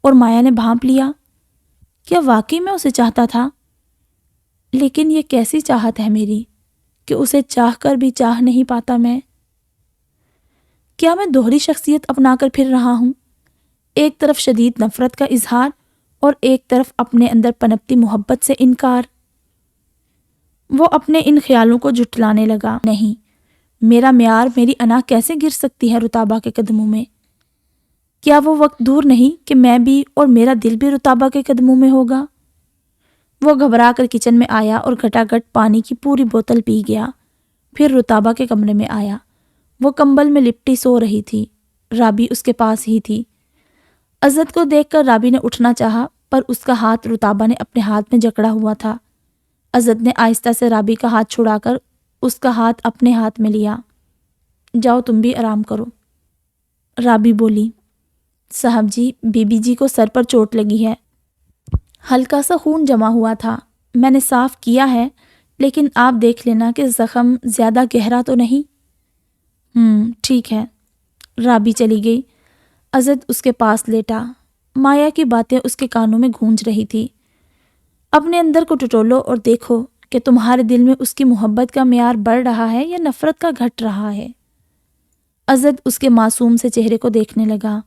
[SPEAKER 1] اور مایا نے بھانپ لیا؟ کیا واقعی میں اسے چاہتا تھا؟ لیکن یہ کیسی چاہت ہے میری کہ اسے چاہ کر بھی چاہ نہیں پاتا میں؟ کیا میں دوہری شخصیت اپنا کر پھر رہا ہوں؟ ایک طرف شدید نفرت کا اظہار اور ایک طرف اپنے اندر پنپتی محبت سے انکار۔ وہ اپنے ان خیالوں کو جھٹلانے لگا۔ نہیں، میرا معیار، میری انا کیسے گر سکتی ہے رتابہ کے قدموں میں؟ کیا وہ وقت دور نہیں کہ میں بھی اور میرا دل بھی رتابہ کے قدموں میں ہوگا؟ وہ گھبرا کر کچن میں آیا اور گھٹاگھٹ پانی کی پوری بوتل پی گیا۔ پھر رتابہ کے کمرے میں آیا۔ وہ کمبل میں لپٹی سو رہی تھی۔ رابی اس کے پاس ہی تھی۔ عزت کو دیکھ کر رابی نے اٹھنا چاہا، پر اس کا ہاتھ رتابہ نے اپنے ہاتھ میں جکڑا ہوا تھا۔ عزت نے آہستہ سے رابی کا ہاتھ چھڑا کر اس کا ہاتھ اپنے ہاتھ میں لیا۔ جاؤ تم بھی آرام کرو۔ رابی بولی، صاحب جی، بی بی جی کو سر پر چوٹ لگی ہے، ہلکا سا خون جمع ہوا تھا، میں نے صاف کیا ہے، لیکن آپ دیکھ لینا کہ زخم زیادہ گہرا تو نہیں۔ ٹھیک ہے۔ رابی چلی گئی۔ عزت اس کے پاس لیٹا۔ مایا کی باتیں اس کے کانوں میں گونج رہی تھی۔ اپنے اندر کو ٹٹولو اور دیکھو کہ تمہارے دل میں اس کی محبت کا معیار بڑھ رہا ہے یا نفرت کا گھٹ رہا ہے۔ عزت اس کے معصوم سے چہرے کو دیکھنے لگا۔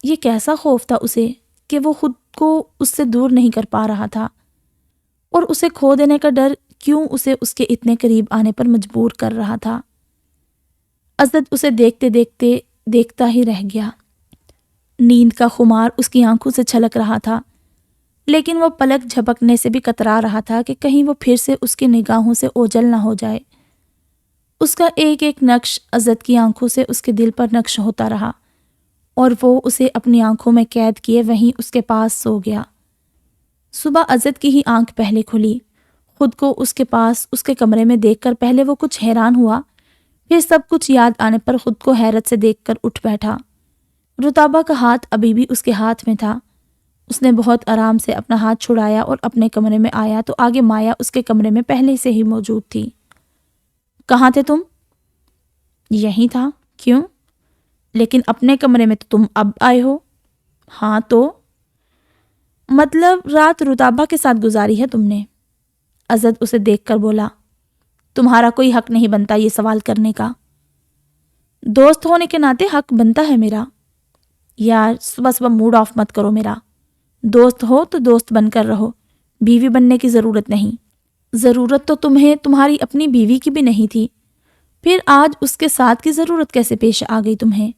[SPEAKER 1] یہ کیسا خوف تھا اسے کہ وہ خود کو اس سے دور نہیں کر پا رہا تھا، اور اسے کھو دینے کا ڈر کیوں اسے اس کے اتنے قریب آنے پر مجبور کر رہا تھا۔ عزت اسے دیکھتے دیکھتے دیکھتا ہی رہ گیا۔ نیند کا خمار اس کی آنکھوں سے چھلک رہا تھا، لیکن وہ پلک جھپکنے سے بھی کترا رہا تھا کہ کہیں وہ پھر سے اس کی نگاہوں سے اوجھل نہ ہو جائے۔ اس کا ایک ایک نقش عزت کی آنکھوں سے اس کے دل پر نقش ہوتا رہا، اور وہ اسے اپنی آنکھوں میں قید کیے وہیں اس کے پاس سو گیا۔ صبح عزت کی ہی آنکھ پہلے کھلی۔ خود کو اس کے پاس اس کے کمرے میں دیکھ کر پہلے وہ کچھ حیران ہوا، پھر سب کچھ یاد آنے پر خود کو حیرت سے دیکھ کر اٹھ بیٹھا۔ رتابہ کا ہاتھ ابھی بھی اس کے ہاتھ میں تھا۔ اس نے بہت آرام سے اپنا ہاتھ چھڑایا اور اپنے کمرے میں آیا تو آگے مایا اس کے کمرے میں پہلے سے ہی موجود تھی۔ کہاں تھے تم؟ یہیں تھا۔ کیوں؟ لیکن اپنے کمرے میں تو تم اب آئے ہو۔ ہاں تو؟ مطلب رات رتابہ کے ساتھ گزاری ہے تم نے؟ عزت اسے دیکھ کر بولا۔ تمہارا کوئی حق نہیں بنتا یہ سوال کرنے کا۔ دوست ہونے کے ناطے حق بنتا ہے میرا۔ یار صبح صبح موڈ آف مت کرو میرا۔ دوست ہو تو دوست بن کر رہو، بیوی بننے کی ضرورت نہیں۔ ضرورت تو تمہیں تمہاری اپنی بیوی کی بھی نہیں تھی، پھر آج اس کے ساتھ کی ضرورت کیسے پیش آ گئی تمہیں؟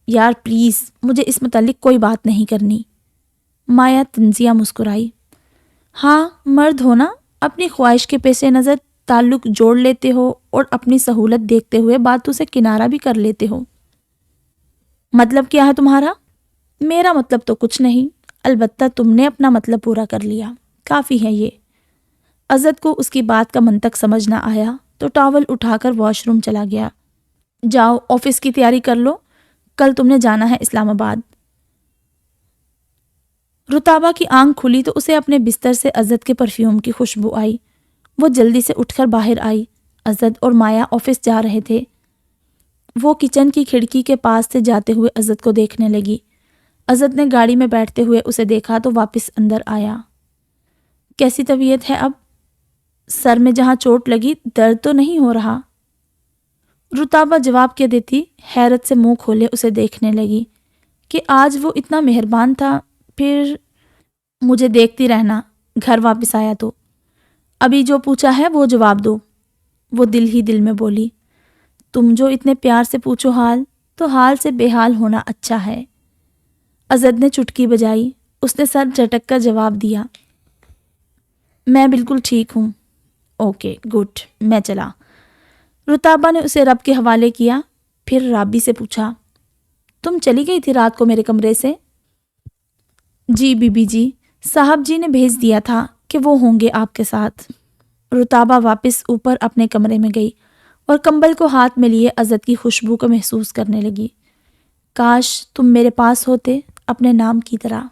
[SPEAKER 1] یار پلیز مجھے اس متعلق کوئی بات نہیں کرنی۔ مایا تنزیہ مسکرائی۔ ہاں مرد ہو نا، اپنی خواہش کے پیش نظر تعلق جوڑ لیتے ہو اور اپنی سہولت دیکھتے ہوئے باتوں سے کنارہ بھی کر لیتے ہو۔ مطلب کیا ہے تمہارا؟ میرا مطلب تو کچھ نہیں، البتہ تم نے اپنا مطلب پورا کر لیا، کافی ہے یہ۔ عزت کو اس کی بات کا منطق سمجھ نہ آیا تو ٹاول اٹھا کر واش روم چلا گیا۔ جاؤ آفس کی تیاری کر لو، کل تم نے جانا ہے اسلام آباد۔ رتابہ کی آنکھ کھلی تو اسے اپنے بستر سے عزت کے پرفیوم کی خوشبو آئی۔ وہ جلدی سے اٹھ کر باہر آئی۔ عزت اور مایا آفس جا رہے تھے۔ وہ کچن کی کھڑکی کے پاس سے جاتے ہوئے عزت کو دیکھنے لگی۔ عزت نے گاڑی میں بیٹھتے ہوئے اسے دیکھا تو واپس اندر آیا۔ کیسی طبیعت ہے اب؟ سر میں جہاں چوٹ لگی درد تو نہیں ہو رہا؟ رتابہ جواب کیا دیتی حیرت سے منہ کھولے اسے دیکھنے لگی کہ آج وہ اتنا مہربان تھا۔ پھر مجھے دیکھتی رہنا، گھر واپس آیا تو ابھی جو پوچھا ہے وہ جواب دو۔ وہ دل ہی دل میں بولی، تم جو اتنے پیار سے پوچھو حال، تو حال سے بے حال ہونا اچھا ہے۔ عزت نے چٹکی بجائی۔ اس نے سر جھٹک کر جواب دیا، میں بالکل ٹھیک ہوں۔ اوکے گڈ، میں چلا۔ رتابہ نے اسے رب کے حوالے کیا، پھر رابی سے پوچھا، تم چلی گئی تھی رات کو میرے کمرے سے؟ جی بی بی جی، صاحب جی نے بھیج دیا تھا کہ وہ ہوں گے آپ کے ساتھ۔ رتابہ واپس اوپر اپنے کمرے میں گئی اور کمبل کو ہاتھ میں لیے عزت کی خوشبو کو محسوس کرنے لگی۔ کاش تم میرے پاس ہوتے، اپنے نام کی طرح۔